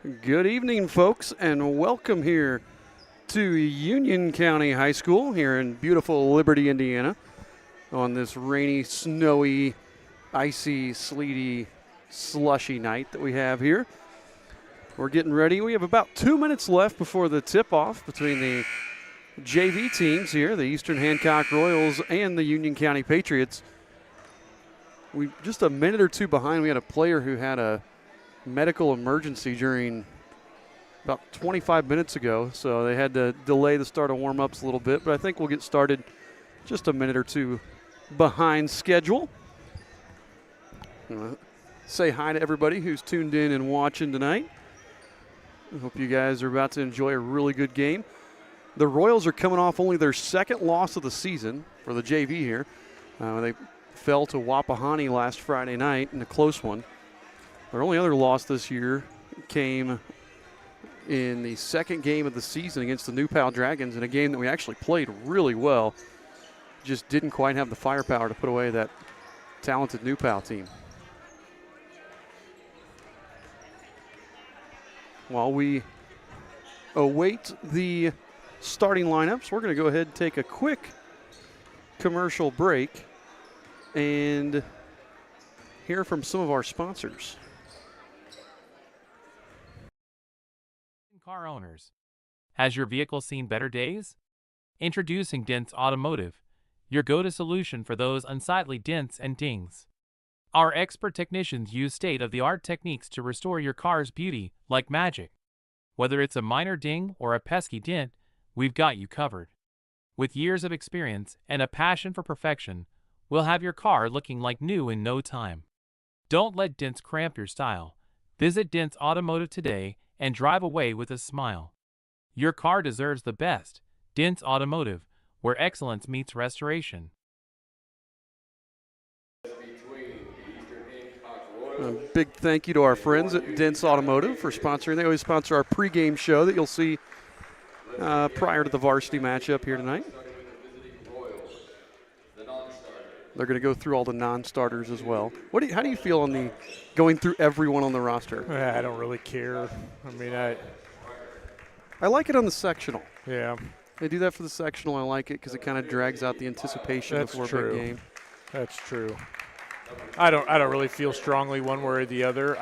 Good evening, folks, and welcome here to Union County High School here in beautiful Liberty, Indiana, on this rainy, snowy, icy, sleety, slushy night that we have here. We're getting ready. We have about 2 minutes left before the tip-off between the JV teams here, the Eastern Hancock Royals and the Union County Patriots. We just a minute or two behind. We had a player who had a medical emergency during about 25 minutes ago, so they had to delay the start of warm-ups a little bit, but I think we'll get started just a minute or two behind schedule. Say hi to everybody who's tuned in and watching tonight. I hope you guys are about to enjoy a really good game. The Royals are coming off only their second loss of the season for the JV here. They fell to Wapahani last Friday night in a close one. Their only other loss this year came in the second game of the season against the New Pal Dragons in a game that we actually played really well. Just didn't quite have the firepower to put away that talented New Pal team. While we await the starting lineups, we're going to go ahead and take a quick commercial break and hear from some of our sponsors. Car owners, has your vehicle seen better days? Introducing Dents Automotive, your go-to solution for those unsightly dents and dings. Our expert technicians use state-of-the-art techniques to restore your car's beauty like magic. Whether it's a minor ding or a pesky dent, we've got you covered. With years of experience and a passion for perfection, we'll have your car looking like new in no time. Don't let dents cramp your style. Visit Dents Automotive today and drive away with a smile. Your car deserves the best. Dents Automotive, where excellence meets restoration. A big thank you to our friends at Dents Automotive for sponsoring. They always sponsor our pregame show that you'll see prior to the varsity matchup here tonight. They're going to go through all the non-starters as well. How do you feel on the going through everyone on the roster? I don't really care. I mean, I like it on the sectional. Yeah. They do that for the sectional. I like it because it kind of drags out the anticipation before a big game. That's true. I don't really feel strongly one way or the other.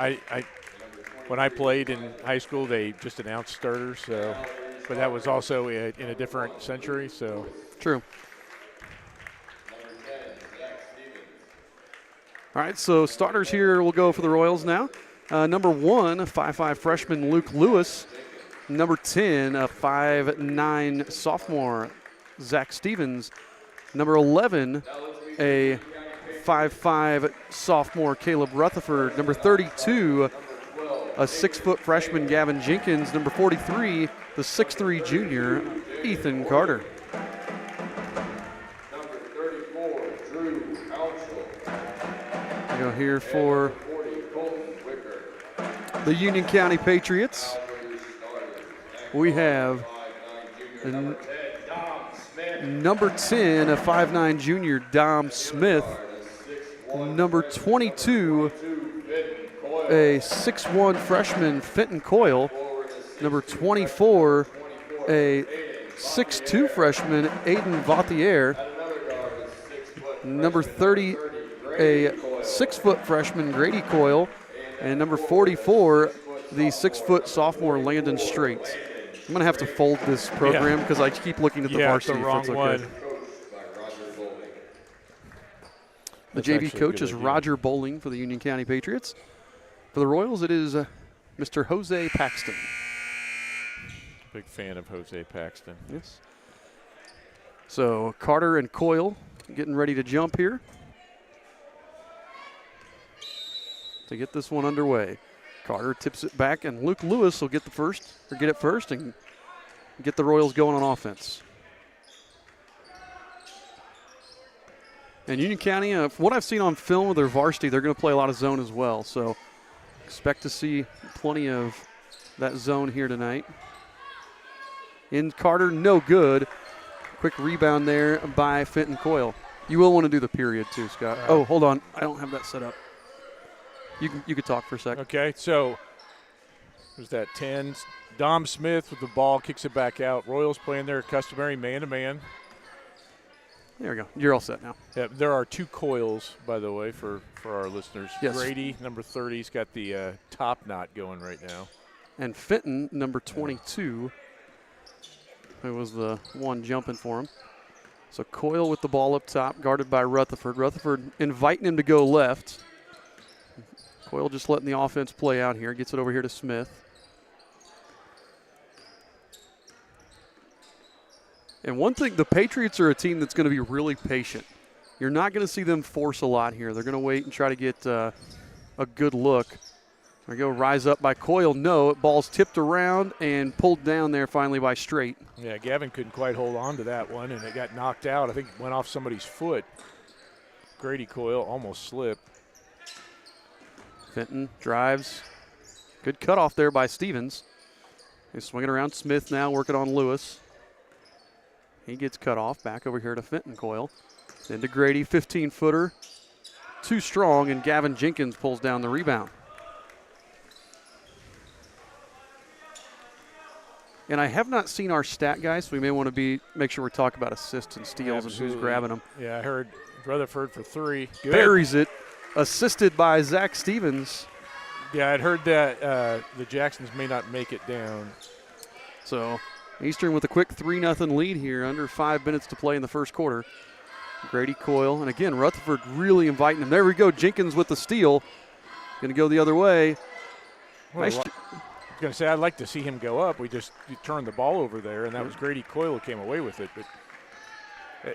When I played in high school, they just announced starters, but that was also in a different century. So true. All right, so starters here will go for the Royals now. Number 1, a 5'5" freshman, Luke Lewis. Number 10, a 5'9" sophomore, Zach Stevens. Number 11, a 5'5" sophomore, Caleb Rutherford. Number 32, a 6-foot freshman, Gavin Jenkins. Number 43, the 6'3" junior, Ethan Carter. Here for the Union County Patriots, we have number 10, a 5'9" junior, Dom Smith. Number 22, a 6'1" freshman, Fenton Coyle. Number 24, a 6'2" freshman, Aiden Vauthier. Number 30, a 6-foot freshman, Grady Coyle, and number 44, the 6-foot sophomore, Landon Straits. I'm going to have to fold this program because I keep looking at the varsity. It's the wrong one. The JV coach is Roger Bowling for the Union County Patriots. For the Royals, it is Mr. Jose Paxton. Big fan of Jose Paxton. Yes. So Carter and Coyle getting ready to jump here to get this one underway. Carter tips it back, and Luke Lewis will get it first and get the Royals going on offense. And Union County, from what I've seen on film with their varsity, they're going to play a lot of zone as well. So expect to see plenty of that zone here tonight. In Carter, no good. Quick rebound there by Fenton Coyle. You will want to do the period too, Scott. Oh, hold on. I don't have that set up. You could talk for a second. Okay, so Who's that, 10? Dom Smith with the ball, kicks it back out. Royals playing their customary man-to-man. There we go. You're all set now. Yeah, there are 2 coils, by the way, for our listeners. Yes. Grady, number 30, has got the top knot going right now. And Fenton, number 22, who was the one jumping for him. So Coyle with the ball up top, guarded by Rutherford. Rutherford inviting him to go left. Coyle just letting the offense play out here. Gets it over here to Smith. And one thing, the Patriots are a team that's going to be really patient. You're not going to see them force a lot here. They're going to wait and try to get a good look. There we go, rise up by Coyle. No, ball's tipped around and pulled down there finally by Straight. Yeah, Gavin couldn't quite hold on to that one, and it got knocked out. I think it went off somebody's foot. Grady Coyle almost slipped. Fenton drives. Good cutoff there by Stevens. He's swinging around Smith now, working on Lewis. He gets cut off. Back over here to Fenton Coyle. Then to Grady, 15-footer. Too strong, and Gavin Jenkins pulls down the rebound. And I have not seen our stat guy, so we may want to make sure we talk about assists and steals and who's grabbing them. Yeah, I heard Rutherford for 3. Good. Buries it, assisted by Zach Stevens. Yeah, I'd heard that the Jacksons may not make it down. So Eastern with a quick 3-0 lead here, under 5 minutes to play in the first quarter. Grady Coyle, and again, Rutherford really inviting him. There we go, Jenkins with the steal. Going to go the other way. Nice. I was going to say, I'd like to see him go up. You turned the ball over there, and that was Grady Coyle who came away with it. But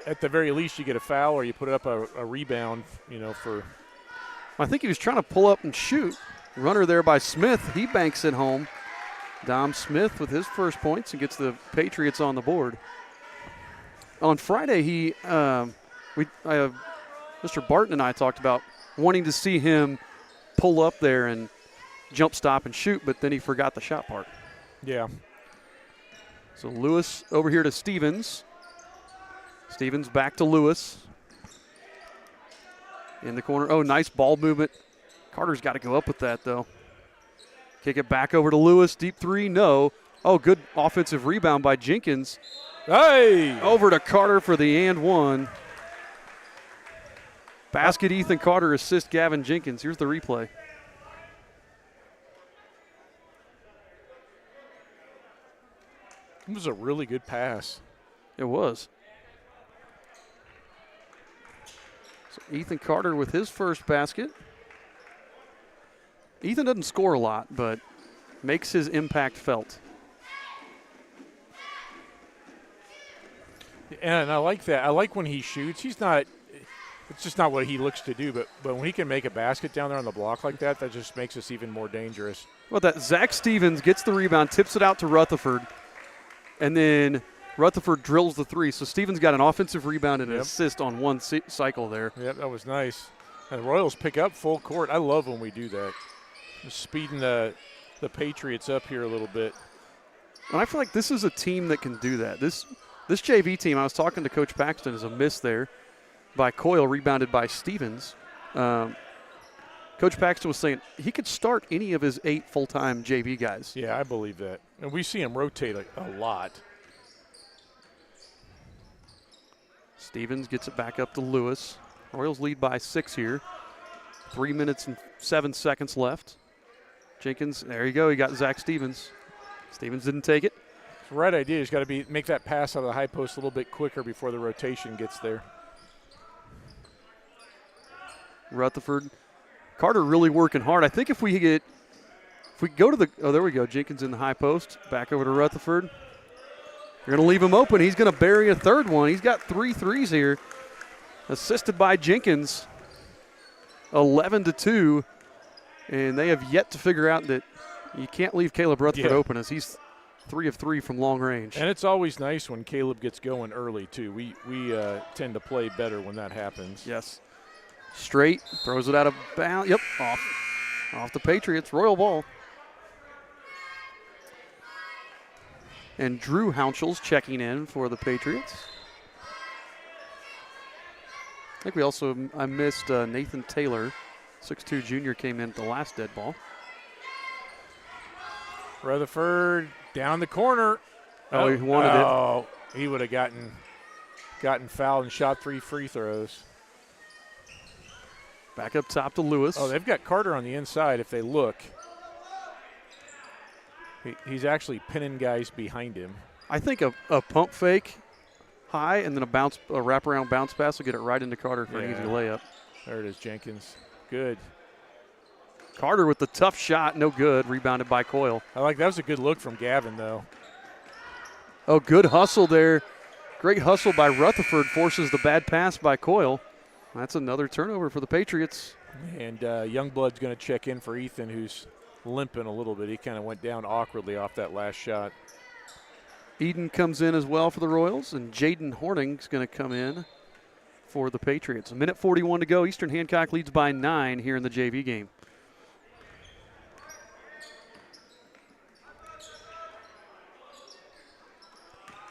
at the very least, you get a foul or you put up a rebound, for. I think he was trying to pull up and shoot. Runner there by Smith. He banks it home. Dom Smith with his first points and gets the Patriots on the board. On Friday, Mr. Barton and I talked about wanting to see him pull up there and jump, stop, and shoot, but then he forgot the shot part. Yeah. So Lewis over here to Stevens. Stevens back to Lewis. In the corner. Oh, nice ball movement. Carter's got to go up with that, though. Kick it back over to Lewis. Deep 3, no. Oh, good offensive rebound by Jenkins. Hey! Over to Carter for the and one. Basket, Ethan Carter, assist Gavin Jenkins. Here's the replay. It was a really good pass. It was. So Ethan Carter with his first basket. Ethan doesn't score a lot, but makes his impact felt. And I like that. I like when he shoots. It's just not what he looks to do, but when he can make a basket down there on the block like that, that just makes us even more dangerous. Well, that Zach Stevens gets the rebound, tips it out to Rutherford, and then Rutherford drills the 3. So Stevens got an offensive rebound and an assist on one cycle there. Yep, that was nice. And the Royals pick up full court. I love when we do that. Just speeding the Patriots up here a little bit. And I feel like this is a team that can do that. This JV team, I was talking to Coach Paxton, is a miss there by Coyle, rebounded by Stevens. Coach Paxton was saying he could start any of his 8 full-time JV guys. Yeah, I believe that. And we see him rotate a lot. Stevens gets it back up to Lewis. Royals lead by 6 here. 3 minutes and 7 seconds left. Jenkins, there you go. He got Zach Stevens. Stevens didn't take it. It's the right idea. He's got to make that pass out of the high post a little bit quicker before the rotation gets there. Rutherford. Carter really working hard. I think if we go to the – oh, there we go. Jenkins in the high post. Back over to Rutherford. You're going to leave him open. He's going to bury a third one. He's got 3 threes here. Assisted by Jenkins. 11-2. And they have yet to figure out that you can't leave Caleb Rutherford open, as he's 3 of 3 from long range. And it's always nice when Caleb gets going early, too. We tend to play better when that happens. Yes. Straight, throws it out of bounds. Yep, off the Patriots. Royal ball. And Drew Hounchel's checking in for the Patriots. I think I missed Nathan Taylor. 6'2 junior came in at the last dead ball. Rutherford down the corner. Oh, he wanted it. Oh, he would have gotten fouled and shot 3 free throws. Back up top to Lewis. Oh, they've got Carter on the inside if they look. He's actually pinning guys behind him. I think a pump fake high and then a wraparound bounce pass will get it right into Carter for an easy layup. There it is, Jenkins. Good. Carter with the tough shot, no good. Rebounded by Coyle. That was a good look from Gavin, though. Oh, good hustle there. Great hustle by Rutherford, forces the bad pass by Coyle. That's another turnover for the Patriots. And Youngblood's going to check in for Ethan, who's limping a little bit. He kind of went down awkwardly off that last shot. Eden comes in as well for the Royals, and Jaden Horning's going to come in for the Patriots. A minute 41 to go. Eastern Hancock leads by 9 here in the JV game.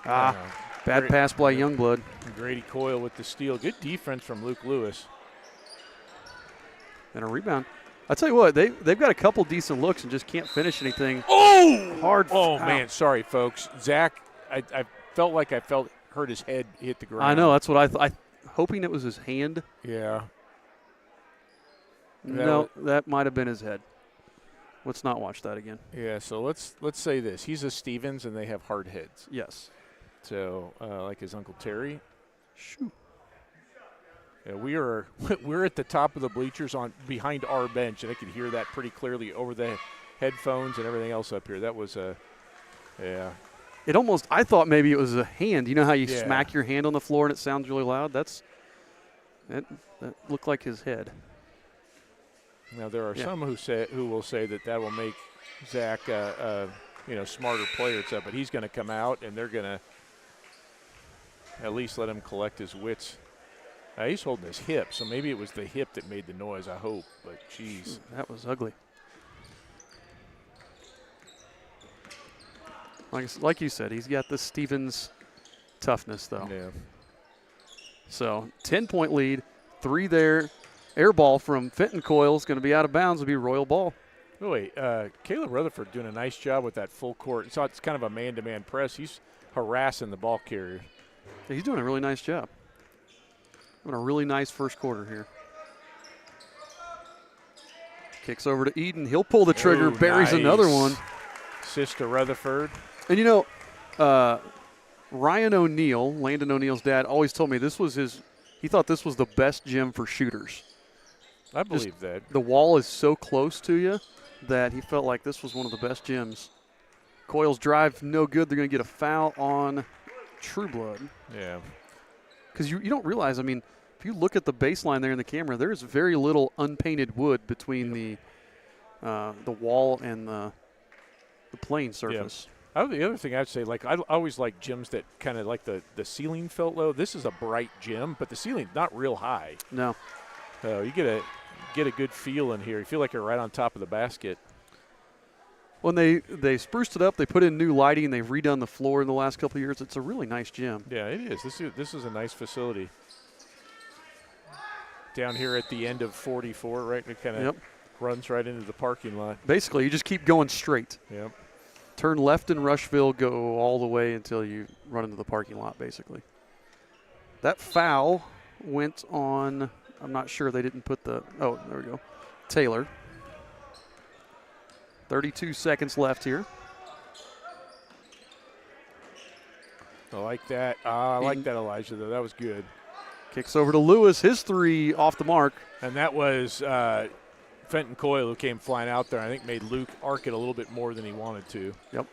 Bad pass by Youngblood. Grady Coyle with the steal. Good defense from Luke Lewis. And a rebound. I tell you what, they've got a couple decent looks and just can't finish anything. Oh! Hard. Oh, man, sorry, folks. Zach, I felt like hurt his head hit the ground. I know, that's what I thought. Hoping it was his hand. Yeah. That might have been his head. Let's not watch that again. Yeah, so let's say this. He's a Stevens, and they have hard heads. Yes. So, like his Uncle Terry. Shoo. Yeah, we're at the top of the bleachers behind our bench, and I could hear that pretty clearly over the headphones and everything else up here. That was yeah. It almost, I thought maybe it was a hand. You know how you smack your hand on the floor and it sounds really loud? That looked like his head. Now there are some who will say that will make Zach a smarter player, but he's going to come out and they're going to at least let him collect his wits. He's holding his hip, so maybe it was the hip that made the noise, I hope. But, geez. That was ugly. Like you said, he's got the Stevens toughness, though. Yeah. So, 10-point lead, 3 there. Air ball from Fenton Coyle is going to be out of bounds. It'll be Royal ball. Oh, wait, Caleb Rutherford doing a nice job with that full court. So it's kind of a man-to-man press. He's harassing the ball carrier. Yeah, he's doing a really nice job. Having a really nice first quarter here. Kicks over to Eden. He'll pull the trigger, buries another one. Assist to Rutherford. And Ryan O'Neal, Landon O'Neal's dad, always told me he thought this was the best gym for shooters. I believe that. The wall is so close to you that he felt like this was one of the best gyms. Coyle's drive, no good. They're going to get a foul on Trueblood. Yeah. Because you don't realize, if you look at the baseline there in the camera, there's very little unpainted wood between the wall and the playing surface. Yeah. The other thing I'd say, I always like gyms that kind of like the ceiling felt low. This is a bright gym, but the ceiling's not real high. No. So you get a good feel in here. You feel like you're right on top of the basket. When they spruced it up, they put in new lighting, they've redone the floor in the last couple of years. It's a really nice gym. Yeah, it is. This is a nice facility. Down here at the end of 44, right? It kind of runs right into the parking lot. Basically, you just keep going straight. Yep. Turn left in Rushville, go all the way until you run into the parking lot, basically. That foul went on, I'm not sure they didn't put there we go. Taylor. 32 seconds left here. I like that. I like that, Elijah, though. That was good. Kicks over to Lewis. His 3 off the mark. And that was Fenton Coyle who came flying out there. I think made Luke arc it a little bit more than he wanted to. Yep.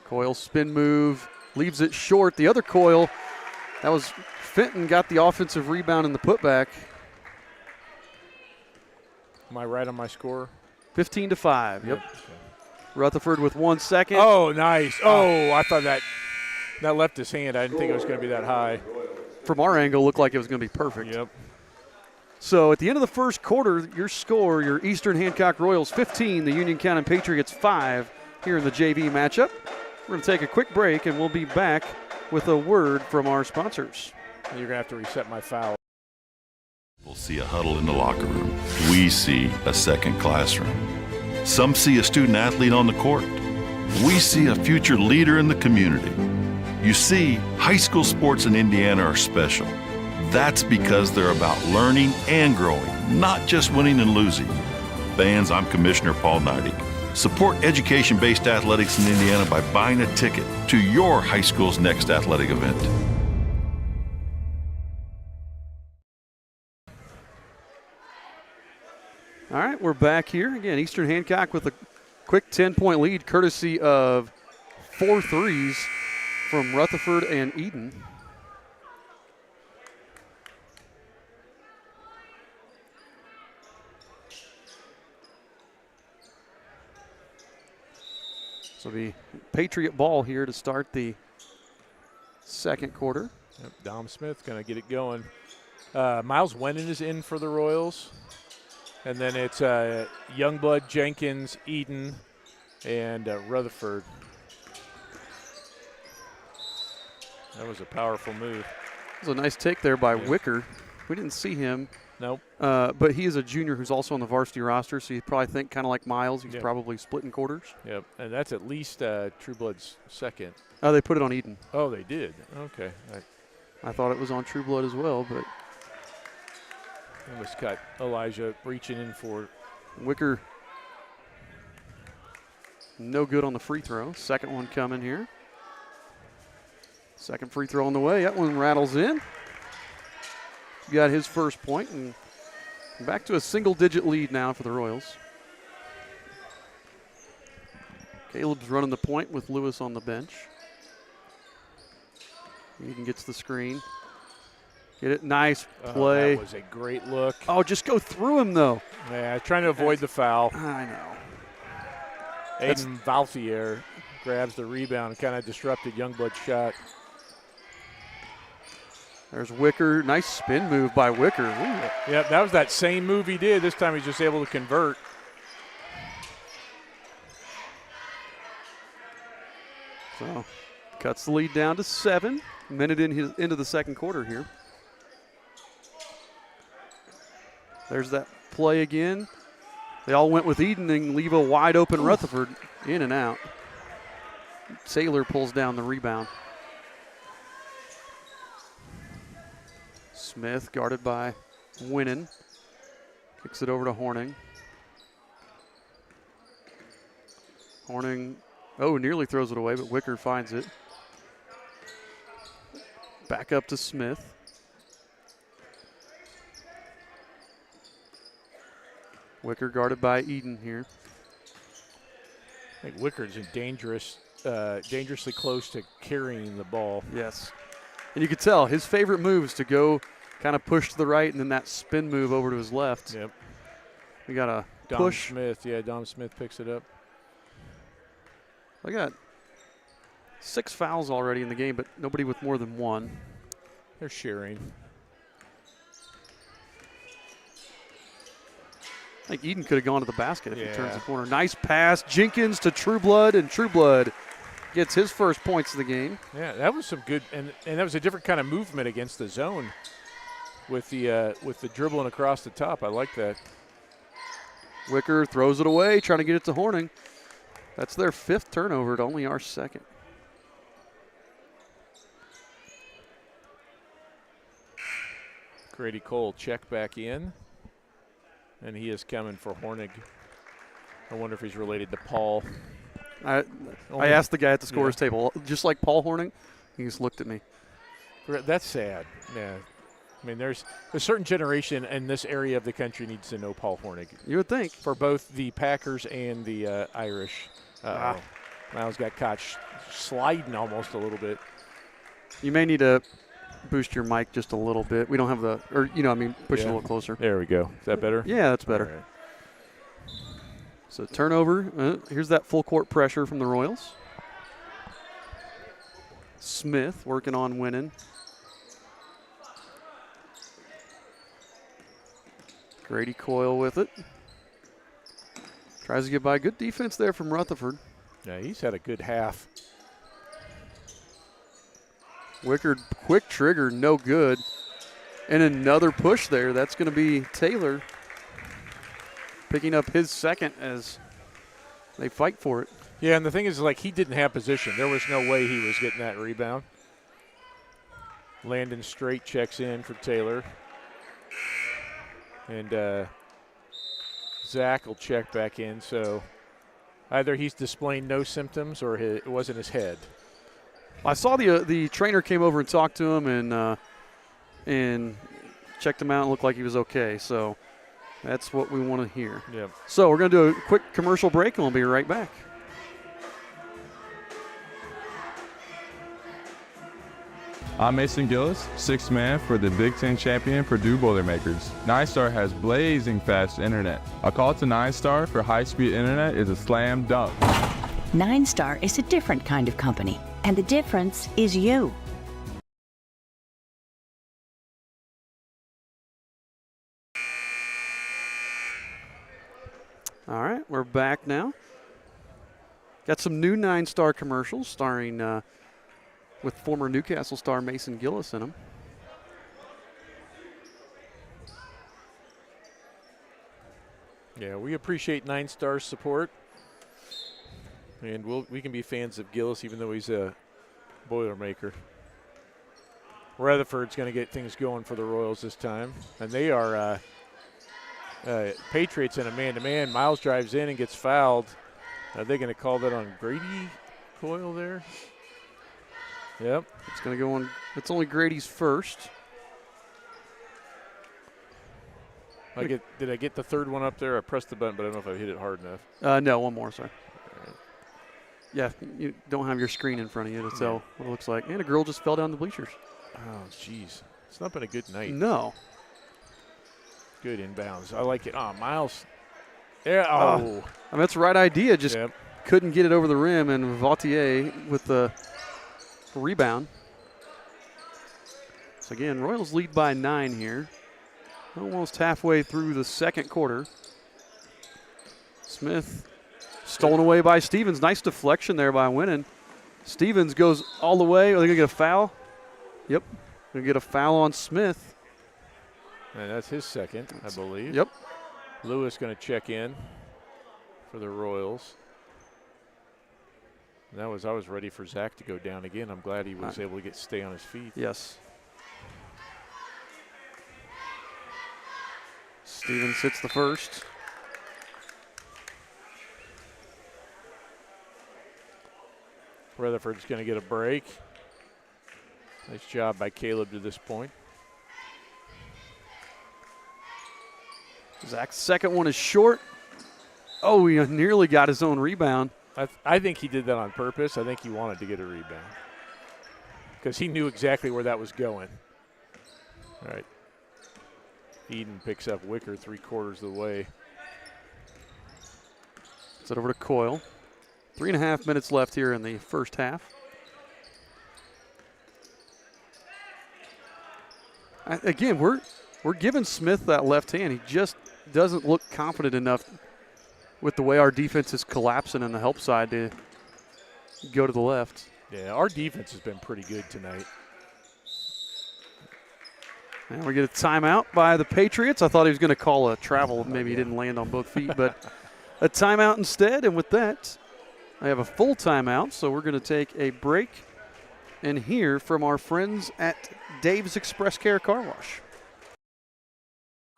Coyle spin move. Leaves it short. The other Coyle, that was Fenton, got the offensive rebound in the putback. Am I right on my score? 15-5. Yep. Okay. Rutherford with 1 second. Oh, nice. Oh, I thought that left his hand. I didn't think it was going to be that high. From our angle, looked like it was going to be perfect. Yep. So at the end of the first quarter, your Eastern Hancock Royals 15, the Union County Patriots 5 here in the JV matchup. We're going to take a quick break, and we'll be back with a word from our sponsors. You're going to have to reset my foul. We'll see a huddle in the locker room. We see a second classroom. Some see a student athlete on the court. we see a future leader in the community. You see, high school sports in Indiana are special. That's because they're about learning and growing, not just winning and losing. Fans, I'm Commissioner Paul Neidig. Support education-based athletics in Indiana by buying a ticket to your high school's next athletic event. All right, we're back here. Again, Eastern Hancock with a quick 10-point lead courtesy of 4 threes from Rutherford and Eden. So the Patriot ball here to start the second quarter. Yep, Dom Smith going to get it going. Miles Wennon is in for the Royals. And then it's Youngblood, Jenkins, Eden, and Rutherford. That was a powerful move. It was a nice take there by Wicker. We didn't see him. Nope. But he is a junior who's also on the varsity roster, so you probably think kind of like Miles. He's probably splitting quarters. Yep, and that's at least Trueblood's second. Oh, they put it on Eden. Oh, they did. Okay. I thought it was on Trueblood as well, but almost got Elijah reaching in for Wicker. No good on the free throw. Second one coming here. Second free throw on the way. That one rattles in. Got his first point, and back to a single-digit lead now for the Royals. Caleb's running the point with Lewis on the bench. Eden gets the screen. Get it, nice play. That was a great look. Oh, just go through him, though. Yeah, trying to avoid the foul. I know. Aiden Valthier grabs the rebound and kind of disrupted Youngblood's shot. There's Wicker. Nice spin move by Wicker. Ooh. Yeah, that was that same move he did. This time he's just able to convert. So, cuts the lead down to 7. Minute into the second quarter here. There's that play again. They all went with Eden and leave a wide open Rutherford in and out. Saylor pulls down the rebound. Smith guarded by Winnan. Kicks it over to Horning. Horning, nearly throws it away, but Wicker finds it. Back up to Smith. Wicker guarded by Eden here. I think Wicker's dangerously close to carrying the ball. Yes. And you could tell his favorite move is to go kind of push to the right and then that spin move over to his left. Yep. We got a Dom push. Smith. Yeah, Dom Smith picks it up. I got 6 fouls already in the game, but nobody with more than 1. They're sharing. I think Eden could have gone to the basket if he turns the corner. Nice pass. Jenkins to Trueblood, and Trueblood gets his first points of the game. Yeah, that was some good, and that was a different kind of movement against the zone with the dribbling across the top. I like that. Wicker throws it away, trying to get it to Horning. That's their 5th turnover, to only our 2nd. Grady Cole check back in, and he is coming for Hornig. I wonder if he's related to Paul. I asked the guy at the scorer's table, just like Paul Horning, he just looked at me. That's sad. Yeah. I mean, there's a certain generation in this area of the country needs to know Paul Hornig. You would think. For both the Packers and the Irish. Miles got caught sliding almost a little bit. You may need to boost your mic just a little bit. We don't have push it a little closer. There we go. Is that better? Yeah, that's better. All right. So turnover. Here's that full court pressure from the Royals. Smith working on Winnan. Grady Coyle with it. Tries to get by. Good defense there from Rutherford. Yeah, he's had a good half. Wickard, quick trigger, no good. And another push there. That's going to be Taylor picking up his second as they fight for it. Yeah, and the thing is, like, he didn't have position. There was no way he was getting that rebound. Landon straight checks in for Taylor. And Zach will check back in. So either he's displaying no symptoms or it wasn't his head. I saw the trainer came over and talked to him and checked him out and looked like he was okay. So that's what we want to hear. Yep. So we're going to do a quick commercial break and we'll be right back. I'm Mason Gillis, sixth man for the Big Ten champion Purdue Boilermakers. 9-Star has blazing fast internet. A call to 9-Star for high-speed internet is a slam dunk. 9-Star is a different kind of company, and the difference is you. All right, we're back now. Got some new 9-Star commercials starring with former Newcastle star Mason Gillis in them. Yeah, we appreciate 9-Star's support. And we can be fans of Gillis even though he's a Boilermaker. Rutherford's going to get things going for the Royals this time. And they are Patriots in a man-to-man. Miles drives in and gets fouled. Are they going to call that on Grady Coyle there? Yep. It's going to go on. It's only Grady's first. Did I get the third one up there? I pressed the button, but I don't know if I hit it hard enough. No, one more, sorry. Right. Yeah, you don't have your screen in front of you to tell what it looks like. And a girl just fell down the bleachers. Oh, jeez. It's not been a good night. No. Good inbounds. I like it. Oh, Miles. Yeah. Oh. I mean, that's the right idea. Just couldn't get it over the rim, and Vautier with the rebound. So, again, Royals lead by 9 here. Almost halfway through the second quarter. Smith stolen away by Stevens. Nice deflection there by Winnan. Stevens goes all the way. Are they going to get a foul? Yep. Going to get a foul on Smith. And that's his second, I believe. Yep. Lewis going to check in for the Royals. And I was ready for Zach to go down again. I'm glad he was able to stay on his feet. Yes. Stevens hits the first. Rutherford's going to get a break. Nice job by Caleb to this point. Zach's second one is short. Oh, he nearly got his own rebound. I think he did that on purpose. I think he wanted to get a rebound because he knew exactly where that was going. All right. Eden picks up Wicker 3/4 of the way. Set over to Coyle. 3.5 minutes left here in the first half. Again, we're giving Smith that left hand. He just doesn't look confident enough with the way our defense is collapsing on the help side to go to the left. Yeah, our defense has been pretty good tonight. And we get a timeout by the Patriots. I thought he was going to call a travel. Maybe he didn't land on both feet, but a timeout instead. And with that, I have a full timeout, so we're going to take a break and hear from our friends at Dave's Express Care Car Wash.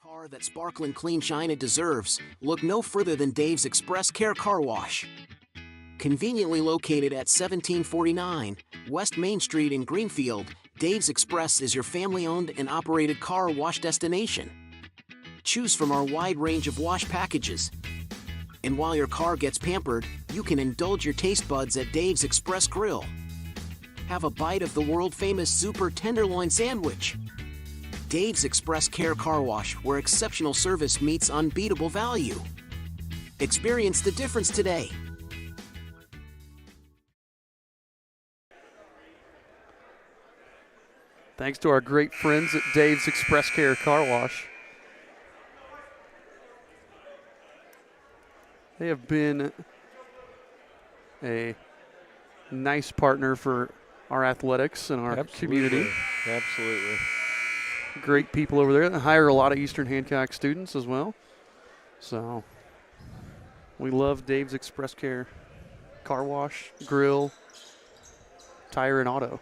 Car that sparkling clean shine it deserves. Look no further than Dave's Express Care Car Wash. Conveniently located at 1749 West Main Street in Greenfield, Dave's Express is your family-owned and operated car wash destination. Choose from our wide range of wash packages. And while your car gets pampered, you can indulge your taste buds at Dave's Express Grill. Have a bite of the world-famous Super Tenderloin Sandwich. Dave's Express Care Car Wash, where exceptional service meets unbeatable value. Experience the difference today. Thanks to our great friends at Dave's Express Care Car Wash. They have been a nice partner for our athletics and our community. Absolutely. Great people over there. They hire a lot of Eastern Hancock students as well. So we love Dave's Express Care. car wash, grill, tire, and auto.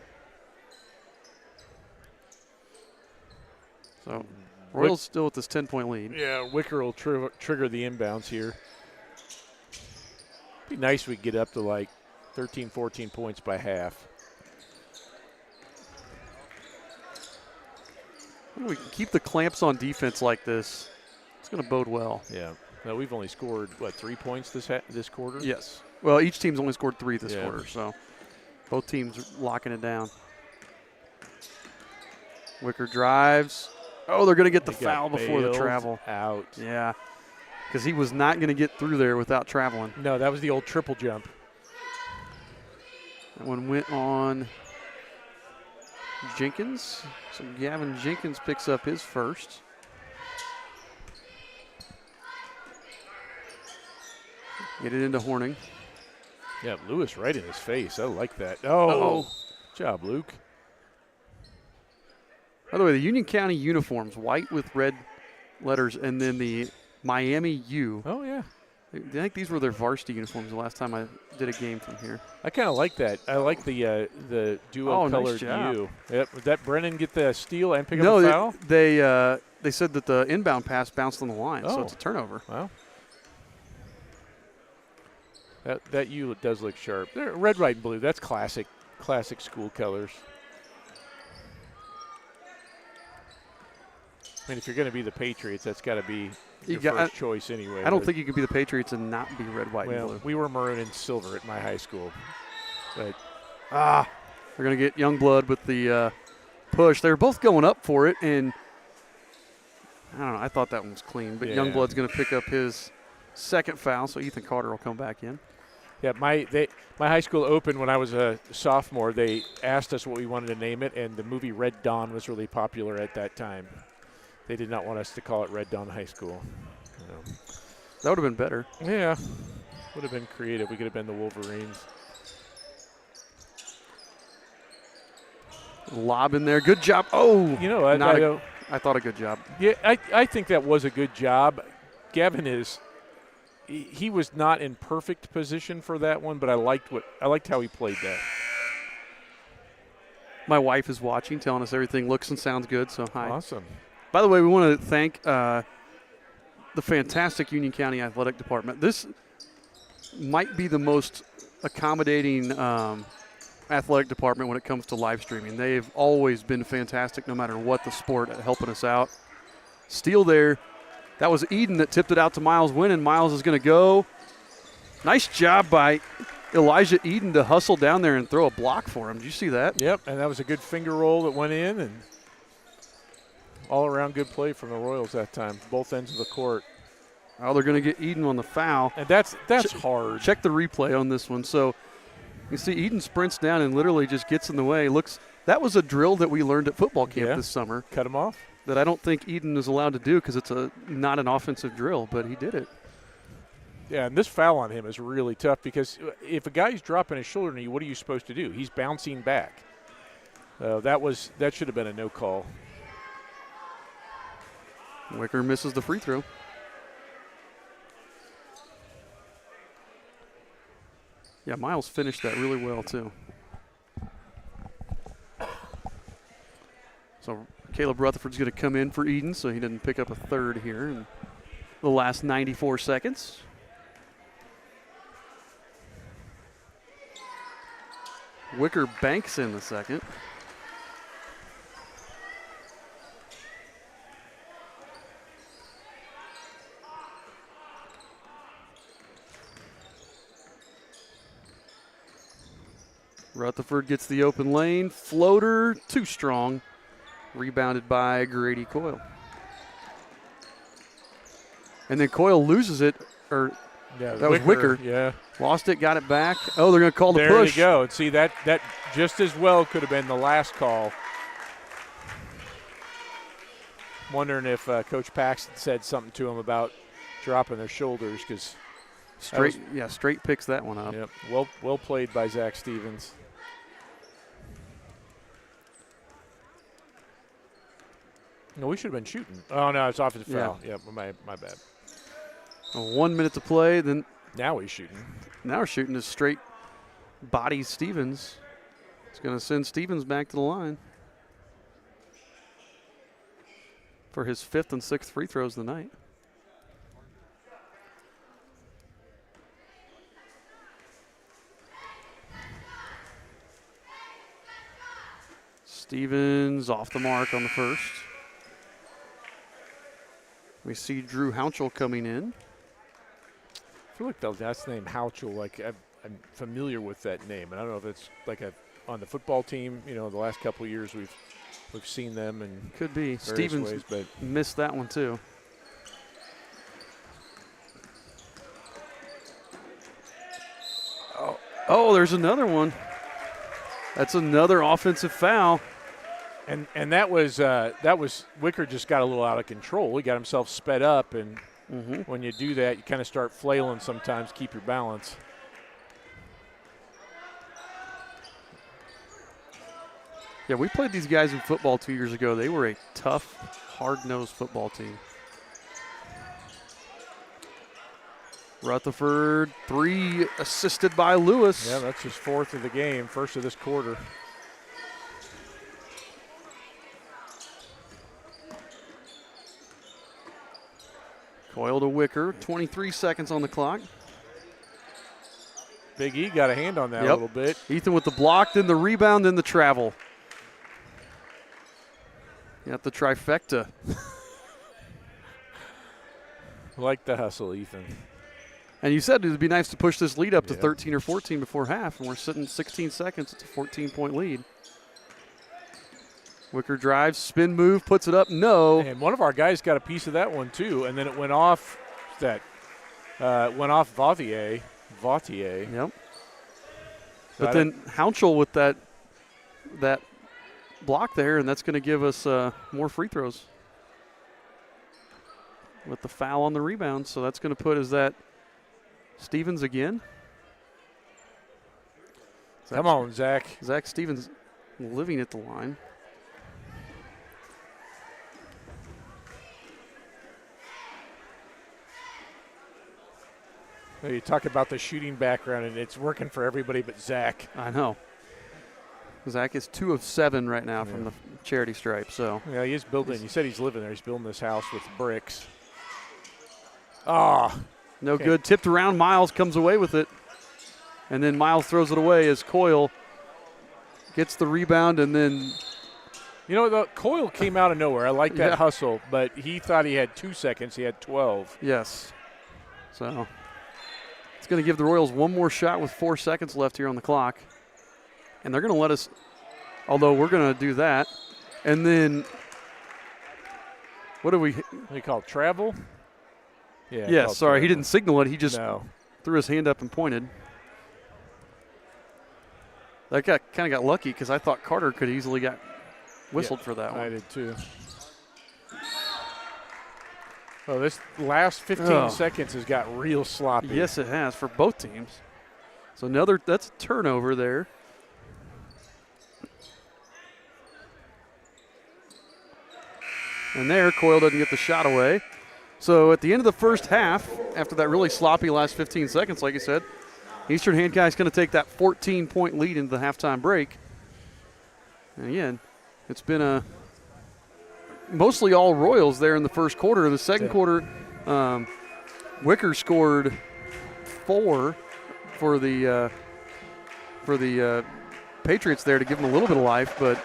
So Royals still with this 10-point lead. Yeah, Wicker will trigger the inbounds here. Be nice if we get up to like 13, 14 points by half. Well, we can keep the clamps on defense like this. It's going to bode well. Yeah. Now we've only scored, 3 points this quarter? Yes. Well, each team's only scored 3 this Yeah. quarter, so both teams are locking it down. Wicker drives. Oh, they're going to get the He got foul before the bailed travel. out. Yeah, because he was not going to get through there without traveling. No, that was the old triple jump. That one went on Jenkins. So Gavin Jenkins picks up his first. Get it into Horning. Yeah, Lewis right in his face. I like that. Oh, Uh-oh. Good job, Luke. By the way, the Union County uniforms, white with red letters, and then the Miami U. Oh, yeah. I think these were their varsity uniforms the last time I did a game from here. I kind of like that. I like the duo-colored nice job. U. Yep. Did that Brennan get the steal and pick No, up the foul? they said that the inbound pass bounced on the line, so Oh. it's a turnover. Well, that U does look sharp. They're red, white, and blue. That's classic school colors. I mean, if you're going to be the Patriots, that's got to be your first choice anyway. I don't think you could be the Patriots and not be red, white, and Well, blue. we were maroon and silver at my high school. But They're going to get Youngblood with the push. They were both going up for it, and I don't know. I thought that one was clean, but Yeah. Youngblood's going to pick up his second foul, so Ethan Carter will come back in. yeah, my high school opened when I was a sophomore. They asked us what we wanted to name it, and the movie Red Dawn was really popular at that time. They did not want us to call it Red Dawn High School. That would have been better. Yeah, would have been creative. We could have been the Wolverines. Lob in there. Good job. Oh, You know, I thought a good job. yeah, I think that was a good job. Gavin he was not in perfect position for that one, but I liked how he played that. My wife is watching, telling us everything looks and sounds good, so hi. Awesome. By the way, we want to thank the fantastic Union County Athletic Department. This might be the most accommodating athletic department when it comes to live streaming. They've always been fantastic no matter what the sport at helping us out. Steal there. That was Eden that tipped it out to Miles Wynn, and Miles is going to go. Nice job by Elijah Eden to hustle down there and throw a block for him. Did you see that? Yep, and that was a good finger roll that went in, and all-around good play from the Royals that time, both ends of the court. Oh, they're going to get Eden on the foul. And that's hard. Check the replay on this one. So you see Eden sprints down and literally just gets in the way. That was a drill that we learned at football camp this summer. Cut him off. That I don't think Eden is allowed to do because it's not an offensive drill, but he did it. Yeah, and this foul on him is really tough because if a guy's dropping his shoulder knee, what are you supposed to do? He's bouncing back. That should have been a no call. Wicker misses the free throw. Yeah, Miles finished that really well, too. So Caleb Rutherford's going to come in for Eden, so he didn't pick up a third here in the last 94 seconds. Wicker banks in the second. Rutherford gets the open lane. Floater, too strong. Rebounded by Grady Coyle. And then Coyle loses it, or Yeah, that was Wicker. Yeah. Lost it, got it back. Oh, they're going to call the There push. you go. And see, that just as well could have been the last call. Wondering if Coach Paxton said something to him about dropping their shoulders because Straight picks that one up. Yep, well played by Zach Stevens. No, we should have been shooting. Oh no, it's offensive foul. Yeah, my bad. 1 minute to play. Then now he's shooting. Now we're shooting a straight bodies Stevens. It's going to send Stevens back to the line for his 5th and 6th free throws of the night. Stevens off the mark on the first. We see Drew Hounchel coming in. I feel like the last name Houchel, like I'm familiar with that name, and I don't know if it's like on the football team. You know, the last couple of years we've seen them and could be Stevens ways, but missed that one too. Oh, there's another one. That's another offensive foul. And that was Wicker just got a little out of control. He got himself sped up, and when you do that, you kind of start flailing sometimes. Keep your balance. Yeah, we played these guys in football 2 years ago. They were a tough, hard-nosed football team. Rutherford, 3 assisted by Lewis. Yeah, that's his 4th of the game, 1st of this quarter. Coyle to Wicker, 23 seconds on the clock. Big E got a hand on that a little bit. Ethan with the block, then the rebound, then the travel. You got the trifecta. Like the hustle, Ethan. And you said it would be nice to push this lead up to 13 or 14 before half, and we're sitting 16 seconds. It's a 14-point lead. Wicker drives, spin move, puts it up, no. And one of our guys got a piece of that one too, and then it went off Vautier. Yep. But then Hounchel with that block there, and that's going to give us more free throws with the foul on the rebound. So that's going to put us at Stevens again. Come on, Zach. Zach Stevens living at the line. You talk about the shooting background, and it's working for everybody but Zach. I know. Zach is 2 of 7 right now from the charity stripe. So yeah, he is building. You said he's living there. He's building this house with bricks. No good. Tipped around. Miles comes away with it, and then Miles throws it away as Coyle gets the rebound, and then. You know, the Coyle came out of nowhere. I like that hustle, but he thought he had 2 seconds. He had 12. Yes. So it's going to give the Royals one more shot with 4 seconds left here on the clock. And they're going to let us, although we're going to do that. And then, what do we call it, travel? Yeah, yes, sorry, travel. He didn't signal it. He just threw his hand up and pointed. That guy kind of got lucky because I thought Carter could easily got whistled for that one. I did too. Oh, this last 15 seconds has got real sloppy. Yes, it has for both teams. So that's a turnover there. And there, Coyle doesn't get the shot away. So at the end of the first half, after that really sloppy last 15 seconds, like you said, Eastern Hancock's going to take that 14-point lead into the halftime break. And again, it's been mostly all Royals there in the first quarter. In the second quarter, Wicker scored 4 for the Patriots there to give them a little bit of life, but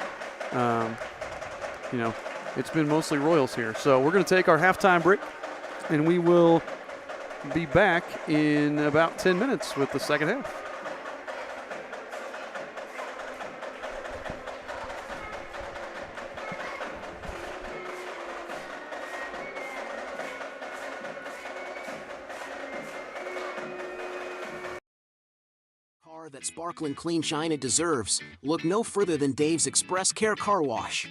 it's been mostly Royals here. So we're going to take our halftime break, and we will be back in about 10 minutes with the second half. That sparkling clean shine it deserves. Look no further than Dave's Express Care Car Wash.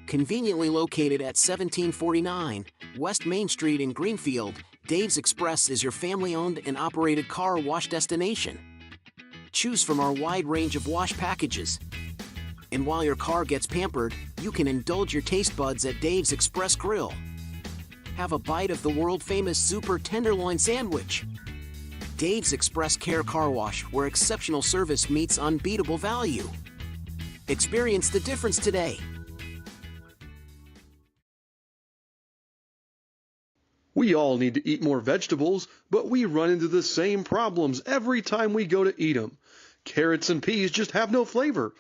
Conveniently located at 1749 West Main Street in Greenfield, Dave's Express is your family-owned and operated car wash destination. Choose from our wide range of wash packages. And while your car gets pampered, you can indulge your taste buds at Dave's Express Grill. Have a bite of the world-famous Super Tenderloin Sandwich. Dave's Express Care Car Wash, where exceptional service meets unbeatable value. Experience the difference today. We all need to eat more vegetables, but we run into the same problems every time we go to eat them. Carrots and peas just have no flavor.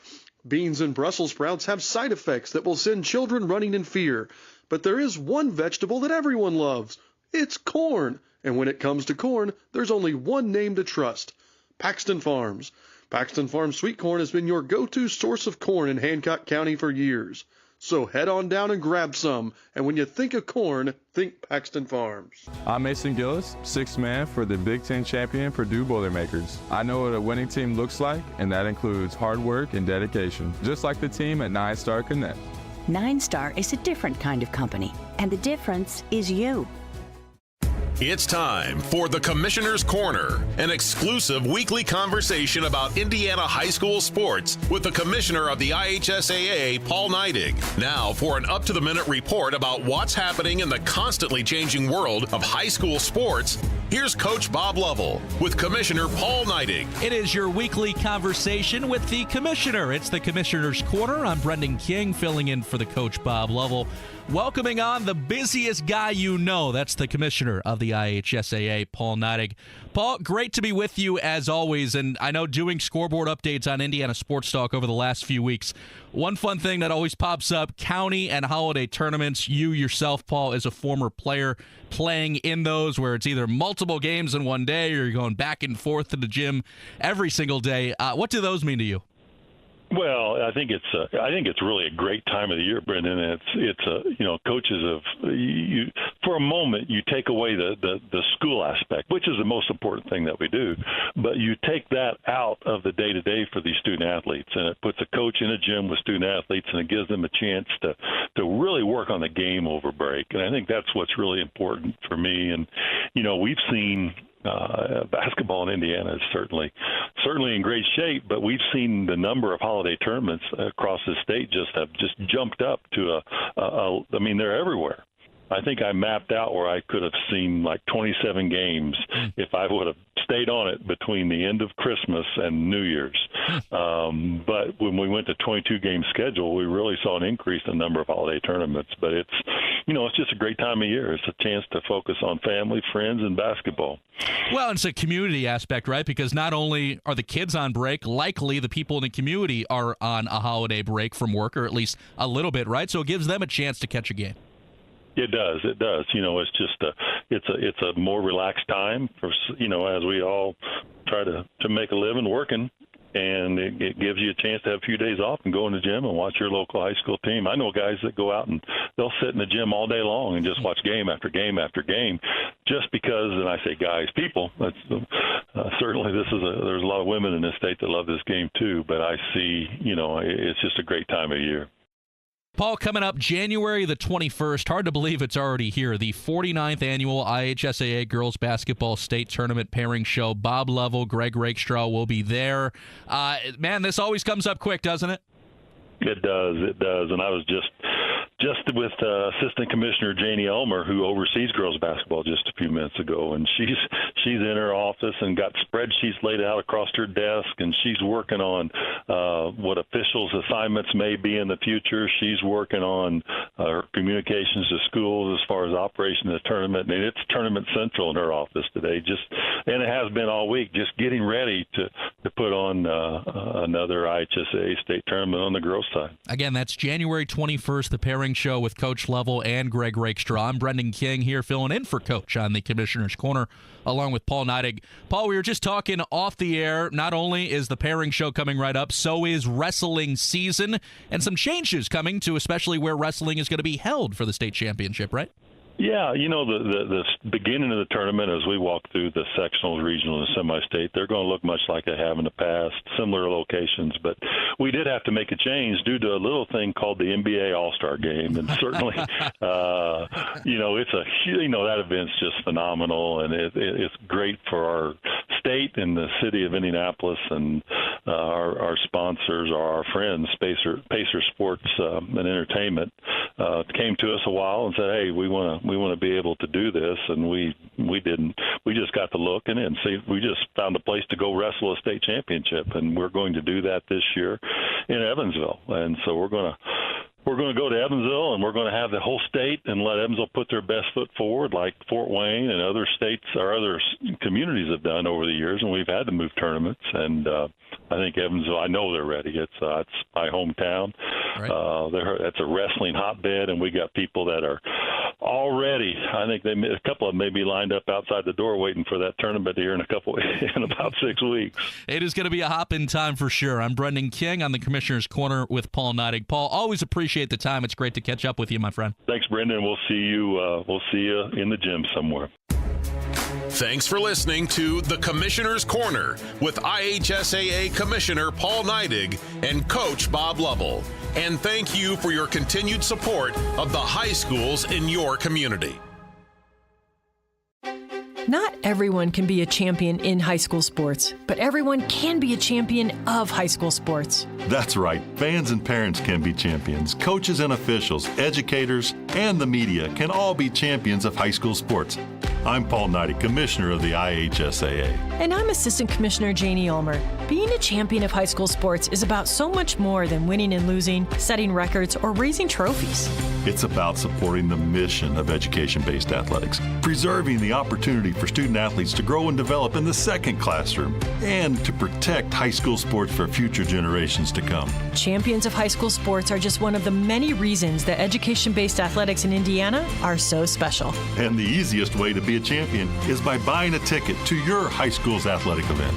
Beans and Brussels sprouts have side effects that will send children running in fear. But there is one vegetable that everyone loves. It's corn. And when it comes to corn, there's only one name to trust: Paxton Farms. Paxton Farms sweet corn has been your go-to source of corn in Hancock County for years. So head on down and grab some, and when you think of corn, think Paxton Farms. I'm Mason Gillis, sixth man for the Big Ten champion Purdue Boilermakers. I know what a winning team looks like, and that includes hard work and dedication, just like the team at 9-Star Connect. 9-Star is a different kind of company, and the difference is you. It's time for the Commissioner's Corner, an exclusive weekly conversation about Indiana high school sports with the Commissioner of the IHSAA, Paul Neidig. Now for an up-to-the-minute report about what's happening in the constantly changing world of high school sports, here's Coach Bob Lovell with Commissioner Paul Neidig. It is your weekly conversation with the Commissioner. It's the Commissioner's Corner. I'm Brendan King, filling in for the Coach Bob Lovell. Welcoming on the busiest guy you know. That's the Commissioner of the IHSAA, Paul Neidig. Paul, great to be with you as always. And I know doing scoreboard updates on Indiana Sports Talk over the last few weeks, one fun thing that always pops up, county and holiday tournaments. You yourself, Paul, as a former player, playing in those where it's either multiple games in one day or you're going back and forth to the gym every single day. What do those mean to you? Well, I think it's really a great time of the year, Brendan. Coaches you for a moment you take away the school aspect, which is the most important thing that we do, but you take that out of the day to day for these student athletes, and it puts a coach in a gym with student athletes, and it gives them a chance to really work on the game over break. And I think that's what's really important for me. And we've seen. Basketball in Indiana is certainly in great shape, but we've seen the number of holiday tournaments across the state have jumped up to they're everywhere. I think I mapped out where I could have seen like 27 games if I would have stayed on it between the end of Christmas and New Year's. But when we went to 22-game schedule, we really saw an increase in the number of holiday tournaments. But it's just a great time of year. It's a chance to focus on family, friends, and basketball. Well, it's a community aspect, right? Because not only are the kids on break, likely the people in the community are on a holiday break from work, or at least a little bit, right? So it gives them a chance to catch a game. It does. It's just it's a more relaxed time for as we all try to make a living working, and it gives you a chance to have a few days off and go in the gym and watch your local high school team. I know guys that go out and they'll sit in the gym all day long and just watch game after game after game, just because. And I say guys, people. That's certainly there's a lot of women in this state that love this game too. But I see it's just a great time of year. Paul, coming up January the 21st, hard to believe it's already here, the 49th annual IHSAA Girls Basketball State Tournament Pairing Show. Bob Lovell, Greg Rakestraw will be there. Man, this always comes up quick, doesn't it? It does. And I was just with Assistant Commissioner Janie Elmer, who oversees girls basketball, just a few minutes ago, and she's in her office and got spreadsheets laid out across her desk, and she's working on what officials' assignments may be in the future. She's working on her communications to schools as far as operation of the tournament, and it's tournament central in her office today. And it has been all week, just getting ready to put on another IHSAA state tournament on the girls' side. Again, that's January 21st, the pairing show with Coach Lovell and Greg Rakestraw. I'm Brendan King here filling in for Coach on the Commissioner's Corner along with Paul Neidig. Paul, we were just talking off the air. Not only is the pairing show coming right up, so is wrestling season, and some changes coming to especially where wrestling is going to be held for the state championship, right? Yeah, the beginning of the tournament, as we walk through the sectionals, regional, and semi-state, they're going to look much like they have in the past, similar locations. But we did have to make a change due to a little thing called the NBA All-Star Game, and certainly, that event's just phenomenal, and it's great for our state and the city of Indianapolis, and our sponsors are our friends, Pacer Sports and Entertainment. came to us a while and said, "Hey, we want to be able to do this," and we didn't. We just got to looking and see. We just found a place to go wrestle a state championship, and we're going to do that this year in Evansville. And so we're going to go to Evansville, and we're going to have the whole state and let Evansville put their best foot forward, like Fort Wayne and other states or other communities have done over the years. And we've had to move tournaments, and I think Evansville, I know they're ready. It's my hometown. Right. That's a wrestling hotbed, and we got people that are already. I think a couple of them may be lined up outside the door waiting for that tournament here in about 6 weeks. It is going to be a hop-in time for sure. I'm Brendan King on the Commissioner's Corner with Paul Neidig. Paul, always appreciate the time. It's great to catch up with you, my friend. Thanks, Brendan. We'll see you in the gym somewhere. Thanks for listening to The Commissioner's Corner with IHSAA Commissioner Paul Neidig and Coach Bob Lovell. And thank you for your continued support of the high schools in your community. Not everyone can be a champion in high school sports, but everyone can be a champion of high school sports. That's right. Fans and parents can be champions. Coaches and officials, educators, and the media can all be champions of high school sports. I'm Paul Neidig, Commissioner of the IHSAA. And I'm Assistant Commissioner Janie Ulmer. Being a champion of high school sports is about so much more than winning and losing, setting records, or raising trophies. It's about supporting the mission of education-based athletics, preserving the opportunity for student athletes to grow and develop in the second classroom, and to protect high school sports for future generations to come. Champions of high school sports are just one of the many reasons that education-based athletics in Indiana are so special. And the easiest way to be a champion is by buying a ticket to your high school's athletic event.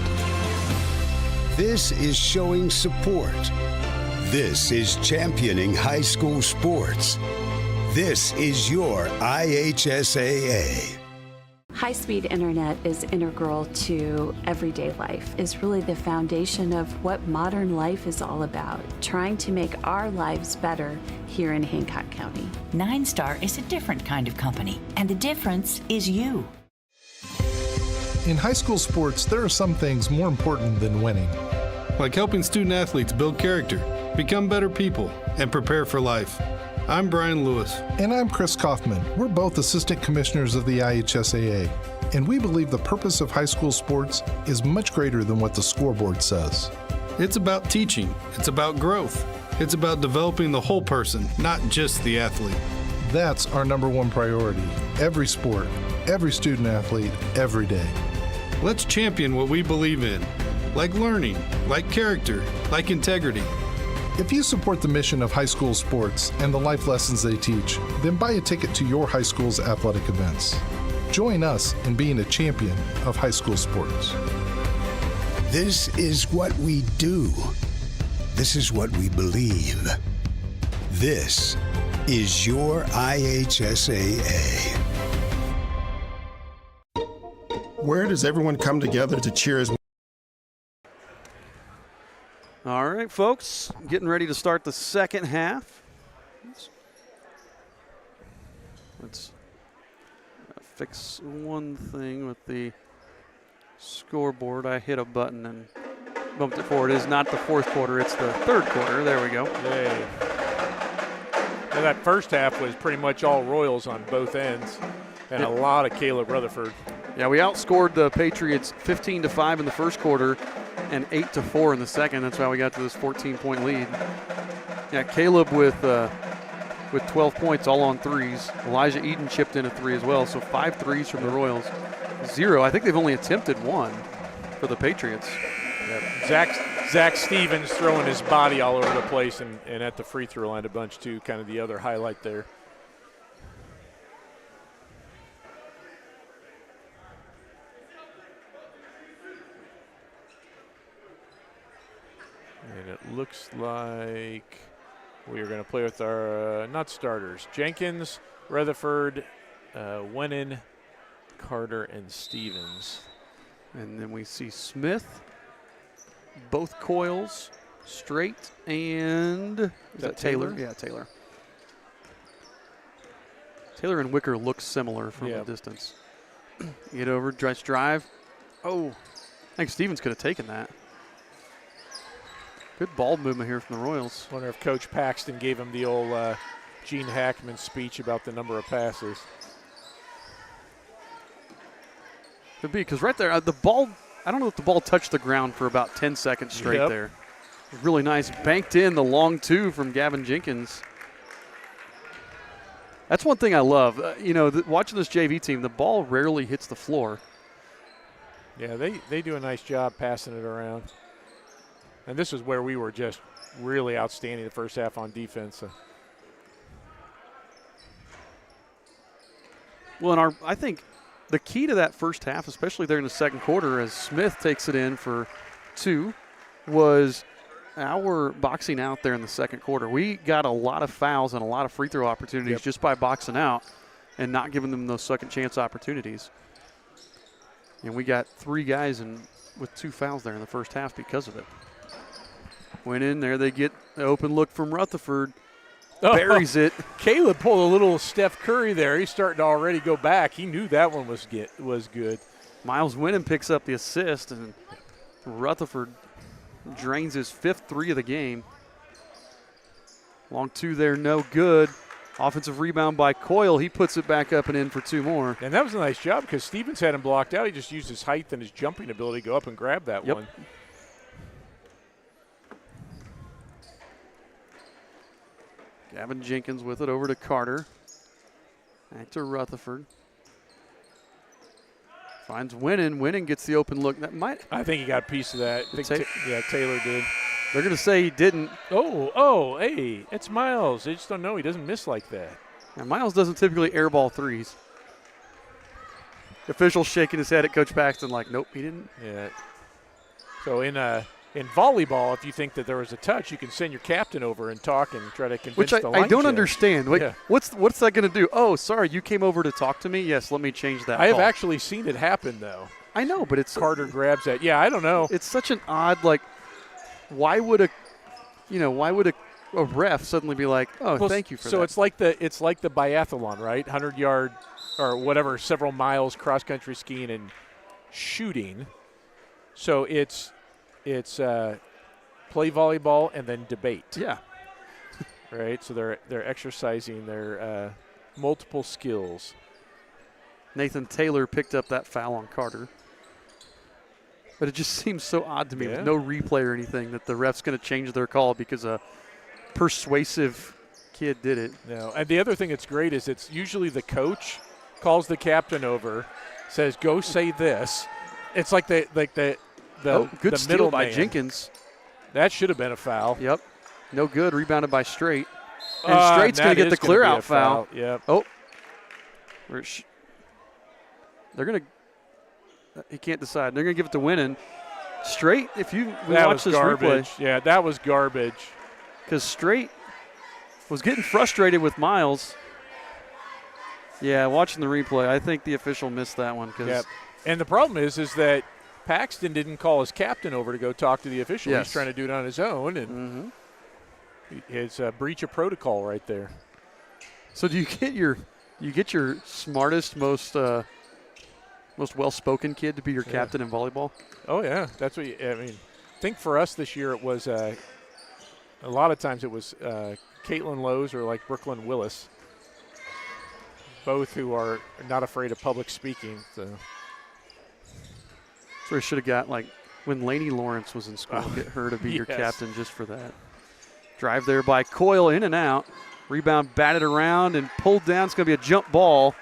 This is showing support. This is championing high school sports. This is your IHSAA. High-speed internet is integral to everyday life. It's really the foundation of what modern life is all about, trying to make our lives better here in Hancock County. 9-Star is a different kind of company, and the difference is you. In high school sports, there are some things more important than winning. Like helping student athletes build character, become better people, and prepare for life. I'm Brian Lewis. And I'm Chris Kaufman. We're both Assistant Commissioners of the IHSAA, and we believe the purpose of high school sports is much greater than what the scoreboard says. It's about teaching. It's about growth. It's about developing the whole person, not just the athlete. That's our number one priority. Every sport, every student athlete, every day. Let's champion what we believe in, like learning, like character, like integrity. If you support the mission of high school sports and the life lessons they teach, then buy a ticket to your high school's athletic events. Join us in being a champion of high school sports. This is what we do. This is what we believe. This is your IHSAA. Where does everyone come together to cheer as All right, folks, getting ready to start the second half. Let's fix one thing with the scoreboard. I hit a button and bumped it forward. It is not the fourth quarter, it's the third quarter. There we go. Yay. Now that first half was pretty much all Royals on both ends and a lot of Caleb Rutherford. Yeah, we outscored the Patriots 15-5 in the first quarter and 8-4 in the second. That's how we got to this 14-point lead. Yeah, Caleb with 12 points, all on threes. Elijah Eden chipped in a three as well, so 5 threes from the Royals. 0. I think they've only attempted 1 for the Patriots. Yep. Zach Stevens throwing his body all over the place and at the free throw line a bunch too, kind of the other highlight there. And it looks like we are going to play with our, not starters, Jenkins, Rutherford, Wennon, Carter, and Stevens. And then we see Smith, both coils, straight, and is that Taylor? Yeah, Taylor. Taylor and Wicker look similar from the distance. Get over, drive. Oh, I think Stevens could have taken that. Good ball movement here from the Royals. Wonder if Coach Paxton gave him the old Gene Hackman's speech about the number of passes. Could be, because right there, the ball, I don't know if the ball touched the ground for about 10 seconds straight there. Really nice. Banked in the long two from Gavin Jenkins. That's one thing I love. Watching this JV team, the ball rarely hits the floor. Yeah, they do a nice job passing it around. And this is where we were just really outstanding the first half on defense. Well, and I think the key to that first half, especially there in the second quarter, as Smith takes it in for 2, was our boxing out there in the second quarter. We got a lot of fouls and a lot of free throw opportunities just by boxing out and not giving them those second chance opportunities. And we got 3 guys with 2 fouls there in the first half because of it. Went in there, they get the open look from Rutherford. Buries it. Caleb pulled a little Steph Curry there. He's starting to already go back. He knew that one was good. Miles Winnan picks up the assist, and Rutherford drains his 5th 3 of the game. Long 2 there, no good. Offensive rebound by Coyle. He puts it back up and in for 2 more. And that was a nice job because Stevens had him blocked out. He just used his height and his jumping ability to go up and grab that one. Gavin Jenkins with it over to Carter. Back to Rutherford. Finds Winnan. Winnan gets the open look. I think he got a piece of that. Taylor did. They're going to say he didn't. Hey, it's Miles. They just don't know. He doesn't miss like that. And Miles doesn't typically airball threes. The official shaking his head at Coach Paxton like, nope, he didn't. Yeah. So in volleyball, if you think that there was a touch, you can send your captain over and talk and try to convince the line I don't judge. understand. What's that going to do? Oh, sorry, you came over to talk to me? Yes, let me change that I have call. actually seen it happen, though. I know, but it's Carter grabs that. Yeah, I don't know. It's such an odd, why would a ref suddenly be like, oh, thank you for that? So it's like the biathlon, right? 100-yard or whatever, several miles cross-country skiing and shooting. So it's play volleyball and then debate. Yeah. Right. So they're exercising their multiple skills. Nathan Taylor picked up that foul on Carter. But it just seems so odd to me with no replay or anything that the ref's going to change their call because a persuasive kid did it. No. And the other thing that's great is it's usually the coach calls the captain over, says, go say this. It's like the good steal middle by man. Jenkins. That should have been a foul. Yep. No good. Rebounded by Straight. And Straight's going to get the clear-out foul. Yep. Oh. They're going to – he can't decide. They're going to give it to Winnan. Straight, if you watch this garbage. replay. Yeah, that was garbage. Because Straight was getting frustrated with Miles. Yeah, watching the replay, I think the official missed that one. And the problem is that Paxton didn't call his captain over to go talk to the official. Yes. He's trying to do it on his own, and his breach of protocol right there. So do you get your smartest, most well-spoken kid to be your captain in volleyball? Oh yeah, that's what I think for us this year it was a lot of times it was Caitlin Lowe's or like Brooklyn Willis, both who are not afraid of public speaking. So we should have got when Lainey Lawrence was in school, get her to be your captain just for that. Drive there by Coyle, in and out. Rebound batted around and pulled down. It's going to be a jump ball.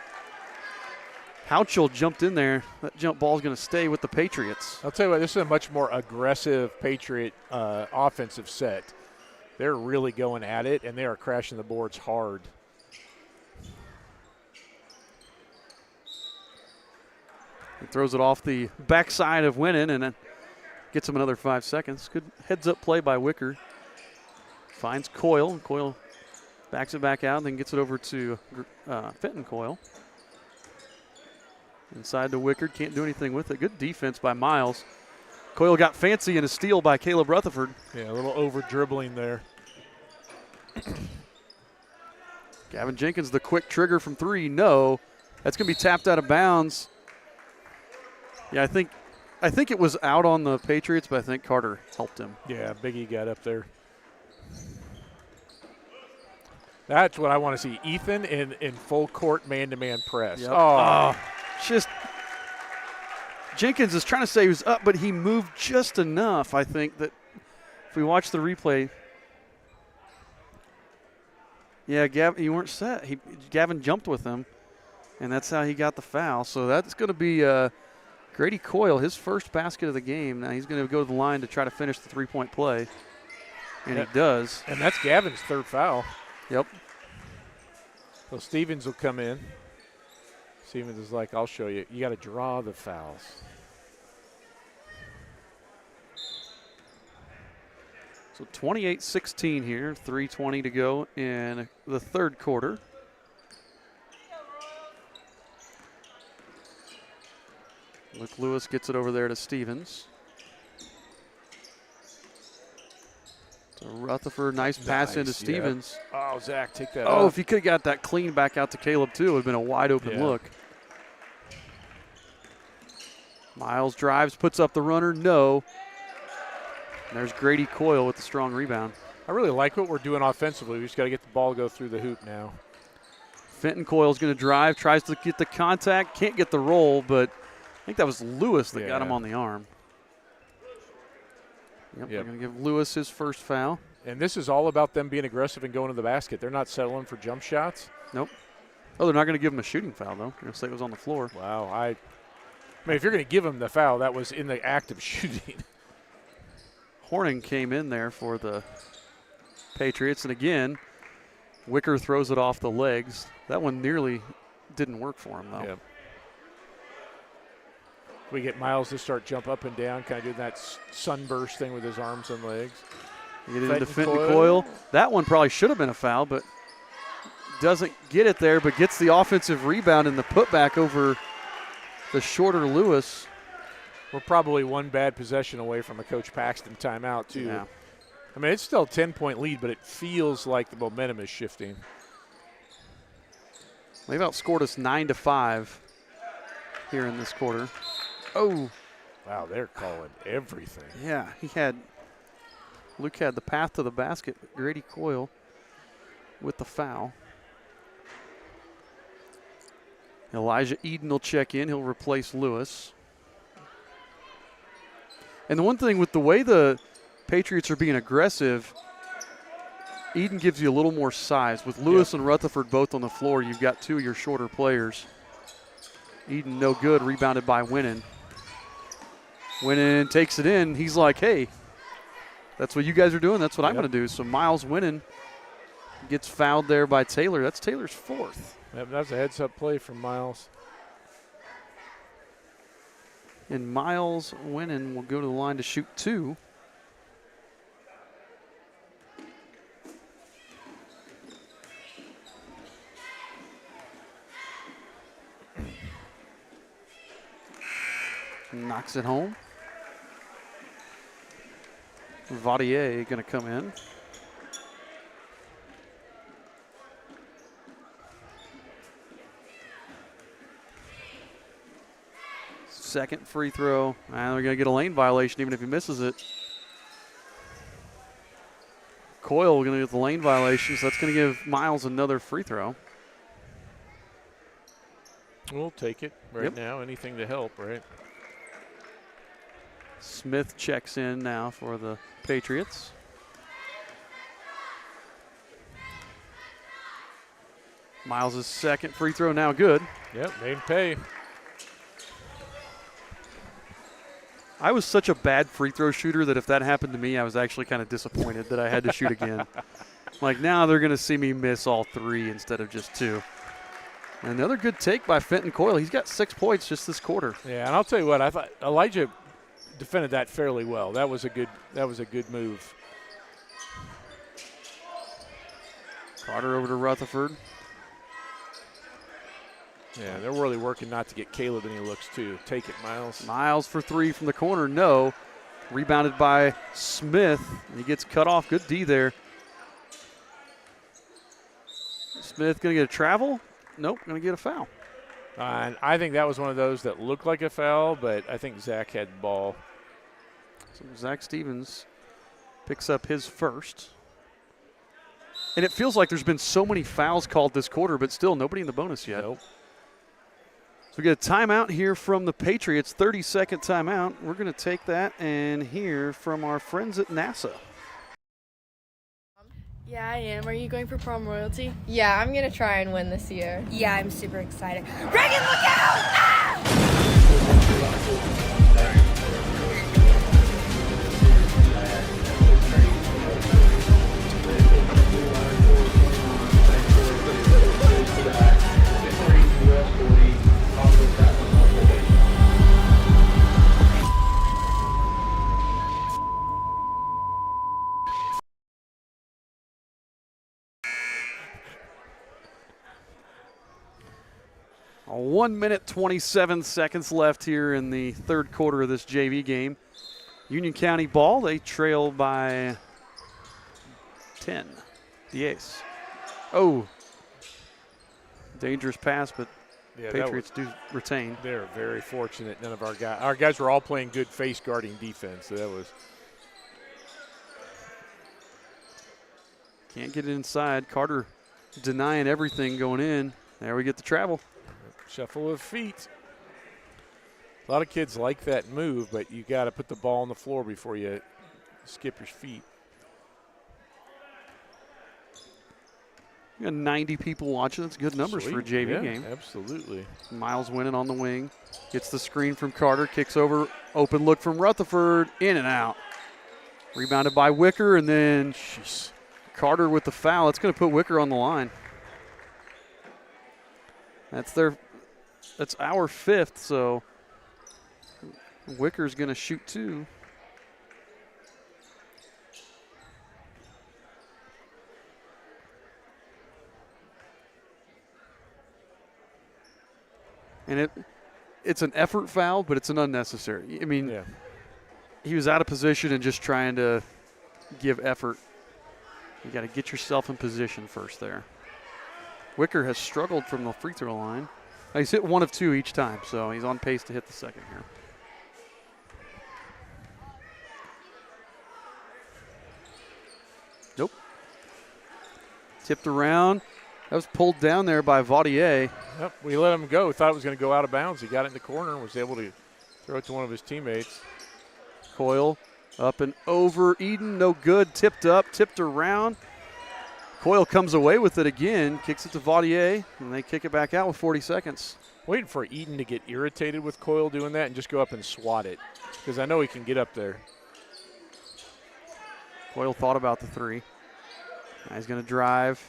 Houchel jumped in there. That jump ball is going to stay with the Patriots. I'll tell you what, this is a much more aggressive Patriot offensive set. They're really going at it, and they are crashing the boards hard. He throws it off the backside of Winnan and then gets him another 5 seconds. Good heads-up play by Wicker. Finds Coyle. Coyle backs it back out and then gets it over to Fenton Coyle. Inside to Wickard, can't do anything with it. Good defense by Miles. Coyle got fancy in a steal by Caleb Rutherford. Yeah, a little over-dribbling there. Gavin Jenkins, the quick trigger from 3. No. That's going to be tapped out of bounds. Yeah, I think it was out on the Patriots, but I think Carter helped him. Yeah, Biggie got up there. That's what I want to see. Ethan in full court man-to-man press. Yep. Oh. Just Jenkins is trying to say he was up, but he moved just enough, I think, that if we watch the replay. Yeah, you weren't set. Gavin jumped with him, and that's how he got the foul. So that's going to be Grady Coyle, his first basket of the game. Now he's going to go to the line to try to finish the three-point play, and he does. And that's Gavin's third foul. Yep. So Stevens will come in. Stevens is like, I'll show you. You got to draw the fouls. So 28-16 here, 3:20 to go in the third quarter. Luke Lewis gets it over there to Stevens. To Rutherford, nice pass into Stevens. Yeah. Oh, Zach, take that Oh, off. if he could have got that clean back out to Caleb, too, it would have been a wide open look. Miles drives, puts up the runner, no. And there's Grady Coyle with the strong rebound. I really like what we're doing offensively. We just got to get the ball to go through the hoop now. Fenton Coyle's going to drive, tries to get the contact, can't get the roll, but I think that was Lewis that got him on the arm. Yep, they're going to give Lewis his first foul. And this is all about them being aggressive and going to the basket. They're not settling for jump shots. Nope. Oh, they're not going to give him a shooting foul, though. They're going to say it was on the floor. Wow. I mean, if you're going to give him the foul, that was in the act of shooting. Horning came in there for the Patriots. And again, Wicker throws it off the legs. That one nearly didn't work for him, though. Yep. We get Miles to start jump up and down, kind of doing that sunburst thing with his arms and legs. Get it into Fenton Coyle. That one probably should have been a foul, but doesn't get it there, but gets the offensive rebound and the putback over the shorter Lewis. We're probably one bad possession away from a Coach Paxton timeout, too. Yeah. I mean, it's still a 10-point lead, but it feels like the momentum is shifting. They've outscored us 9-5 here in this quarter. Oh. Wow, they're calling everything. Yeah, Luke had the path to the basket, but Grady Coyle with the foul. Elijah Eden will check in. He'll replace Lewis. And the one thing with the way the Patriots are being aggressive, Eden gives you a little more size. With Lewis and Rutherford both on the floor, you've got two of your shorter players. Eden no good, rebounded by Winnan. Winnan takes it in. He's like, hey, that's what you guys are doing. That's what I'm going to do. So Miles Winnan gets fouled there by Taylor. That's Taylor's fourth. Yep, that's a heads-up play from Miles. And Miles Winnan will go to the line to shoot two. Knocks it home. Vaudier going to come in. Second free throw. And they're going to get a lane violation even if he misses it. Coyle going to get the lane violation, so that's going to give Miles another free throw. We'll take it right now. Anything to help, right? Smith checks in now for the Patriots. Miles' second free throw now good. Yep, made pay. I was such a bad free throw shooter that if that happened to me, I was actually kind of disappointed that I had to shoot again. Like now they're going to see me miss all three instead of just two. Another good take by Fenton Coyle. He's got 6 points just this quarter. Yeah, and I'll tell you what, I thought Elijah defended that fairly well. That was a good move. Carter over to Rutherford. Yeah, they're really working not to get Caleb any looks, too. Take it, Miles. Miles for three from the corner. No. Rebounded by Smith. He gets cut off. Good D there. Smith going to get a travel? Nope, going to get a foul. And I think that was one of those that looked like a foul, but I think Zach had the ball. So Zach Stevens picks up his first. And it feels like there's been so many fouls called this quarter, but still nobody in the bonus yet. Nope. So we get a timeout here from the Patriots, 30-second timeout. We're going to take that and hear from our friends at NASA. Yeah, I am. Are you going for prom royalty? Yeah, I'm going to try and win this year. Yeah, I'm super excited. Reagan, look out! A 1 minute, 27 seconds left here in the third quarter of this JV game. Union County ball, they trail by 10. The ace. Oh, dangerous pass, but Patriots do retain. They're very fortunate. None of our guys were all playing good face guarding defense. So that was. Can't get it inside. Carter denying everything going in. There we get the travel. Shuffle of feet. A lot of kids like that move, but you got to put the ball on the floor before you skip your feet. You got 90 people watching. That's good numbers for a JV game. Absolutely. Miles winning on the wing. Gets the screen from Carter. Kicks over. Open look from Rutherford. In and out. Rebounded by Wicker, and then Carter with the foul. It's going to put Wicker on the line. That's our fifth, so Wicker's going to shoot two. And it's an effort foul, but it's an unnecessary. I mean, he was out of position and just trying to give effort. You got to get yourself in position first there. Wicker has struggled from the free throw line. He's hit 1 of 2 each time, so he's on pace to hit the second here. Nope. Tipped around. That was pulled down there by Vaudier. Yep, we let him go. Thought it was going to go out of bounds. He got it in the corner and was able to throw it to one of his teammates. Coyle up and over. Eden, no good. Tipped up, tipped around. Coyle comes away with it again, kicks it to Vaudier, and they kick it back out with 40 seconds. Waiting for Eden to get irritated with Coyle doing that and just go up and swat it, because I know he can get up there. Coyle thought about the three. Now he's going to drive,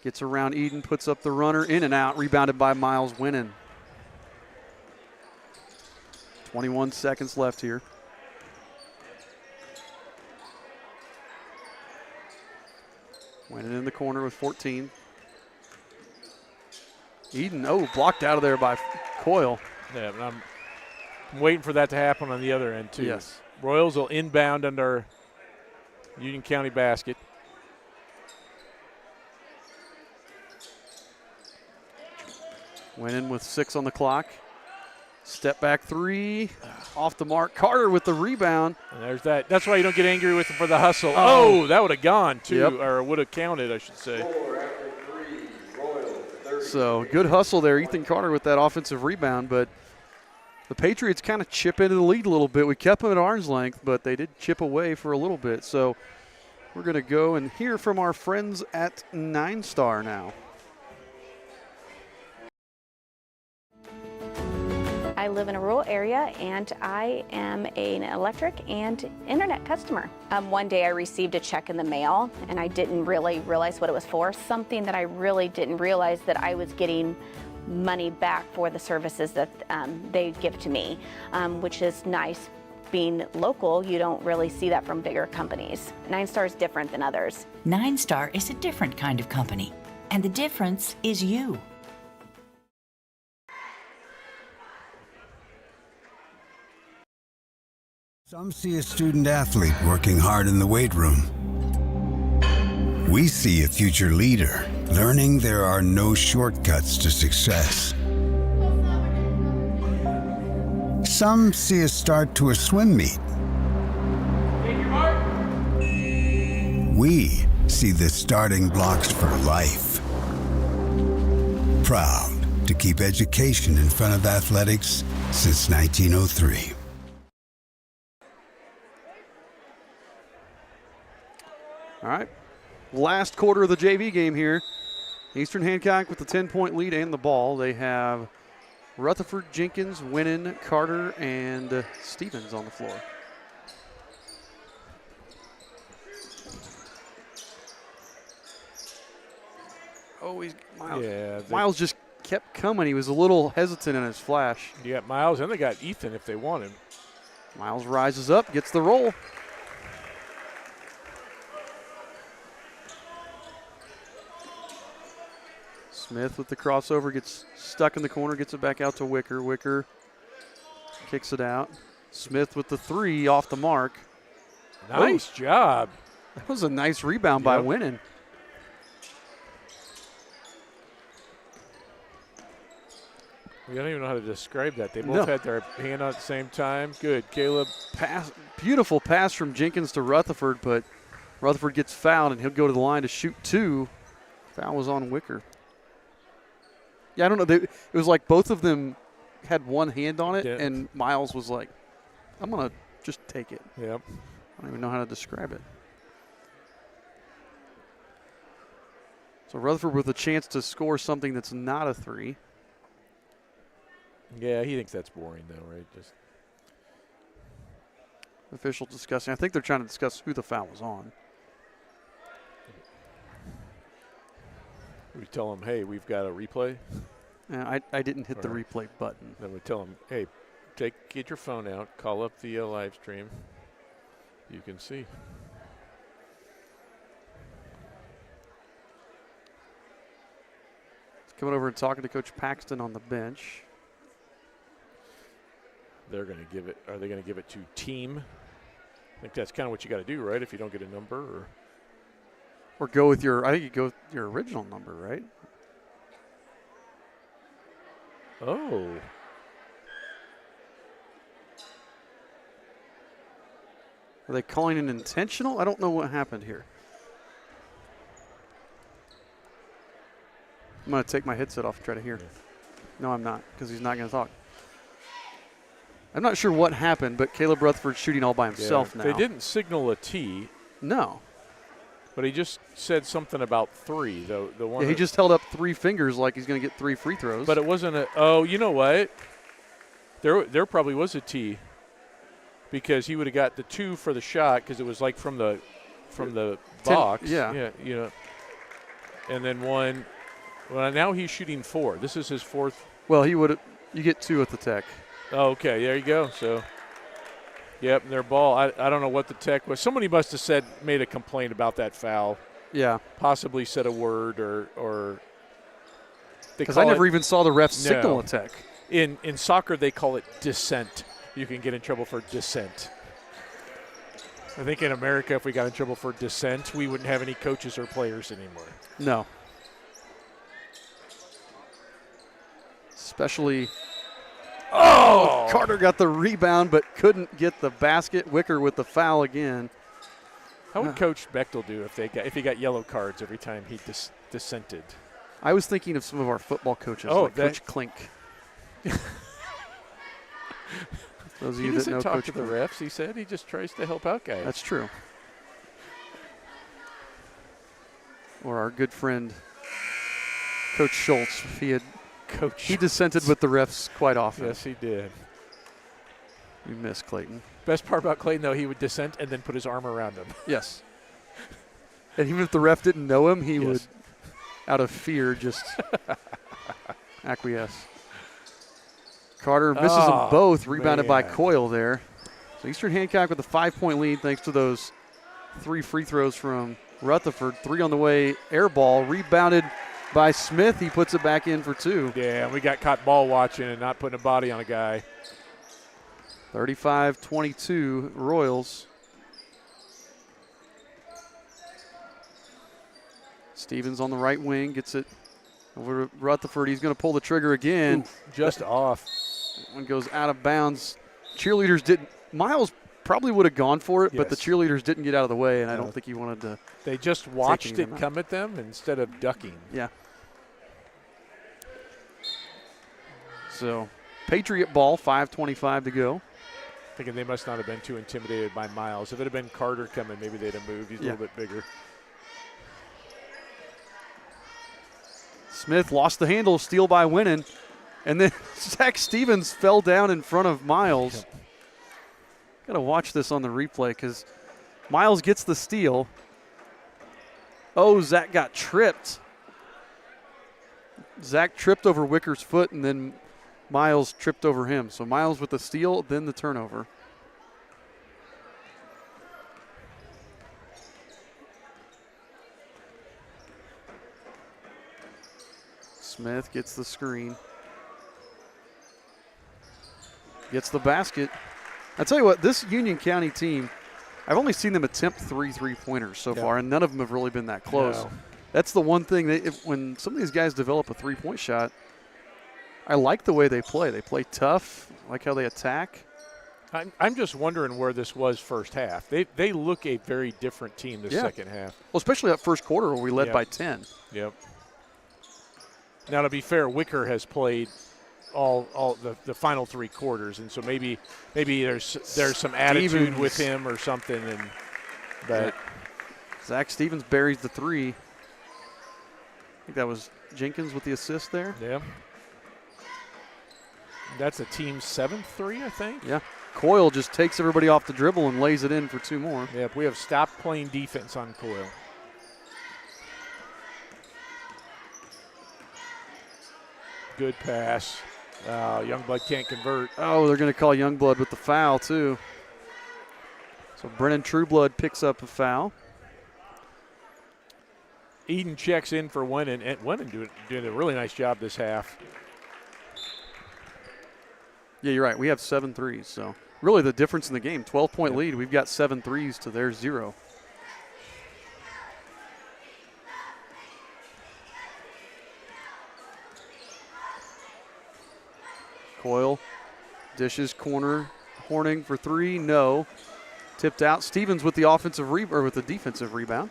gets around Eden, puts up the runner, in and out, rebounded by Miles Winnan. 21 seconds left here. Winning in the corner with 14. Eden, blocked out of there by Coyle. Yeah, but I'm waiting for that to happen on the other end, too. Yes. Royals will inbound under Union County basket. Winning with 6 on the clock. Step back three, off the mark. Carter with the rebound. And there's that. That's why you don't get angry with him for the hustle. Oh, that would have gone, too, or would have counted, I should say. So good hustle there, Ethan Carter with that offensive rebound, but the Patriots kind of chip into the lead a little bit. We kept them at arm's length, but they did chip away for a little bit. So we're going to go and hear from our friends at 9 Star now. I live in a rural area and I am an electric and internet customer. One day I received a check in the mail and I didn't really realize what it was for. Something that I really didn't realize, that I was getting money back for the services that they give to me, which is nice. Being local, you don't really see that from bigger companies. 9 Star is different than others. 9 Star is a different kind of company, and the difference is you. Some see a student athlete working hard in the weight room. We see a future leader learning there are no shortcuts to success. Some see a start to a swim meet. we see the starting blocks for life. Proud to keep education in front of athletics since 1903. All right. Last quarter of the JV game here. Eastern Hancock with the 10-point lead and the ball. They have Rutherford, Jenkins, Winnan, Carter, and Stevens on the floor. Oh, Miles. Yeah, Miles just kept coming. He was a little hesitant in his flash. You got Miles, and they got Ethan if they want him. Miles rises up, gets the roll. Smith with the crossover, gets stuck in the corner, gets it back out to Wicker. Wicker kicks it out. Smith with the three off the mark. Nice job. That was a nice rebound by Winnan. We don't even know how to describe that. They both had their hand on at the same time. Good, Caleb. Beautiful pass from Jenkins to Rutherford, but Rutherford gets fouled, and he'll go to the line to shoot two. Foul was on Wicker. Yeah, I don't know. It was like both of them had one hand on it, and Miles was like, I'm going to just take it. Yep. I don't even know how to describe it. So Rutherford with a chance to score something that's not a three. Yeah, he thinks that's boring, though, right? Just official discussing. I think they're trying to discuss who the foul was on. We tell them, hey, we've got a replay. I didn't hit the replay button. Then we tell them, hey, get your phone out, call up the live stream. You can see. Coming over and talking to Coach Paxton on the bench. They're going to give it. Are they going to give it to team? I think that's kind of what you got to do, right? If you don't get a number, or go with your. I think you go with your original number, right? Oh. Are they calling it intentional? I don't know what happened here. I'm going to take my headset off and try to hear. No, I'm not, because he's not going to talk. I'm not sure what happened, but Caleb Rutherford's shooting all by himself now. They didn't signal a T. No. But he just said something about three. The one he just held up three fingers like he's going to get 3 free throws. But it wasn't a – oh, you know what? There probably was a T because he would have got the 2 for the shot because it was like from the box. Yeah. You know. And then 1 – well, now he's shooting 4. This is his 4th. Well, he would – you get 2 at the Tech. Oh, okay, there you go. So, yep, their ball. I don't know what the Tech was. Somebody must have made a complaint about that foul. Yeah. Possibly said a word or because I never even saw the refs signal a Tech. In soccer, they call it dissent. You can get in trouble for dissent. I think in America, if we got in trouble for dissent, we wouldn't have any coaches or players anymore. No. Especially – oh! Carter got the rebound but couldn't get the basket. Wicker with the foul again. How would Coach Bechtel do if he got yellow cards every time he dissented? I was thinking of some of our football coaches, like Coach Klink. Those of you that know talk Coach to the refs, he said. He just tries to help out guys. That's true. Or our good friend Coach Schultz. He dissented with the refs quite often. Yes, he did. We miss Clayton. Best part about Clayton, though, he would dissent and then put his arm around him. Yes. And even if the ref didn't know him, he would, out of fear, just acquiesce. Carter misses them both, rebounded by Coyle there. So Eastern Hancock with a 5-point lead thanks to those 3 free throws from Rutherford. 3 on the way, air ball, rebounded by Smith. He puts it back in for 2. Yeah, we got caught ball watching and not putting a body on a guy. 35-22 Royals. Stevens on the right wing, gets it over to Rutherford. He's going to pull the trigger again. Just off. One goes out of bounds. Cheerleaders didn't. Miles probably would have gone for it, but the Yes. cheerleaders didn't get out of the way, and I No. don't think he wanted to. They just take watched any of it them out. come at them instead of ducking. Yeah. So, Patriot ball, 5:25 to go. Thinking they must not have been too intimidated by Miles. If it had been Carter coming, maybe they'd have moved. He's a Yeah. little bit bigger. Smith lost the handle, steal by Winnan, and then Zach Stevens fell down in front of Miles. Got to watch this on the replay because Miles gets the steal. Oh, Zach got tripped. Zach tripped over Wicker's foot, and then Miles tripped over him. So Miles with the steal, then the turnover. Smith gets the screen. Gets the basket. I tell you what, this Union County team, I've only seen them attempt 3 3-pointers so far, and none of them have really been that close. No. That's the one thing, when some of these guys develop a three-point shot, I like the way they play. They play tough, I like how they attack. I'm just wondering where this was first half. They look a very different team this second half. Well, especially that first quarter where we led by 10. Yep. Now, to be fair, Wicker has played all the final 3 quarters, and so maybe there's some attitude with him or something. But Zach Stevens buries the 3. I think that was Jenkins with the assist there. Yeah. That's a team 7th 3, I think. Yeah. Coyle just takes everybody off the dribble and lays it in for 2 more. Yep, we have stopped playing defense on Coyle. Good pass. Youngblood can't convert. Oh, they're going to call Youngblood with the foul, too. So Brennan Trueblood picks up a foul. Eden checks in for Winnan, and Winnan doing a really nice job this half. Yeah, you're right. We have 7 threes. So really the difference in the game, 12-point lead. We've got 7 threes to their 0. Coyle dishes corner, Horning for 3, no. Tipped out. Stevens with the with the defensive rebound.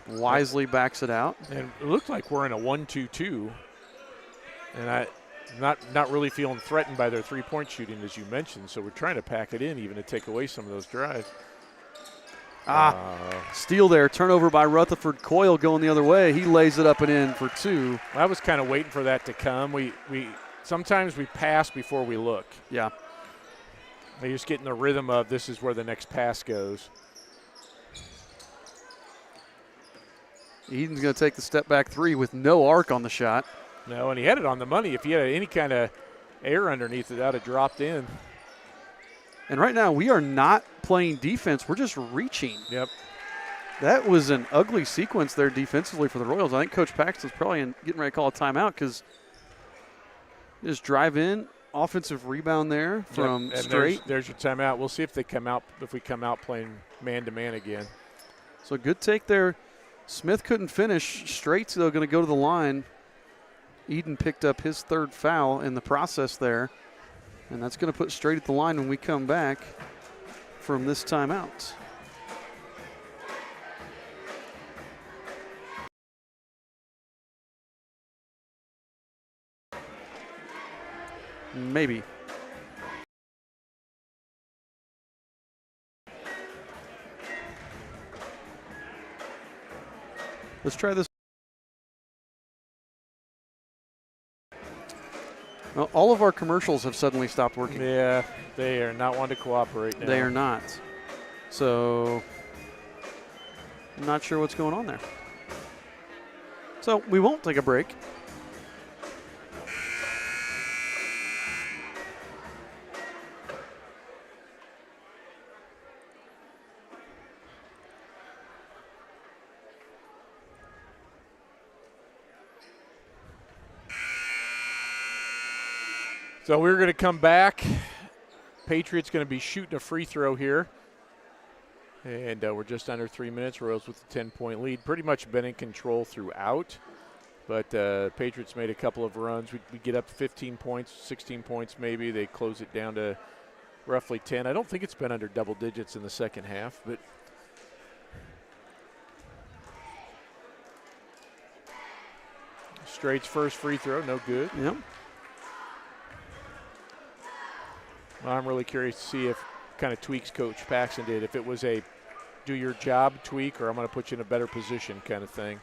Wisely backs it out. And it looks like we're in a 1-2-2. And I'm not really feeling threatened by their 3-point shooting, as you mentioned. So we're trying to pack it in even to take away some of those drives. Steal there. Turnover by Rutherford. Coyle going the other way. He lays it up and in for 2. I was kind of waiting for that to come. Sometimes we pass before we look. Yeah. They just get in the rhythm of this is where the next pass goes. Eden's going to take the step back 3 with no arc on the shot. No, and he had it on the money. If he had any kind of air underneath it, that would have dropped in. And right now we are not playing defense. We're just reaching. Yep. That was an ugly sequence there defensively for the Royals. I think Coach Paxton's probably getting ready to call a timeout because just drive in, offensive rebound there from and Straight. There's your timeout. We'll see if we come out playing man-to-man again. So good take there. Smith couldn't finish. Straight's, though, going to go to the line. Eden picked up his 3rd foul in the process there. And that's going to put Straight at the line when we come back from this timeout. Maybe. Let's try this. Well, all of our commercials have suddenly stopped working. Yeah, they are not one to cooperate now. They are not. So, I'm not sure what's going on there. So, we won't take a break. So we're going to come back. Patriots going to be shooting a free throw here. And we're just under 3 minutes. Royals with a 10-point lead. Pretty much been in control throughout. But Patriots made a couple of runs. We get up 15 points, 16 points maybe. They close it down to roughly 10. I don't think it's been under double digits in the second half, but Straight's first free throw, no good. Yep. Well, I'm really curious to see if kind of tweaks Coach Paxson did, if it was a do your job tweak or I'm going to put you in a better position kind of thing.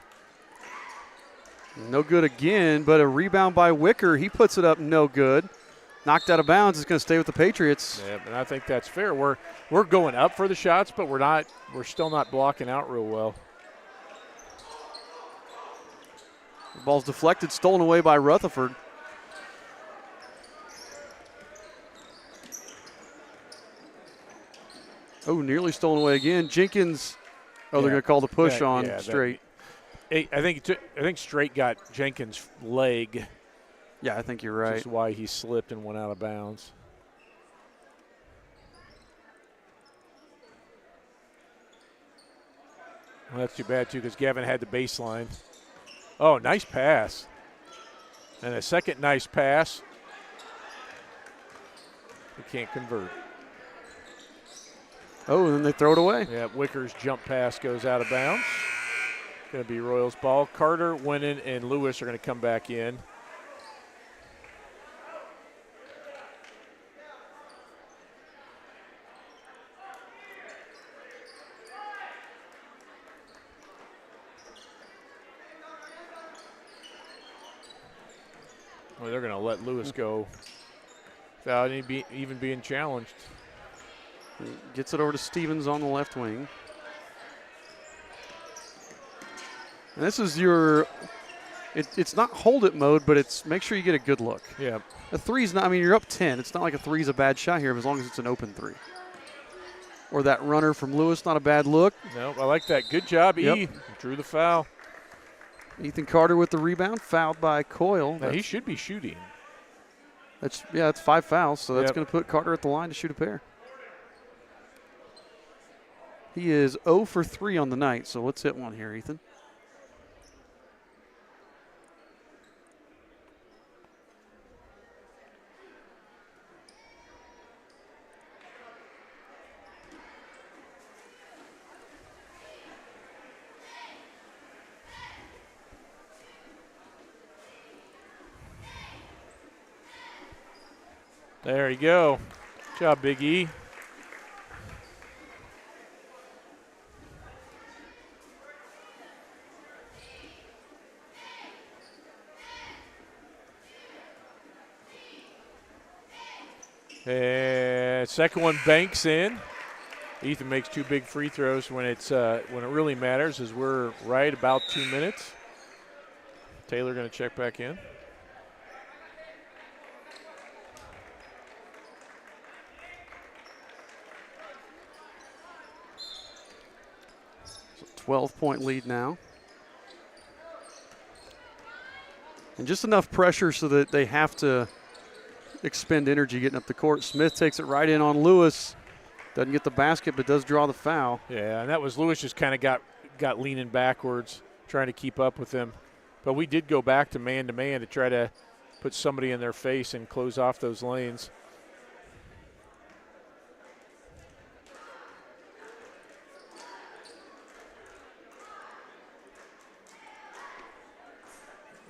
No good again, but a rebound by Wicker. He puts it up, no good. Knocked out of bounds. It's going to stay with the Patriots. Yeah, and I think that's fair. We're going up for the shots, but we're still not blocking out real well. The ball's deflected, stolen away by Rutherford. Oh, nearly stolen away again. Jenkins. Oh, they're going to call the push on Straight. I think Straight got Jenkins' leg. Yeah, I think you're right. Which is why he slipped and went out of bounds. Well, that's too bad, too, because Gavin had the baseline. Oh, nice pass. And a second nice pass. He can't convert. Oh, and then they throw it away. Yeah, Wicker's jump pass goes out of bounds. Going to be Royals ball. Carter, Winnan, and Lewis are going to come back in. Well, they're going to let Lewis go without even being challenged. He gets it over to Stevens on the left wing. And this is your, it's not hold it mode, but it's make sure you get a good look. Yeah. A three's not, I mean, you're up 10. It's not like a three's a bad shot here as long as it's an open three. Or that runner from Lewis, not a bad look. No, I like that. Good job, Yep. E. Drew the foul. Ethan Carter with the rebound, fouled by Coyle. Now, he should be shooting. That's 5 fouls, so that's Yep. going to put Carter at the line to shoot a pair. He is 0 for 3 on the night, so let's hit one here, Ethan. There you go. Good job, Big E. And second one banks in. Ethan makes 2 big free throws when it really matters, as we're right about 2 minutes. Taylor going to check back in. So 12-point lead now. And just enough pressure so that they have to expend energy getting up the court. Smith takes it right in on Lewis. Doesn't get the basket, but does draw the foul. Yeah, and that was Lewis just kind of got leaning backwards, trying to keep up with him. But we did go back to man-to-man to try to put somebody in their face and close off those lanes.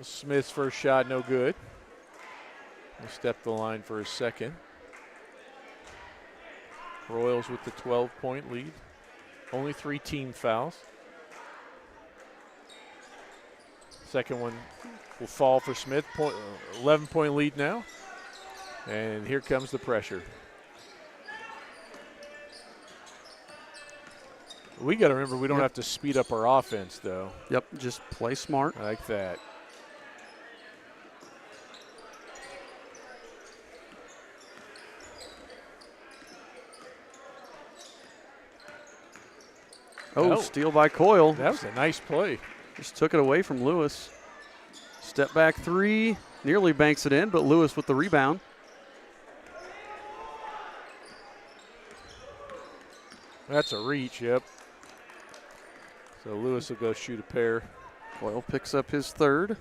Smith's first shot, no good. He'll step the line for his second. Royals with the 12-point lead. Only 3 team fouls. Second one will fall for Smith. 11-point lead now. And here comes the pressure. We got to remember we don't have to speed up our offense, though. Yep, just play smart. I like that. Oh, steal by Coyle. That was a nice play. Just took it away from Lewis. Step back 3, nearly banks it in, but Lewis with the rebound. That's a reach, yep. So Lewis will go shoot a pair. Coyle picks up his third.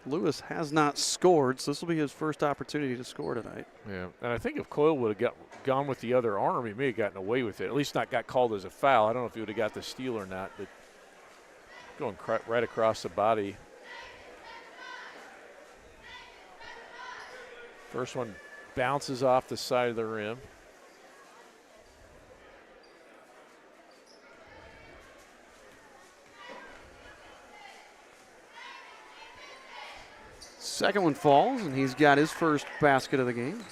Lewis has not scored, so this will be his first opportunity to score tonight. Yeah, and I think if Coyle would have gone with the other arm, he may have gotten away with it. At least not got called as a foul. I don't know if he would have got the steal or not, but going right across the body. First one bounces off the side of the rim. Second one falls, and he's got his first basket of the game.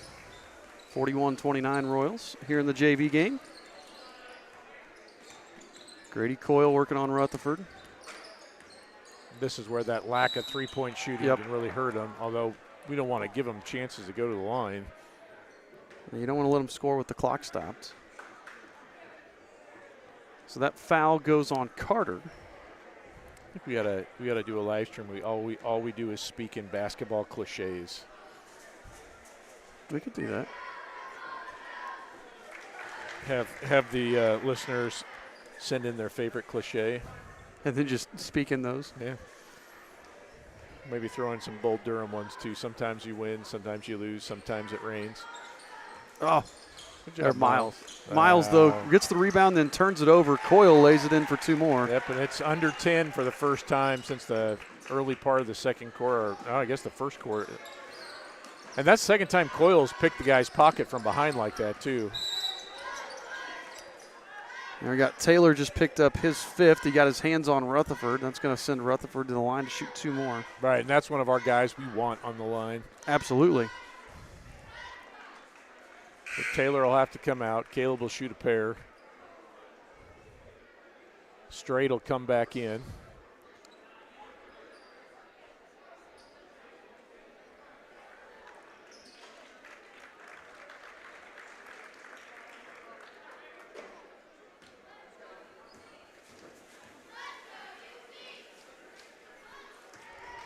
41-29 Royals here in the JV game. Grady Coyle working on Rutherford. This is where that lack of three-point shooting can really hurt him, although we don't want to give him chances to go to the line. You don't want to let him score with the clock stopped. So that foul goes on Carter. I think we gotta do a live stream. All we do is speak in basketball cliches. We could do that. Have the listeners send in their favorite cliche, and then just speak in those. Yeah. Maybe throw in some Bull Durham ones too. Sometimes you win, sometimes you lose, sometimes it rains. Oh, good job, Miles. Miles, though, gets the rebound, then turns it over. Coyle lays it in for two more. Yep, and it's under 10 for the first time since the early part of the second quarter. I guess the first quarter. And that's the second time Coyle's picked the guy's pocket from behind like that, too. And we got Taylor just picked up his fifth. He got his hands on Rutherford. That's going to send Rutherford to the line to shoot two more. Right, and that's one of our guys we want on the line. Absolutely. But Taylor will have to come out. Caleb will shoot a pair. Straight will come back in.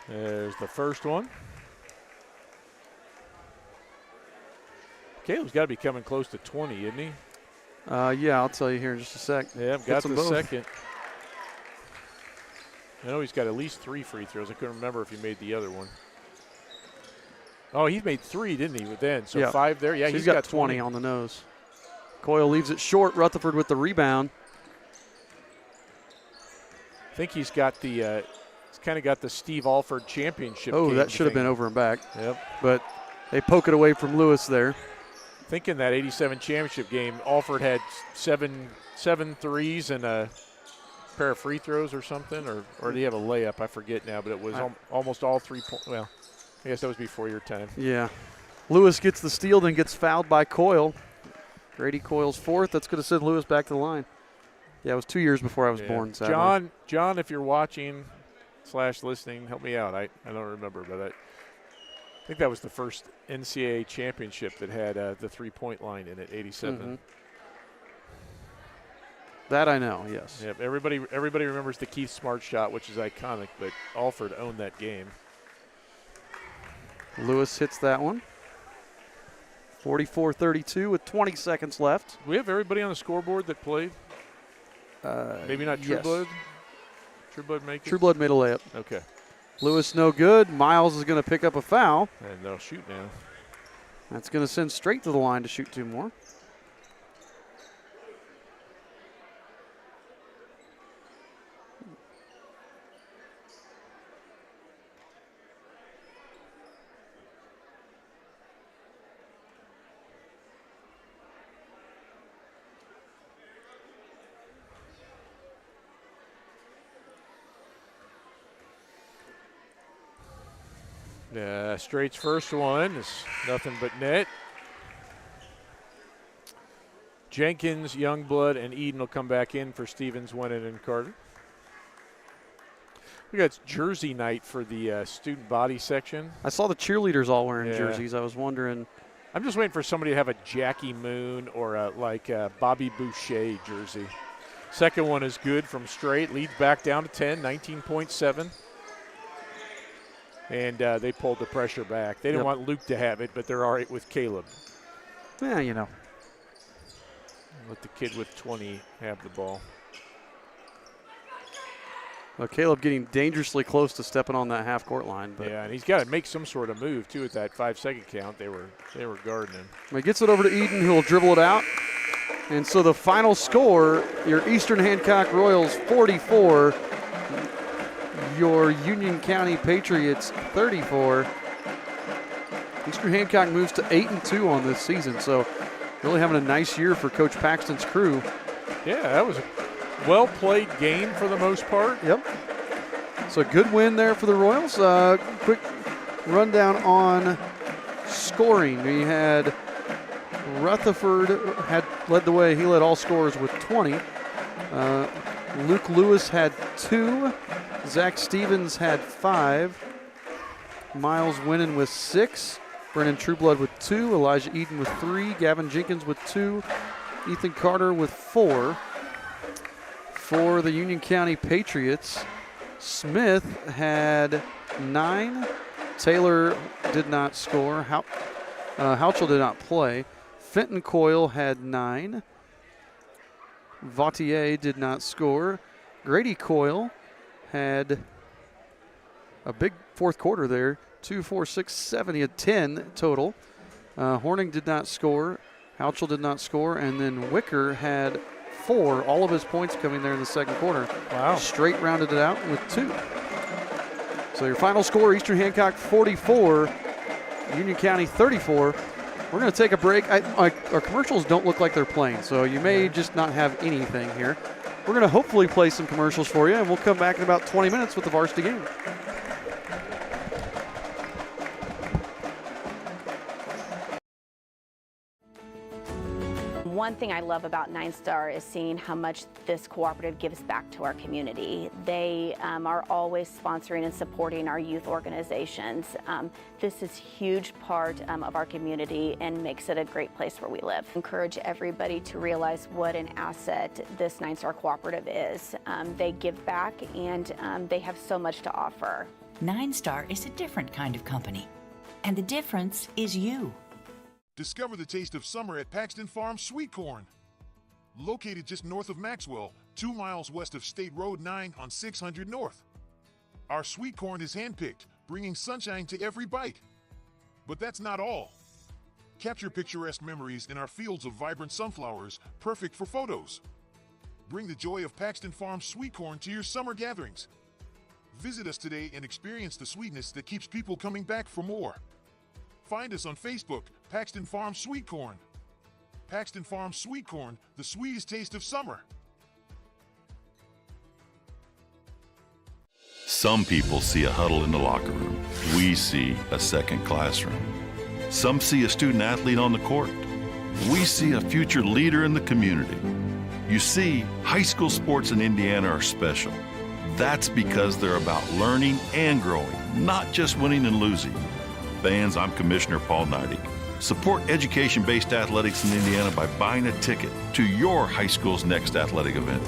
There's the first one. Caleb's got to be coming close to 20, isn't he? Yeah, I'll tell you here in just a sec. Yeah, got the second. I know he's got at least 3 free throws. I couldn't remember if he made the other one. Oh, he made 3, didn't he, then? So 5 there. Yeah, so he's got 20 on the nose. Coyle leaves it short. Rutherford with the rebound. I think he's got the he's kind of got the Steve Alford championship. Oh, that should have been over and back. Yep. But they poke it away from Lewis there. I think in that 87 championship game, Alford had seven threes and a pair of free throws or something, or did he have a layup? I forget now, but it was almost all 3 points. Well, I guess that was before your time. Yeah. Lewis gets the steal, then gets fouled by Coyle. Grady Coyle's fourth. That's going to send Lewis back to the line. Yeah, it was 2 years before I was born, sadly. John, if you're watching / listening, help me out. I don't remember, but I think that was the first NCAA championship that had the three-point line in it, 87. Mm-hmm. That I know, yes. Yep, everybody remembers the Keith Smart shot, which is iconic, but Alford owned that game. Lewis hits that one. 44-32 with 20 seconds left. Do we have everybody on the scoreboard that played? Maybe not True Blood? True Blood make it? True Blood made a layup. Okay. Lewis no good. Miles is going to pick up a foul. And they'll shoot now. That's going to send straight to the line to shoot two more. Straight's first one is nothing but net. Jenkins, Youngblood, and Eden will come back in for Stevens, Winnan, and Carter. We got jersey night for the student body section. I saw the cheerleaders all wearing jerseys. I was wondering. I'm just waiting for somebody to have a Jackie Moon or a Bobby Boucher jersey. Second one is good from Straight. Leads back down to 10, 19.7. And they pulled the pressure back. They didn't want Luke to have it, but they're all right with Caleb. Yeah, you know. Let the kid with 20 have the ball. Caleb getting dangerously close to stepping on that half-court line. But yeah, and he's got to make some sort of move, too, at that 5-second count. They were guarding him. He gets it over to Eden, who will dribble it out. And so the final score, your Eastern Hancock Royals 44, your Union County Patriots 34. Eastern Hancock moves to 8-2 on this season, so really having a nice year for Coach Paxton's crew. Yeah, that was a well-played game for the most part. Yep. So a good win there for the Royals. Quick rundown on scoring. We had Rutherford had led the way. He led all scorers with 20. Luke Lewis had 2. Zach Stevens had 5. Miles Winnan with 6. Brennan Trueblood with 2. Elijah Eden with 3. Gavin Jenkins with 2. Ethan Carter with 4. For the Union County Patriots, Smith had 9. Taylor did not score. Houchel did not play. Fenton Coyle had 9. Vautier did not score. Grady Coyle had a big fourth quarter there. 2, 4, 6, 7. He had 10 total. Horning did not score. Houchel did not score. And then Wicker had 4. All of his points coming there in the second quarter. Wow. Straight rounded it out with 2. So your final score, Eastern Hancock 44, Union County 34. We're going to take a break. Our commercials don't look like they're playing, so you may just not have anything here. We're going to hopefully play some commercials for you, and we'll come back in about 20 minutes with the varsity game. One thing I love about 9 Star is seeing how much this cooperative gives back to our community. They are always sponsoring and supporting our youth organizations. This is a huge part of our community and makes it a great place where we live. Encourage everybody to realize what an asset this 9 Star cooperative is. They give back and they have so much to offer. 9 Star is a different kind of company, and the difference is you. Discover the taste of summer at Paxton Farm Sweet Corn. Located just north of Maxwell, 2 miles west of State Road 9 on 600 North. Our sweet corn is handpicked, bringing sunshine to every bite. But that's not all. Capture picturesque memories in our fields of vibrant sunflowers, perfect for photos. Bring the joy of Paxton Farm Sweet Corn to your summer gatherings. Visit us today and experience the sweetness that keeps people coming back for more. Find us on Facebook, Paxton Farm Sweet Corn. Paxton Farm Sweet Corn, the sweetest taste of summer. Some people see a huddle in the locker room. We see a second classroom. Some see a student athlete on the court. We see a future leader in the community. You see, high school sports in Indiana are special. That's because they're about learning and growing, not just winning and losing. Fans, I'm Commissioner Paul Neidig. Support education-based athletics in Indiana by buying a ticket to your high school's next athletic event.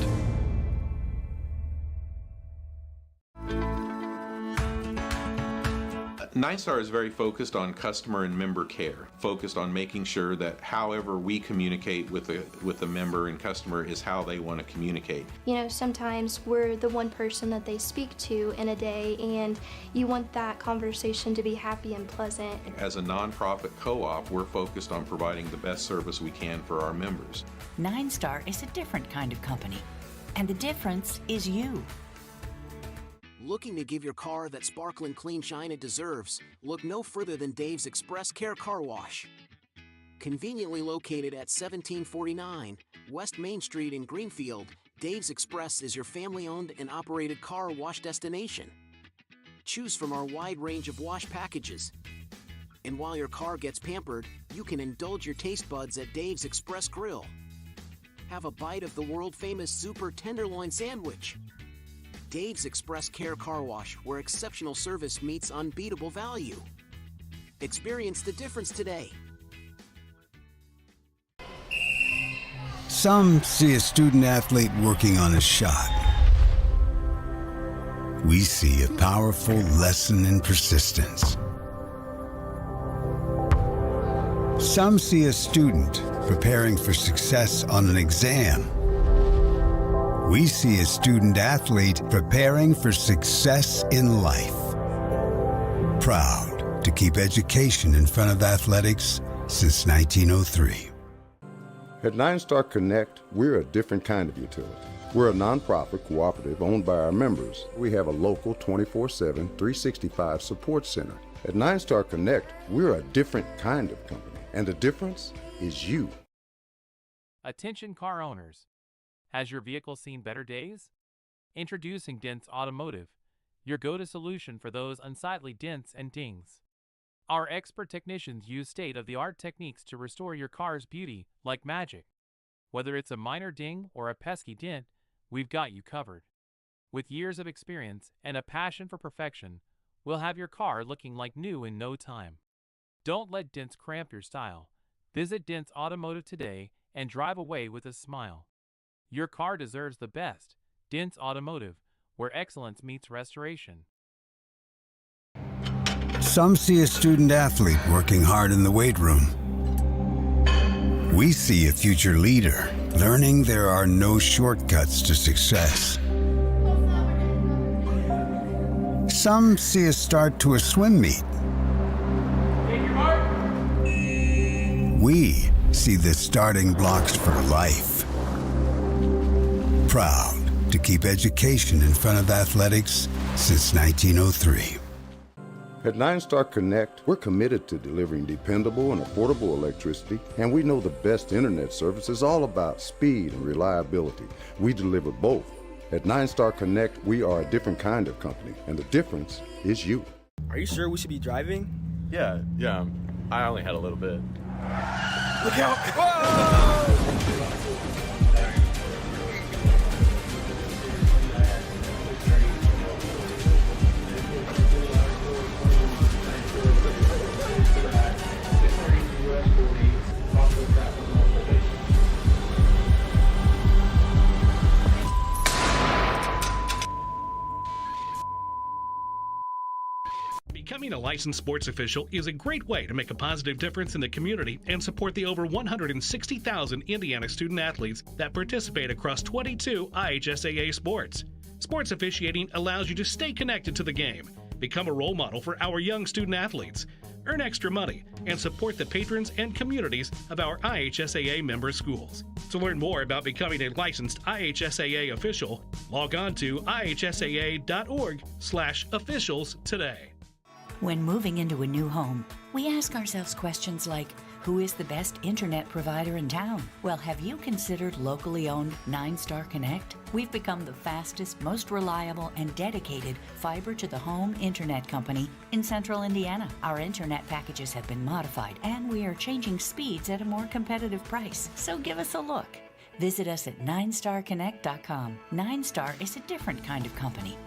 Nine Star is very focused on customer and member care, focused on making sure that however we communicate with the member and customer is how they want to communicate. You know, sometimes we're the one person that they speak to in a day, and you want that conversation to be happy and pleasant. As a nonprofit co-op, we're focused on providing the best service we can for our members. 9 Star is a different kind of company, and the difference is you. Looking to give your car that sparkling clean shine it deserves? Look no further than Dave's Express Care Car Wash. Conveniently located at 1749 West Main Street in Greenfield, Dave's Express is your family-owned and operated car wash destination. Choose from our wide range of wash packages. And while your car gets pampered, you can indulge your taste buds at Dave's Express Grill. Have a bite of the world-famous Super Tenderloin Sandwich. Dave's Express Care Car Wash, where exceptional service meets unbeatable value. Experience the difference today. Some see a student athlete working on a shot. We see a powerful lesson in persistence. Some see a student preparing for success on an exam. We see a student athlete preparing for success in life. Proud to keep education in front of athletics since 1903. At 9-Star Connect, we're a different kind of utility. We're a nonprofit cooperative owned by our members. We have a local 24/7, 365 support center. At 9-Star Connect, we're a different kind of company, and the difference is you. Attention car owners. Has your vehicle seen better days? Introducing Dents Automotive, your go-to solution for those unsightly dents and dings. Our expert technicians use state-of-the-art techniques to restore your car's beauty like magic. Whether it's a minor ding or a pesky dent, we've got you covered. With years of experience and a passion for perfection, we'll have your car looking like new in no time. Don't let dents cramp your style. Visit Dents Automotive today and drive away with a smile. Your car deserves the best. Dents Automotive, where excellence meets restoration. Some see a student athlete working hard in the weight room. We see a future leader learning there are no shortcuts to success. Some see a start to a swim meet. We see the starting blocks for life. Proud to keep education in front of athletics since 1903. At 9-Star Connect, we're committed to delivering dependable and affordable electricity, and we know the best internet service is all about speed and reliability. We deliver both. At 9-Star Connect, we are a different kind of company, and the difference is you. Are you sure we should be driving? Yeah, I only had a little bit. Look out! Whoa! Becoming a licensed sports official is a great way to make a positive difference in the community and support the over 160,000 Indiana student athletes that participate across 22 IHSAA sports. Sports officiating allows you to stay connected to the game, become a role model for our young student athletes, earn extra money, and support the patrons and communities of our IHSAA member schools. To learn more about becoming a licensed IHSAA official, log on to ihsaa.org/officials today. When moving into a new home, we ask ourselves questions like, who is the best internet provider in town? Well, have you considered locally owned 9-Star Connect? We've become the fastest, most reliable, and dedicated fiber-to-the-home internet company in central Indiana. Our internet packages have been modified, and we are changing speeds at a more competitive price. So give us a look. Visit us at 9starconnect.com. 9-Star is a different kind of company,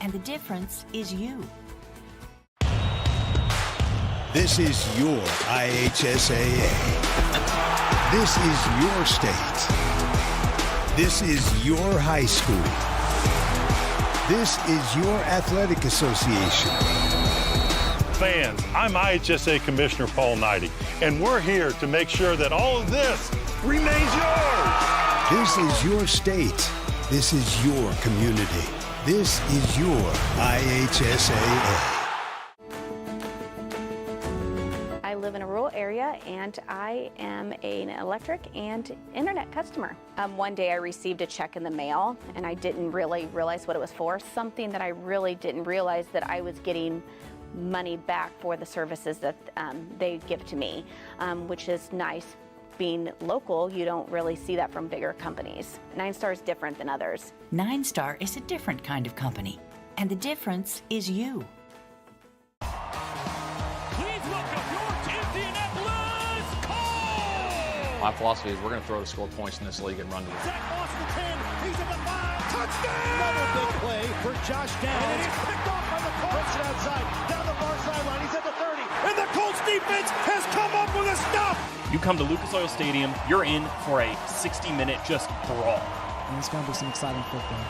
and the difference is you. This is your IHSAA. This is your state. This is your high school. This is your athletic association. Fans, I'm IHSA Commissioner Paul Neidig, and we're here to make sure that all of this remains yours. This is your state. This is your community. This is your IHSAA. I live in a rural area and I am an electric and internet customer. One day I received a check in the mail and I didn't really realize what it was for. Something that I really didn't realize, that I was getting money back for the services that they give to me, which is nice. Being local, you don't really see that from bigger companies. 9-Star is different than others. 9-Star is a different kind of company, and the difference is you. My philosophy is we're going to throw to score points in this league and run to win. He's at the 5. Touchdown! Another big play for Josh Downs. And he's picked off by the Colts. Puts it outside, down the far sideline. He's at the 30. And the Colts defense has come up with a stop. You come to Lucas Oil Stadium, you're in for a 60-minute just brawl. And it's going to be some exciting football.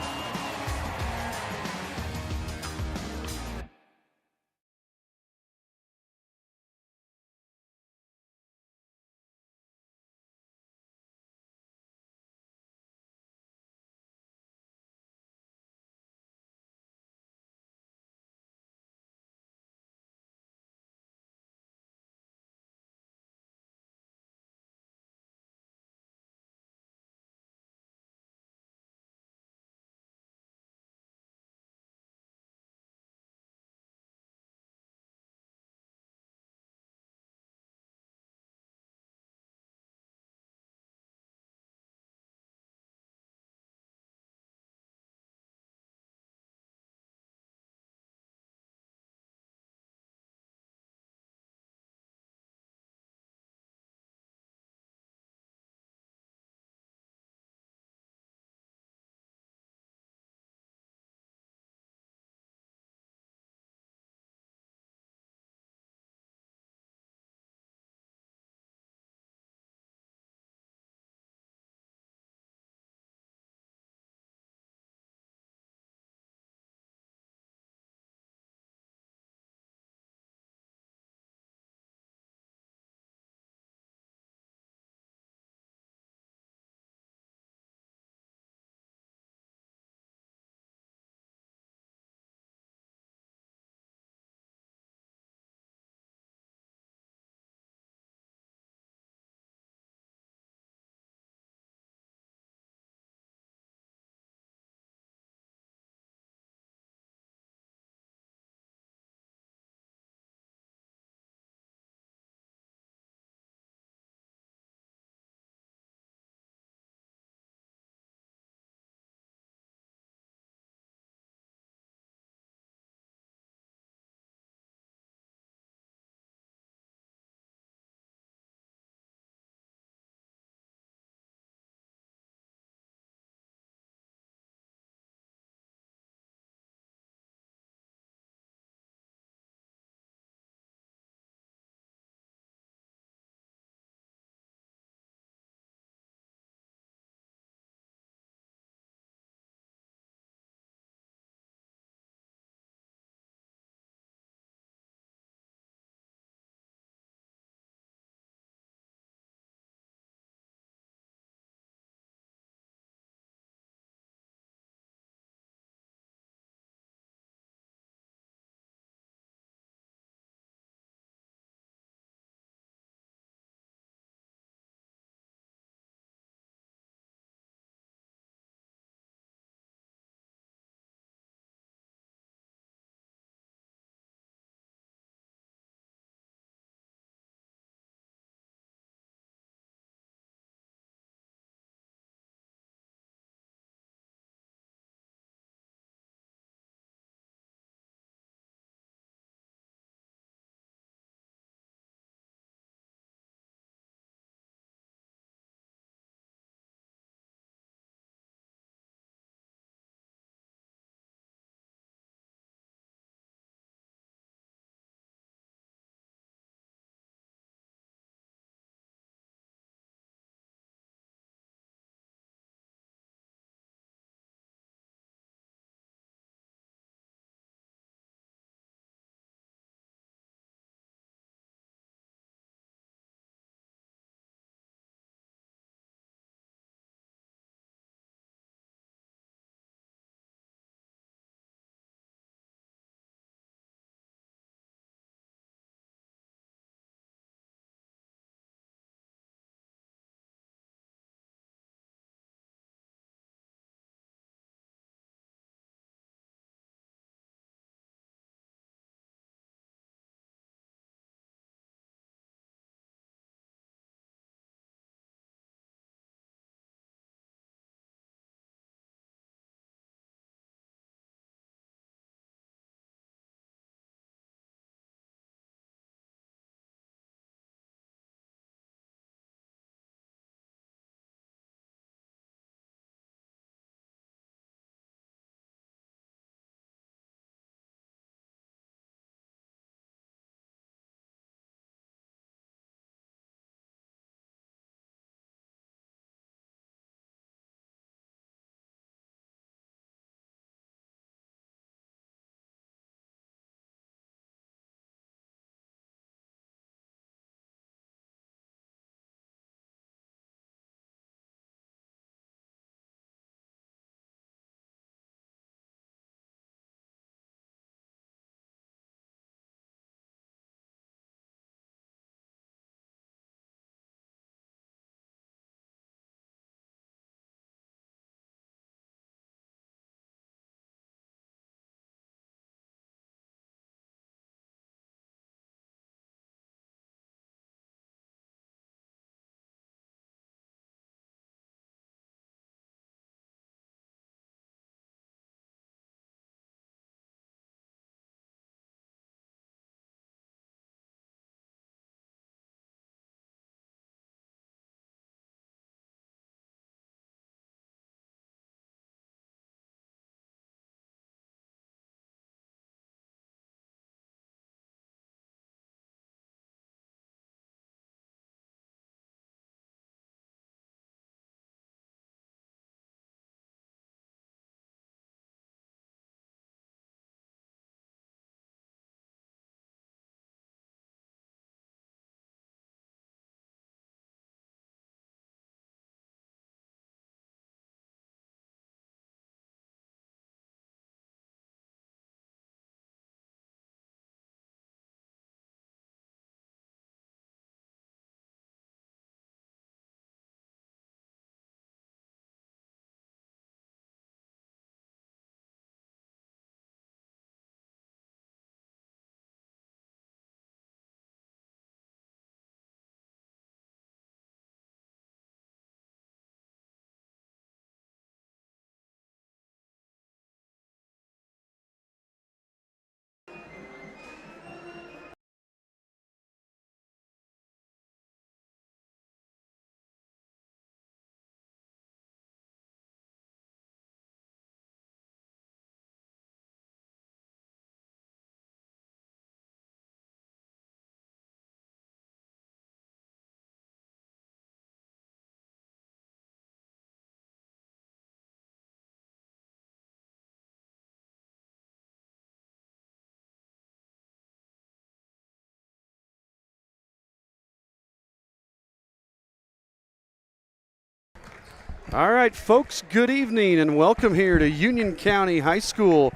All right, folks, good evening and welcome here to Union County High School,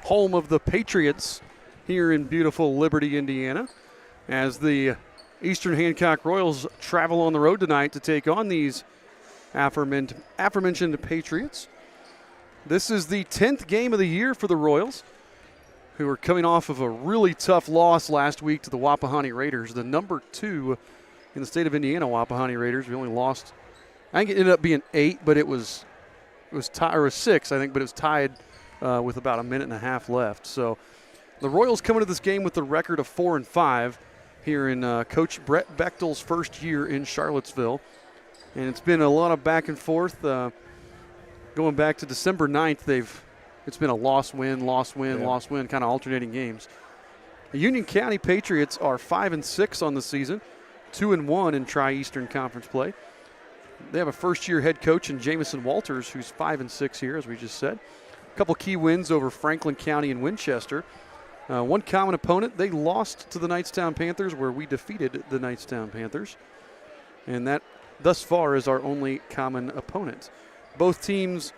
home of the Patriots here in beautiful Liberty, Indiana, as the Eastern Hancock Royals travel on the road tonight to take on these aforementioned Patriots. This is the 10th game of the year for the Royals, who are coming off of a really tough loss last week to the Wapahani Raiders, the number 2 in the state of Indiana Wapahani Raiders. We only lost, I think it ended up being 8, but it was 6, I think, but it was tied with about a minute and a half left. So the Royals come into this game with the record of 4-5 here in Coach Brett Bechtel's first year in Charlottesville. And it's been a lot of back and forth. Going back to December 9th, it's been a loss-win, loss-win, loss-win, kind of alternating games. The Union County Patriots are 5-6 on the season, 2-1 in Tri-Eastern Conference play. They have a first-year head coach in Jamison Walters, who's 5-6 here, as we just said. A couple key wins over Franklin County and Winchester. One common opponent, they lost to the Knightstown Panthers, where we defeated the Knightstown Panthers. And that, thus far, is our only common opponent. Both teams,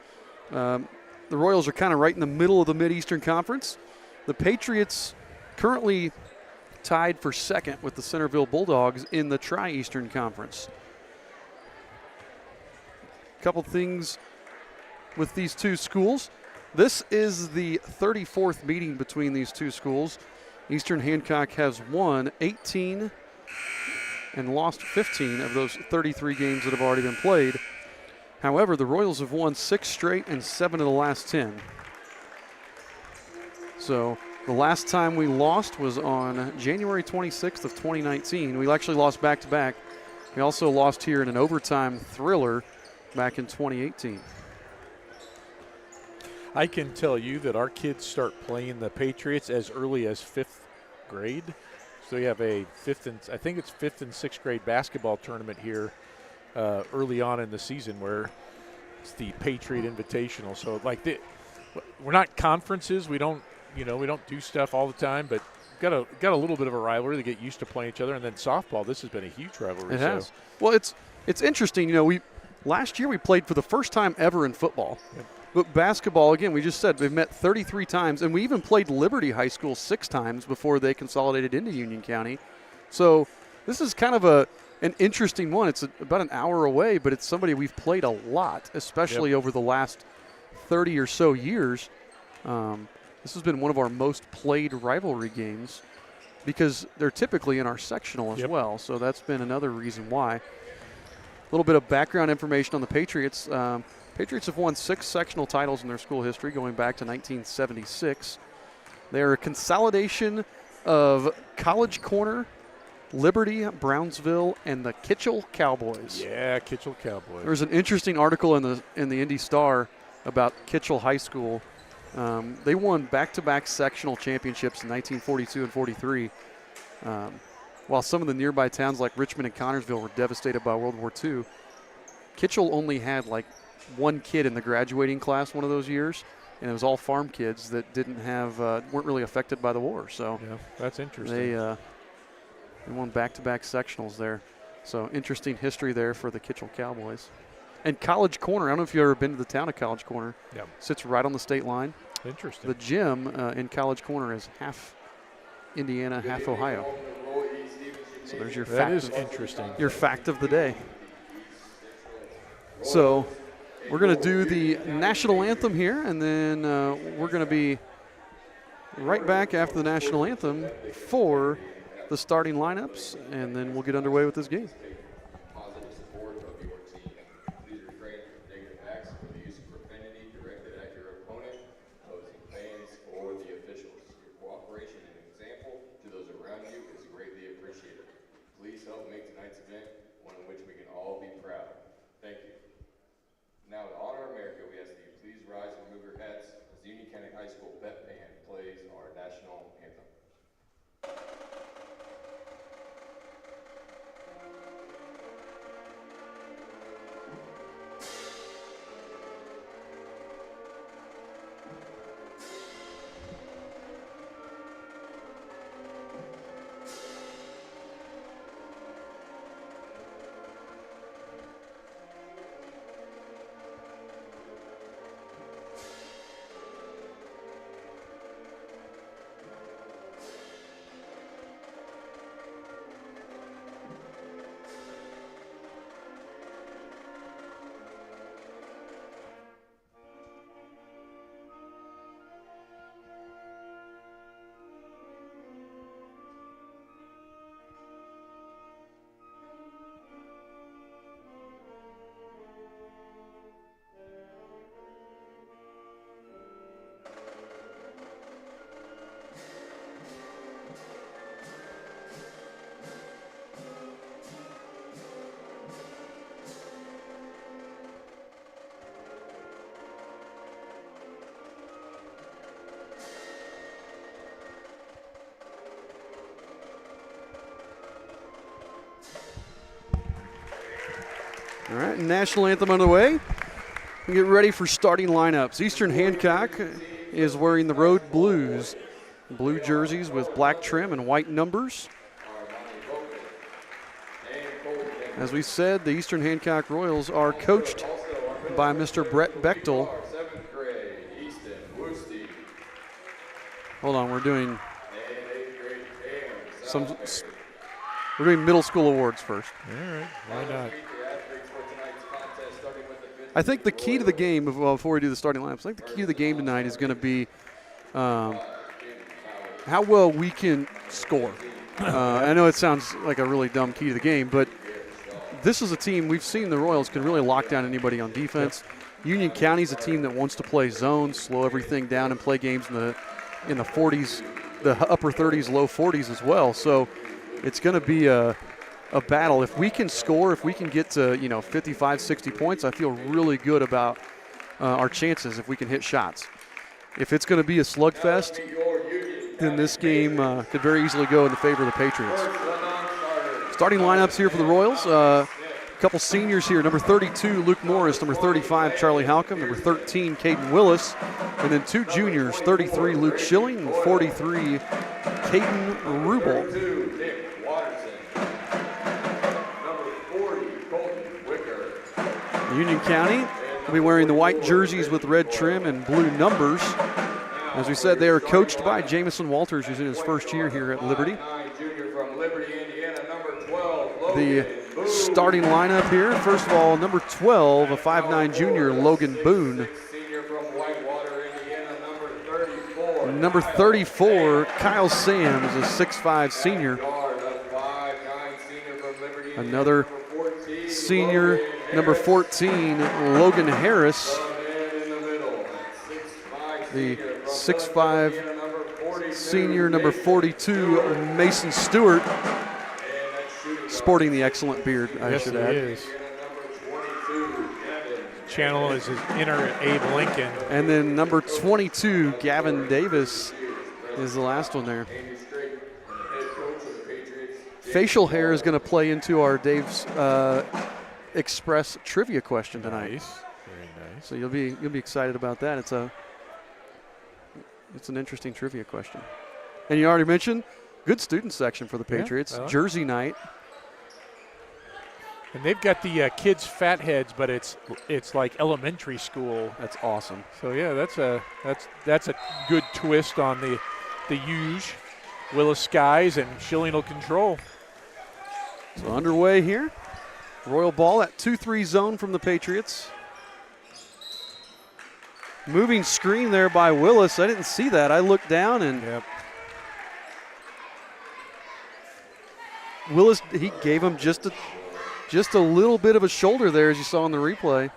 the Royals are kind of right in the middle of the Mid-Eastern Conference. The Patriots currently tied for second with the Centerville Bulldogs in the Tri-Eastern Conference. A couple things with these two schools. This is the 34th meeting between these two schools. Eastern Hancock has won 18 and lost 15 of those 33 games that have already been played. However, the Royals have won 6 straight and 7 of the last 10. So the last time we lost was on January 26th of 2019. We actually lost back-to-back. We also lost here in an overtime thriller back in 2018. I can tell you that our kids start playing the Patriots as early as 5th grade. So we have a fifth and 6th grade basketball tournament here early on in the season, where it's the Patriot Invitational. So we're not conferences. We don't do stuff all the time, but got a little bit of a rivalry to get used to playing each other. And then softball, this has been a huge rivalry. It has. Well, it's interesting. Last year we played for the first time ever in football. Yep. But basketball, again, we just said we've met 33 times, and we even played Liberty High School 6 times before they consolidated into Union County. So this is kind of an interesting one. It's about an hour away, but it's somebody we've played a lot, especially over the last 30 or so years. This has been one of our most played rivalry games because they're typically in our sectional as well. So that's been another reason why. A little bit of background information on the Patriots. Patriots have won 6 sectional titles in their school history going back to 1976. They're a consolidation of College Corner, Liberty, Brownsville, and the Kitchell Cowboys. Yeah, Kitchell Cowboys. There was an interesting article in the Indy Star about Kitchell High School. They won back-to-back sectional championships in 1942 and 43, while some of the nearby towns like Richmond and Connersville were devastated by World War II. Kitchell only had one kid in the graduating class one of those years, and it was all farm kids that weren't really affected by the war. So yeah, that's interesting. They won back-to-back sectionals there. So interesting history there for the Kitchell Cowboys. And College Corner, I don't know if you've ever been to the town of College Corner. Yeah. Sits right on the state line. Interesting. The gym in College Corner is half Indiana, half Ohio. So there's your fact. That is interesting. Your fact of the day. So we're going to do the national anthem here, and then we're going to be right back after the national anthem for the starting lineups, and then we'll get underway with this game. Positive support of your team. Please refrain from negative acts or the use of profanity directed at your opponent, opposing fans, or the officials. Your cooperation and example to those around you is greatly appreciated. Please help make tonight's event one in which we can all be proud. Thank you. Now, to honor America, we ask that you please rise and remove your hats as the Union County High School Beth Band plays our national anthem. All right, national anthem on the way. We get ready for starting lineups. Eastern Hancock is wearing the road blues, blue jerseys with black trim and white numbers. As we said, the Eastern Hancock Royals are coached by Mr. Brett Bechtel. Hold on, we're doing middle school awards first. All right, why not? I think the key to the game, before we do the starting lineups, I think the key to the game tonight is going to be how well we can score. I know it sounds like a really dumb key to the game, but this is a team we've seen the Royals can really lock down anybody on defense. Union County's a team that wants to play zone, slow everything down, and play games in the 40s, the upper 30s, low 40s as well. So it's going to be a battle. If we can score, if we can get to 55, 60 points, I feel really good about our chances if we can hit shots. If it's going to be a slugfest, then this game could very easily go in the favor of the Patriots. Starting lineups here for the Royals. A couple seniors here. Number 32, Luke Morris. Number 35, Charlie Halcomb. Number 13, Caden Willis. And then two juniors, 33, Luke Schilling, and 43, Caden Rubel. Union County will be wearing the white jerseys with red trim and blue numbers. As we said, they are coached by Jamison Walters, who's in his first year here at Liberty. The starting lineup here, first of all, number 12, a 5'9 junior, Logan Boone. Number 34, Kyle Sams, a 6'5 senior. Another senior, number 14, Logan Harris. The 6'5 senior, number 42, Mason Stewart. Sporting the excellent beard, I should add. Yes, he is. Channel is his inner Abe Lincoln. And then number 22, Gavin Davis, is the last one there. Facial hair is going to play into our Dave's Express trivia question tonight. Nice. Very nice. So you'll be excited about that. It's an interesting trivia question. And you already mentioned good student section for the Patriots. Yeah, Jersey night. And they've got the kids' fat heads, but it's like elementary school. That's awesome. So yeah, that's a good twist on the huge Willis Skies, and Schilling will control. So underway here. Royal ball at 2-3 zone from the Patriots. Moving screen there by Willis. I didn't see that. I looked down and Willis, he gave him just a little bit of a shoulder there, as you saw in the replay.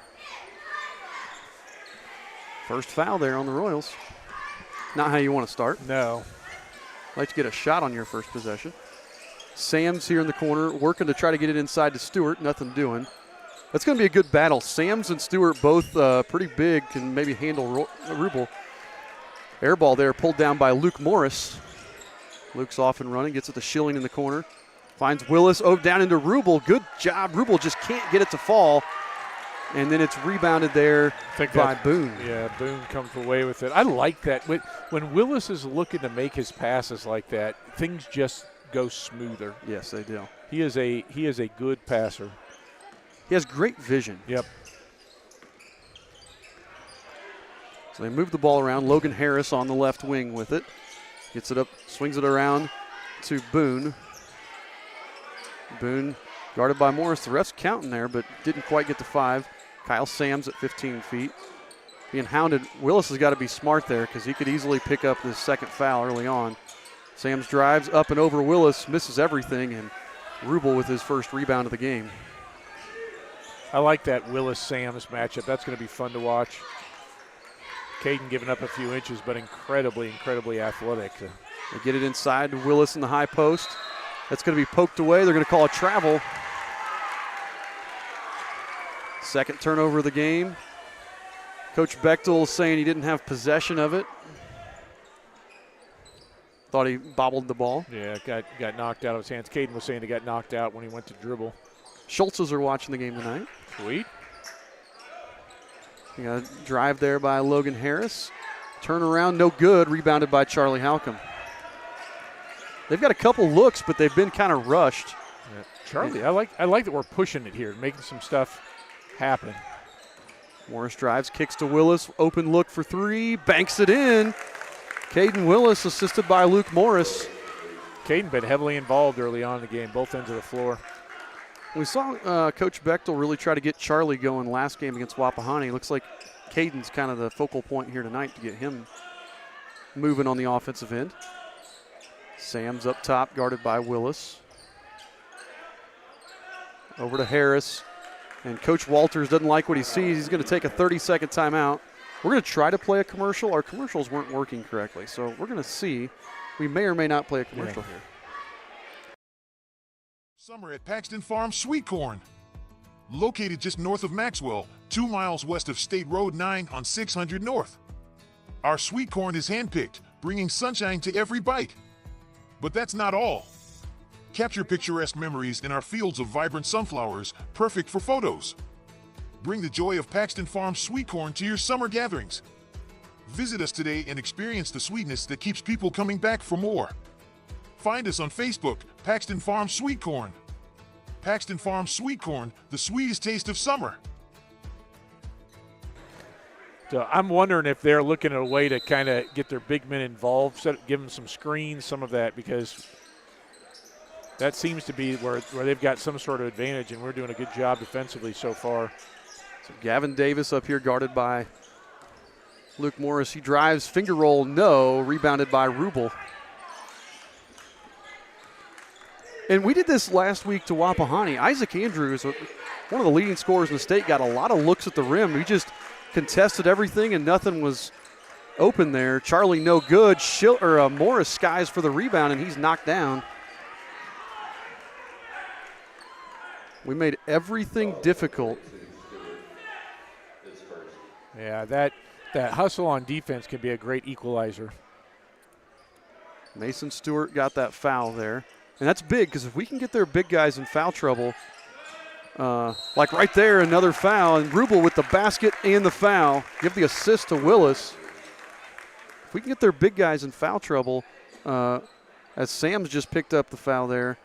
First foul there on the Royals. Not how you want to start. No. Like to get a shot on your first possession. Sam's here in the corner, working to try to get it inside to Stewart. Nothing doing. That's going to be a good battle. Sams and Stewart both pretty big, can maybe handle Rubel. Air ball there, pulled down by Luke Morris. Luke's off and running, gets it to Schilling in the corner. Finds Willis, down into Rubel. Good job. Rubel just can't get it to fall. And then it's rebounded there by Boone. Yeah, Boone comes away with it. I like that. When Willis is looking to make his passes like that, things just go smoother. Yes, they do. He is a good passer. He has great vision. Yep. So they move the ball around. Logan Harris on the left wing with it. Gets it up, swings it around to Boone. Boone guarded by Morris. The ref's counting there, but didn't quite get to 5. Kyle Sams at 15 feet. Being hounded. Willis has got to be smart there because he could easily pick up this second foul early on. Sams drives up and over Willis, misses everything, and Rubel with his first rebound of the game. I like that Willis-Sams matchup. That's going to be fun to watch. Caden giving up a few inches, but incredibly, incredibly athletic. They get it inside to Willis in the high post. That's going to be poked away. They're going to call a travel. Second turnover of the game. Coach Bechtel saying he didn't have possession of it. Thought he bobbled the ball. Yeah, got knocked out of his hands. Caden was saying he got knocked out when he went to dribble. Schultzes are watching the game tonight. Sweet. You got a drive there by Logan Harris. Turnaround, no good. Rebounded by Charlie Halcomb. They've got a couple looks, but they've been kind of rushed. Yeah. Charlie, I like that we're pushing it here, making some stuff happen. Morris drives, kicks to Willis. Open look for three. Banks it in. Caden Willis assisted by Luke Morris. Caden been heavily involved early on in the game, both ends of the floor. We saw Coach Bechtel really try to get Charlie going last game against Wapahani. Looks like Caden's kind of the focal point here tonight to get him moving on the offensive end. Sam's up top, guarded by Willis. Over to Harris. And Coach Walters doesn't like what he sees. He's going to take a 30-second timeout. We're going to try to play a commercial. Our commercials weren't working correctly, so we're going to see. We may or may not play a commercial here. Summer at Paxton Farm Sweet Corn. Located just north of Maxwell, 2 miles west of State Road 9 on 600 North. Our sweet corn is handpicked, bringing sunshine to every bite. But that's not all. Capture picturesque memories in our fields of vibrant sunflowers, perfect for photos. Bring the joy of Paxton Farm Sweet Corn to your summer gatherings. Visit us today and experience the sweetness that keeps people coming back for more. Find us on Facebook, Paxton Farm Sweet Corn. Paxton Farm Sweet Corn, the sweetest taste of summer. So I'm wondering if they're looking at a way to kind of get their big men involved, give them some screens, some of that, because that seems to be where they've got some sort of advantage, and we're doing a good job defensively so far. So Gavin Davis up here guarded by Luke Morris. He drives, finger roll, no. Rebounded by Rubel. And we did this last week to Wapahani. Isaac Andrews, one of the leading scorers in the state, got a lot of looks at the rim. He just contested everything and nothing was open there. Charlie no good. Morris skies for the rebound, and he's knocked down. We made everything difficult. Yeah, that hustle on defense can be a great equalizer. Mason Stewart got that foul there. And that's big because if we can get their big guys in foul trouble, like right there, another foul, and Rubel with the basket and the foul, give the assist to Willis. If we can get their big guys in foul trouble, as Sam's just picked up the foul there,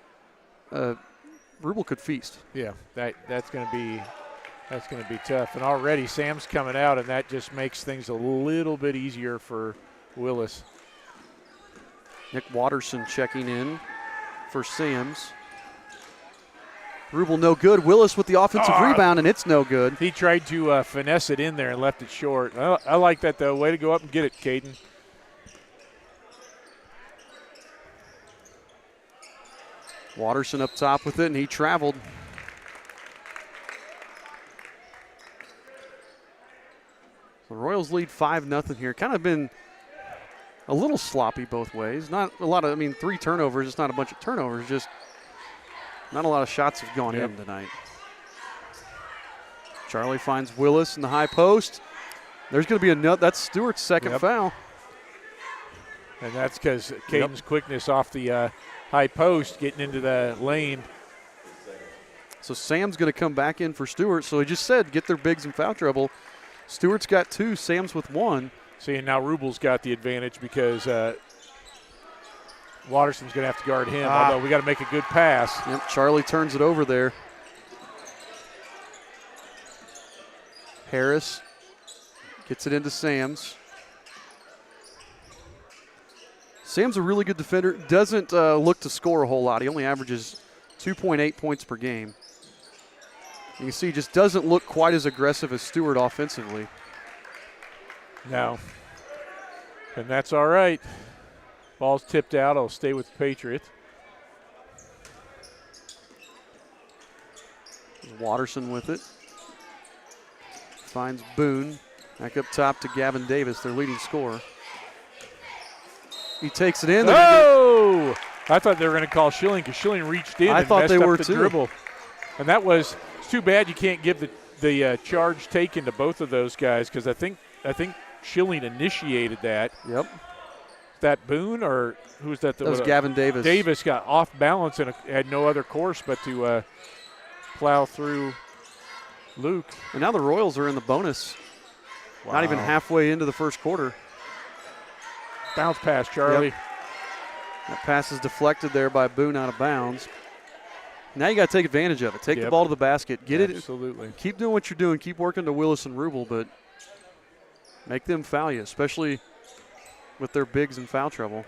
Rubel could feast. Yeah, that's going to be tough. And already Sam's coming out, and that just makes things a little bit easier for Willis. Nick Watterson checking in for Sam's. Rubel no good. Willis with the offensive rebound, and it's no good. He tried to finesse it in there and left it short. I like that, though. Way to go up and get it, Caden. Watterson up top with it, and he traveled. The Royals lead 5-0 here. Kind of been a little sloppy both ways. Not a lot of, 3 turnovers. It's not a bunch of turnovers. Just not a lot of shots have gone in tonight. Charlie finds Willis in the high post. There's going to be another. That's Stewart's second foul. And that's because Caden's quickness off the high post, getting into the lane. So Sam's going to come back in for Stewart. So he just said get their bigs in foul trouble. Stewart's got 2, Sam's with 1. See, and now Rubel's got the advantage because Watterson's going to have to guard him, although we got to make a good pass. Yep, Charlie turns it over there. Harris gets it into Sam's. Sam's a really good defender. Doesn't look to score a whole lot. He only averages 2.8 points per game. You can see he just doesn't look quite as aggressive as Stewart offensively. No. And that's all right. Ball's tipped out. I'll stay with the Patriots. Watterson with it. Finds Boone. Back up top to Gavin Davis, their leading scorer. He takes it in. Oh! I thought they were going to call Schilling because Schilling reached in and messed up the dribble. And that was too bad you can't give the charge taken to both of those guys because I think Schilling initiated that. Yep. That Boone or who was that? That was Gavin Davis. Davis got off balance and had no other course but to plow through Luke. And now the Royals are in the bonus. Wow. Not even halfway into the first quarter. Bounce pass, Charlie. Yep. That pass is deflected there by Boone out of bounds. Now you got to take advantage of it. Take the ball to the basket. Get it. Absolutely. Keep doing what you're doing. Keep working to Willis and Rubel, but make them foul you, especially with their bigs in foul trouble.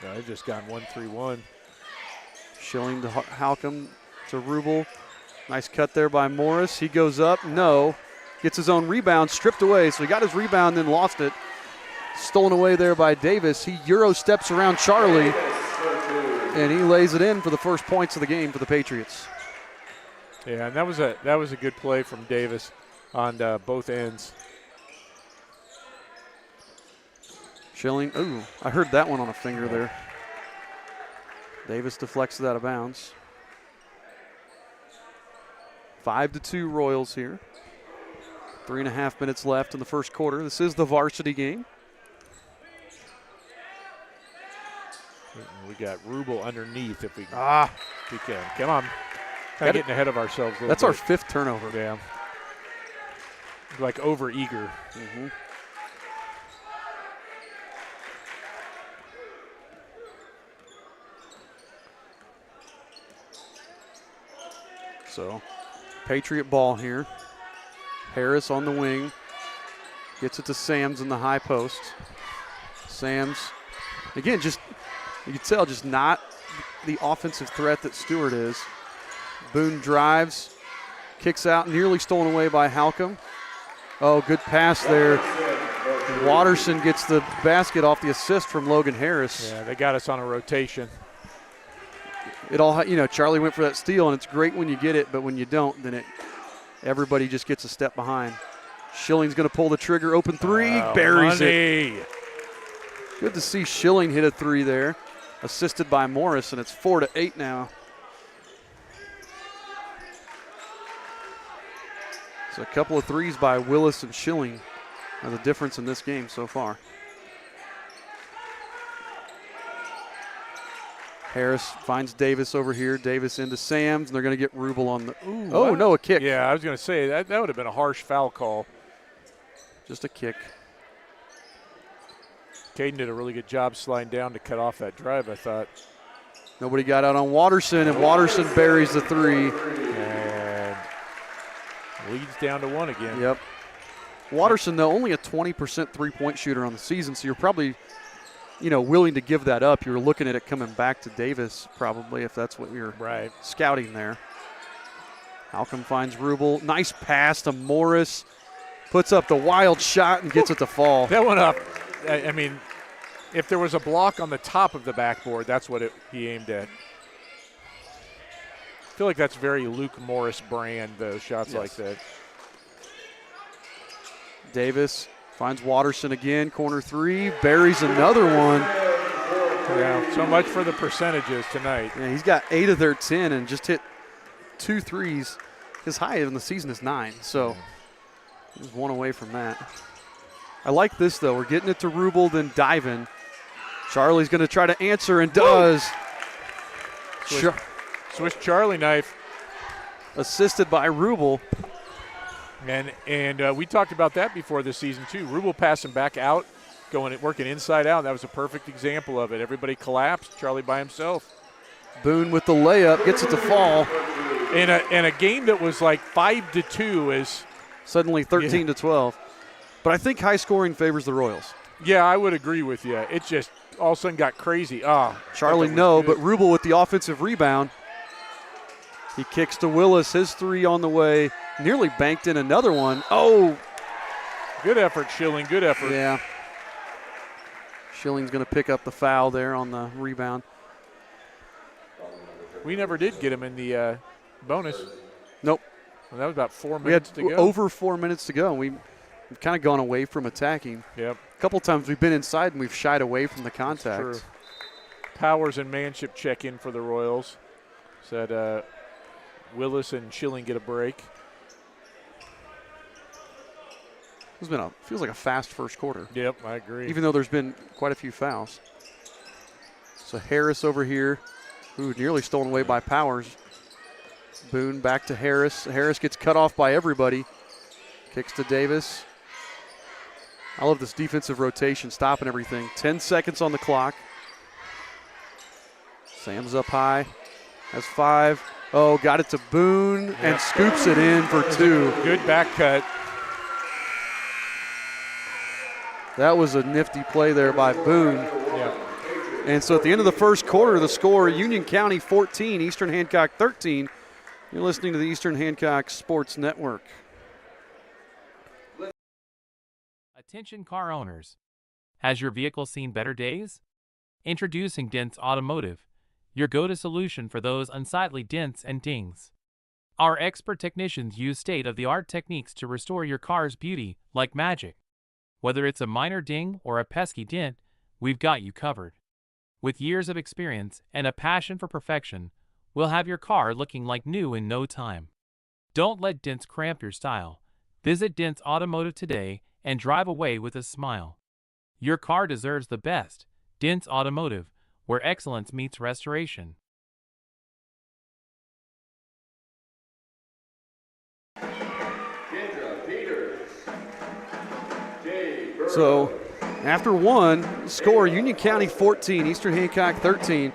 Yeah, they've just gone 1-3-1. Schilling to Halcomb to Rubel. Nice cut there by Morris. He goes up. No. Gets his own rebound, stripped away. So he got his rebound, then lost it. Stolen away there by Davis. He Euro steps around Charlie, and he lays it in for the first points of the game for the Patriots. Yeah, and that was a good play from Davis on both ends. Schilling. Ooh, I heard that one on a finger there. Davis deflects it out of bounds. 5-2 Royals here. 3.5 minutes left in the first quarter. This is the varsity game. We got Rubel underneath if we can. If we can. Come on. Kind of getting ahead of ourselves a little That's bit. our 5th turnover. Yeah. Like over eager. Mm-hmm. So, Patriot ball here. Harris on the wing. Gets it to Sams in the high post. Sams, again, just, you can tell, just not the offensive threat that Stewart is. Boone drives, kicks out, nearly stolen away by Halcomb. Oh, good pass there. Watterson gets the basket off the assist from Logan Harris. Yeah, they got us on a rotation. It all, Charlie went for that steal, and it's great when you get it, but when you don't, then everybody just gets a step behind. Schilling's going to pull the trigger, open three, buries it. Good to see Schilling hit a three there, assisted by Morris, and it's 4-8 now. So a couple of threes by Willis and Schilling are the difference in this game so far. Harris finds Davis over here. Davis into Sams, and they're going to get Rubel on the. Ooh, no, a kick. Yeah, I was going to say that would have been a harsh foul call. Just a kick. Caden did a really good job sliding down to cut off that drive, I thought. Nobody got out on Watterson, and Watterson buries the three. And leads down to one again. Yep. Watterson, though, only a 20% three-point shooter on the season, so you're probably, willing to give that up. You're looking at it coming back to Davis probably if that's what you're scouting there. Halcomb finds Rubel. Nice pass to Morris. Puts up the wild shot and gets it to fall. That went up. I mean, if there was a block on the top of the backboard, that's what he aimed at. I feel like that's very Luke Morris brand, those shots like that. Davis finds Watterson again, corner three, buries another one. Yeah, so much for the percentages tonight. Yeah, he's got 8 of their 10 and just hit 2 threes. His high in the season is 9, so he's one away from that. I like this, though. We're getting it to Rubel, then diving. Charlie's going to try to answer and does. Swiss Charlie knife. Assisted by Rubel. And we talked about that before this season, too. Rubel passing back out, working inside out. That was a perfect example of it. Everybody collapsed. Charlie by himself. Boone with the layup, gets it to fall. In a game that was like 5-2 is suddenly 13-12. But I think high scoring favors the Royals. Yeah, I would agree with you. It just all of a sudden got crazy. Charlie, no, but Rubel with the offensive rebound. He kicks to Willis. His three on the way. Nearly banked in another one. Oh. Good effort, Schilling. Good effort. Yeah. Schilling's going to pick up the foul there on the rebound. We never did get him in the bonus. Nope. Well, that was about 4 minutes to go. Over 4 minutes to go. We've kind of gone away from attacking. Yep. A couple times we've been inside and we've shied away from the contact. True. Powers and Manship check in for the Royals. Said Willis and Schilling get a break. It's been feels like a fast first quarter. Yep, I agree. Even though there's been quite a few fouls. So Harris over here, who nearly stolen away by Powers. Boone back to Harris. Harris gets cut off by everybody. Kicks to Davis. I love this defensive rotation, stopping everything. 10 seconds on the clock. Sam's up high. Has 5. Oh, got it to Boone and scoops it in for 2. Good back cut. That was a nifty play there by Boone. Yeah. And so at the end of the first quarter, the score, Union County 14, Eastern Hancock 13. You're listening to the Eastern Hancock Sports Network. Attention car owners. Has your vehicle seen better days? Introducing Dents Automotive, your go-to solution for those unsightly dents and dings. Our expert technicians use state-of-the-art techniques to restore your car's beauty like magic. Whether it's a minor ding or a pesky dent, we've got you covered. With years of experience and a passion for perfection, we'll have your car looking like new in no time. Don't let dents cramp your style. Visit Dents Automotive today and drive away with a smile. Your car deserves the best. Dents Automotive, where excellence meets restoration. So after one, score Union County 14, Eastern Hancock 13.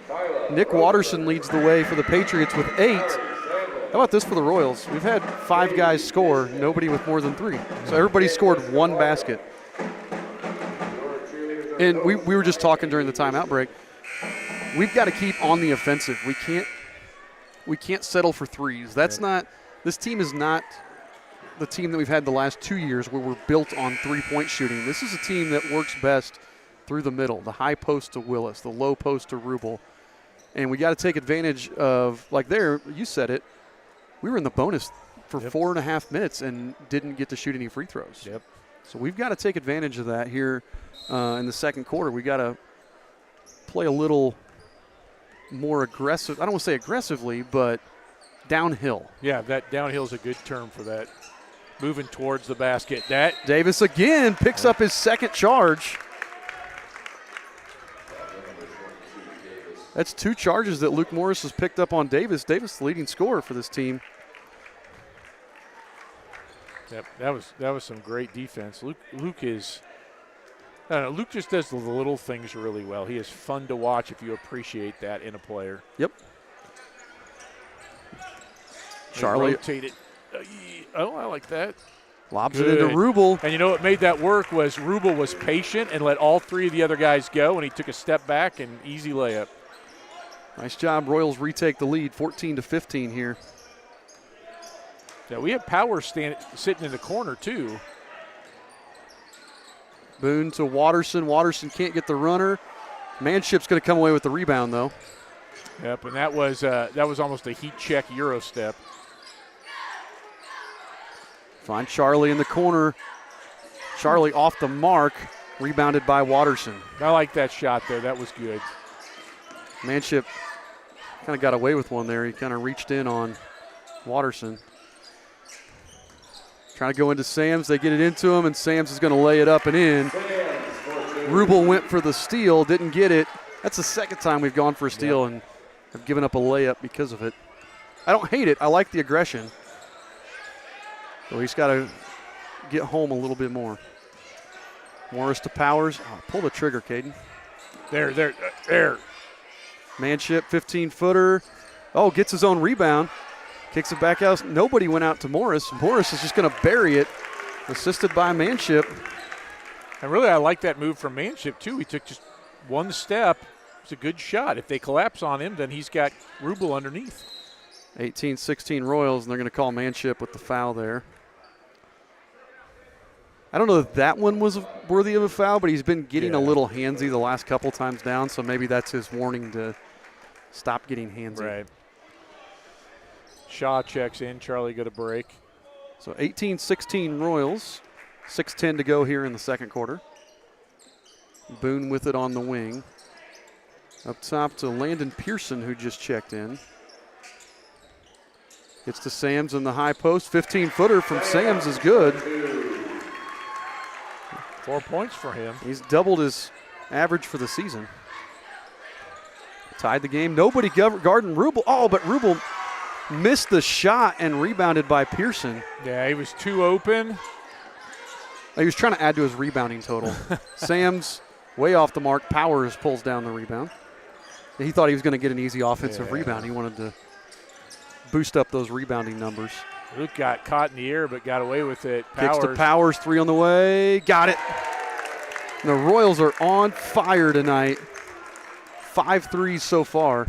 Nick Watterson leads the way for the Patriots with 8. How about this for the Royals? We've had 5 guys score, nobody with more than 3. So everybody scored 1 basket. And we were just talking during the timeout break. We've got to keep on the offensive. We can't settle for threes. This team is not the team that we've had the last 2 years where we're built on three-point shooting. This is a team that works best through the middle, the high post to Willis, the low post to Rubel. And we got to take advantage of, like there, you said it, we were in the bonus for 4.5 minutes and didn't get to shoot any free throws. Yep. So we've got to take advantage of that here in the second quarter. We got to play a little more aggressive. I don't want to say aggressively, but downhill. Yeah, that downhill is a good term for that. Moving towards the basket. Davis again picks up his second charge. That's 2 charges that Luke Morris has picked up on Davis. Davis, the leading scorer for this team. Yep, that was some great defense. Luke is, I don't know, Luke just does the little things really well. He is fun to watch if you appreciate that in a player. Yep. Charlie. Rotate it. Oh, I like that. Lobs it into Rubel. And you know what made that work was Rubel was patient and let all 3 of the other guys go, and he took a step back and easy layup. Nice job. Royals retake the lead, 14-15 here. Yeah, we have Power sitting in the corner too. Boone to Watterson. Watterson can't get the runner. Manship's going to come away with the rebound though. Yep, and that was almost a heat check Euro step. Find Charlie in the corner. Charlie off the mark, rebounded by Watterson. I like that shot there. That was good. Manship kind of got away with one there. He kind of reached in on Watterson. Trying to go into Sams. They get it into him, and Sams is going to lay it up and in. Rubel went for the steal, didn't get it. That's the second time we've gone for a steal and have given up a layup because of it. I don't hate it. I like the aggression. So he's got to get home a little bit more. Morris to Powers. Oh, pull the trigger, Caden. There. Manship, 15-footer. Oh, gets his own rebound. Kicks it back out. Nobody went out to Morris. Morris is just going to bury it, assisted by Manship. And really, I like that move from Manship, too. He took just one step. It's a good shot. If they collapse on him, then he's got Rubel underneath. 18-16 Royals, and they're going to call Manship with the foul there. I don't know if that one was worthy of a foul, but he's been getting a little handsy the last couple times down, so maybe that's his warning to stop getting handsy. Right. Shaw checks in. Charlie got a break. So 18-16 Royals. 6:10 to go here in the second quarter. Boone with it on the wing. Up top to Landon Pearson, who just checked in. Gets to Sams in the high post. 15-footer from Sams is good. 4 points for him. He's doubled his average for the season. Tied the game. Nobody guarding Rubel. Oh, but Rubel missed the shot and rebounded by Pearson. Yeah, he was too open. He was trying to add to his rebounding total. Sam's way off the mark. Powers pulls down the rebound. He thought he was going to get an easy offensive rebound. He wanted to boost up those rebounding numbers. Luke got caught in the air but got away with it. Kicks to Powers, 3 on the way. Got it. And the Royals are on fire tonight. 5 threes so far.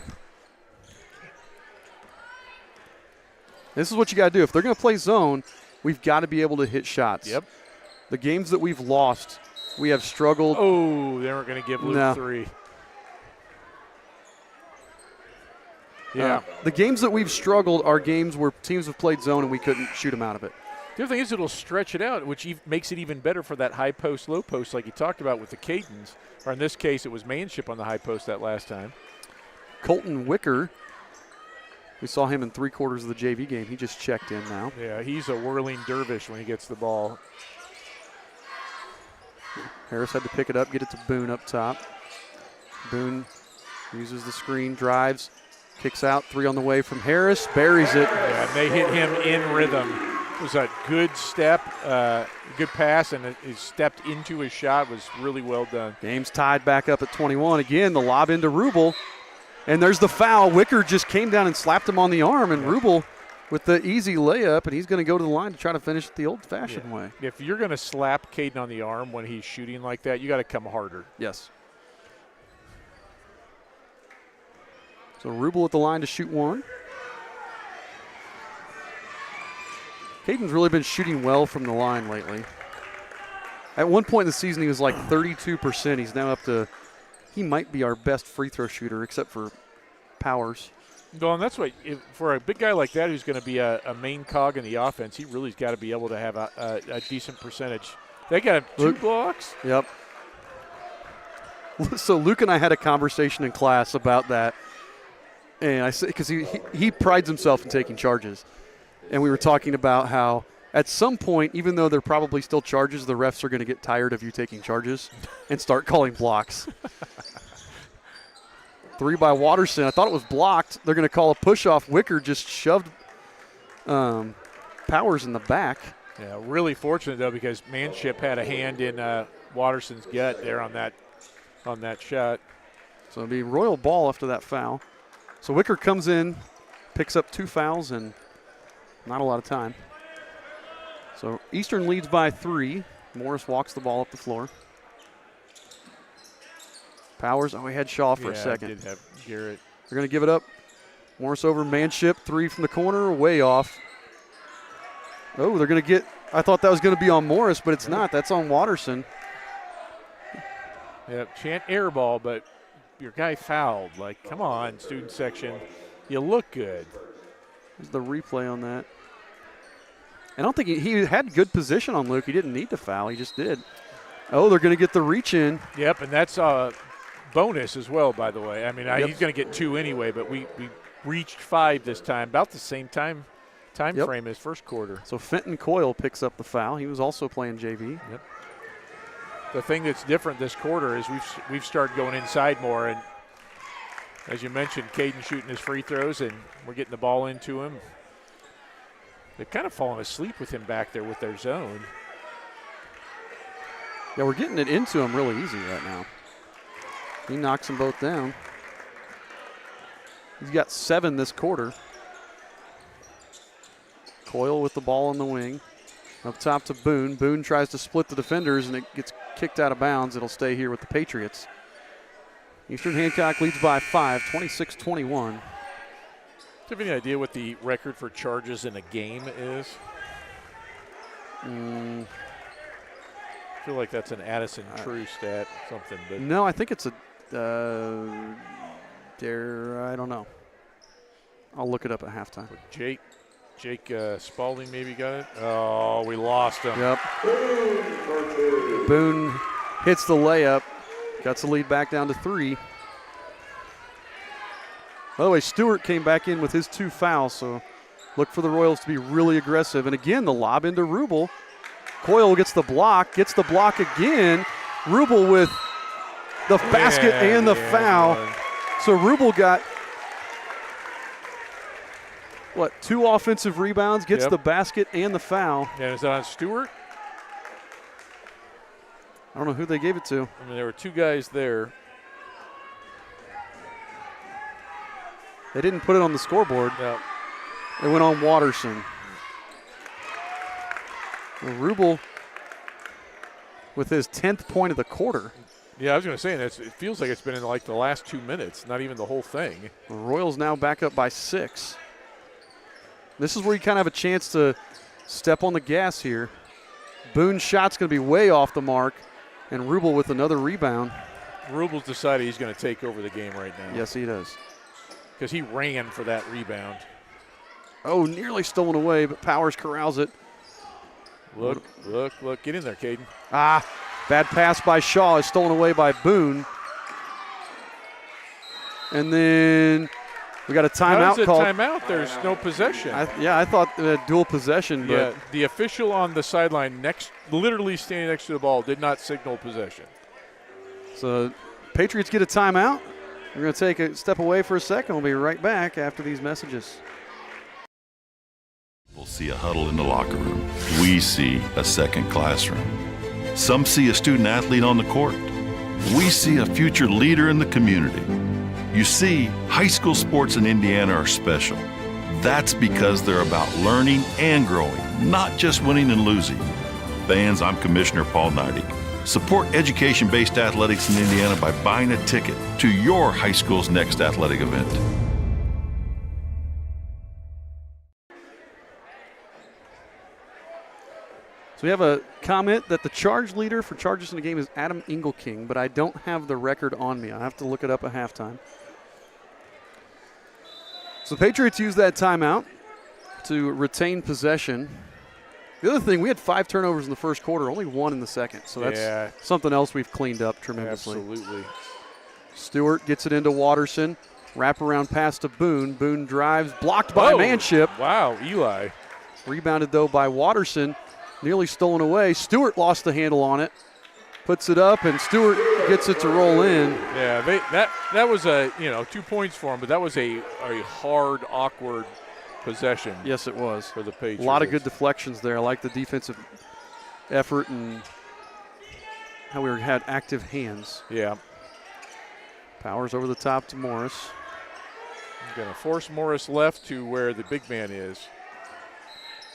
This is what you got to do. If they're going to play zone, we've got to be able to hit shots. Yep. The games that we've lost, we have struggled. Oh, they weren't going to give Luke 3. Yeah. The games that we've struggled are games where teams have played zone and we couldn't shoot them out of it. The other thing is it'll stretch it out, which makes it even better for that high post, low post like you talked about with the Cadens. Or in this case, it was Manship on the high post that last time. Colton Wicker, we saw him in 3/4 of the JV game. He just checked in now. Yeah, he's a whirling dervish when he gets the ball. Harris had to pick it up, get it to Boone up top. Boone uses the screen, drives, kicks out, 3 on the way from Harris, buries it. Yeah, and they hit him in rhythm. It was a good step, good pass, and he stepped into his shot. Was really well done. Game's tied back up at 21. Again, the lob into Rubel. And there's the foul. Wicker just came down and slapped him on the arm, and Rubel with the easy layup, and he's going to go to the line to try to finish it the old-fashioned way. If you're going to slap Caden on the arm when he's shooting like that, you got to come harder. Yes. So Rubel at the line to shoot 1. Caden's really been shooting well from the line lately. At one point in the season, he was like 32%. He's now up to, he might be our best free throw shooter except for Powers. Well, and that's what, for a big guy like that who's going to be a main cog in the offense, he really's got to be able to have a decent percentage. They got 2 blocks? Yep. So Luke and I had a conversation in class about that. And I said, because he prides himself in taking charges. And we were talking about how at some point, even though they're probably still charges, the refs are going to get tired of you taking charges and start calling blocks. 3 by Watterson. I thought it was blocked. They're going to call a push-off. Wicker just shoved Powers in the back. Yeah, really fortunate, though, because Manship had a hand in Watterson's gut there on that shot. So it'll be Royal ball after that foul. So Wicker comes in, picks up 2 fouls, and not a lot of time. So Eastern leads by 3. Morris walks the ball up the floor. Powers, he had Shaw for a second. Did have Garrett. They're going to give it up. Morris over Manship, 3 from the corner, way off. Oh, they're going to get, I thought that was going to be on Morris, but it's not. That's on Watterson. Yep, chant air ball, but your guy fouled. Like, come on, student section. You look good. There's the replay on that. I don't think he had good position on Luke. He didn't need to foul. He just did. Oh, they're going to get the reach in. Yep, and that's a bonus as well, by the way. I mean, he's going to get 2 anyway, but we reached 5 this time, about the same time frame as first quarter. So Fenton Coyle picks up the foul. He was also playing JV. Yep. The thing that's different this quarter is we've started going inside more, and as you mentioned, Caden shooting his free throws, and we're getting the ball into him. They've kind of fallen asleep with him back there with their zone. Yeah, we're getting it into him really easy right now. He knocks them both down. He's got 7 this quarter. Coyle with the ball on the wing. Up top to Boone. Boone tries to split the defenders, and it gets kicked out of bounds. It'll stay here with the Patriots. Eastern Hancock leads by 5, 26-21. Do you have any idea what the record for charges in a game is? I feel like that's an Addison True stat, something. But no, I think it's a I don't know. I'll look it up at halftime. Jake Spalding maybe got it. Oh, we lost him. Yep. Boone hits the layup. Got the lead back down to 3. By the way, Stewart came back in with his 2 fouls, so look for the Royals to be really aggressive. And again, the lob into Rubel. Coyle gets the block again. Rubel with the basket and the foul. So Rubel got, 2 offensive rebounds, gets the basket and the foul. And is that on Stewart? I don't know who they gave it to. I mean, there were 2 guys there. They didn't put it on the scoreboard. No. It went on Watterson. Well, Rubel with his 10th point of the quarter. Yeah, I was going to say, it feels like it's been in like the last 2 minutes, not even the whole thing. The Royals now back up by 6. This is where you kind of have a chance to step on the gas here. Boone's shot's going to be way off the mark, and Rubel with another rebound. Rubel's decided he's going to take over the game right now. Yes, he does. Because he ran for that rebound. Oh, nearly stolen away, but Powers corrals it. Look. Get in there, Caden. Bad pass by Shaw is stolen away by Boone. And then we got a timeout called. Timeout? There's no possession. I thought dual possession. But yeah, the official on the sideline literally standing next to the ball, did not signal possession. So Patriots get a timeout. We're going to take a step away for a second. We'll be right back after these messages. We'll see a huddle in the locker room. We see a second classroom. Some see a student athlete on the court. We see a future leader in the community. You see, high school sports in Indiana are special. That's because they're about learning and growing, not just winning and losing. Fans, I'm Commissioner Paul Neidig. Support education-based athletics in Indiana by buying a ticket to your high school's next athletic event. So we have a comment that the charge leader for charges in the game is Adam Engelking, but I don't have the record on me. I have to look it up at halftime. So the Patriots use that timeout to retain possession. The other thing, we had 5 turnovers in the first quarter, only 1 in the second. So that's something else we've cleaned up tremendously. Absolutely. Stewart gets it into Watterson. Wraparound pass to Boone. Boone drives, blocked by Manship. Wow, Eli. Rebounded, though, by Watterson. Nearly stolen away. Stewart lost the handle on it. Puts it up, and Stewart gets it to roll in. Yeah, that was 2 points for him, but that was a hard, awkward possession. Yes, it was. For the Patriots. A lot of good deflections there. I like the defensive effort and how we had active hands. Yeah. Powers over the top to Morris. Going to force Morris left to where the big man is.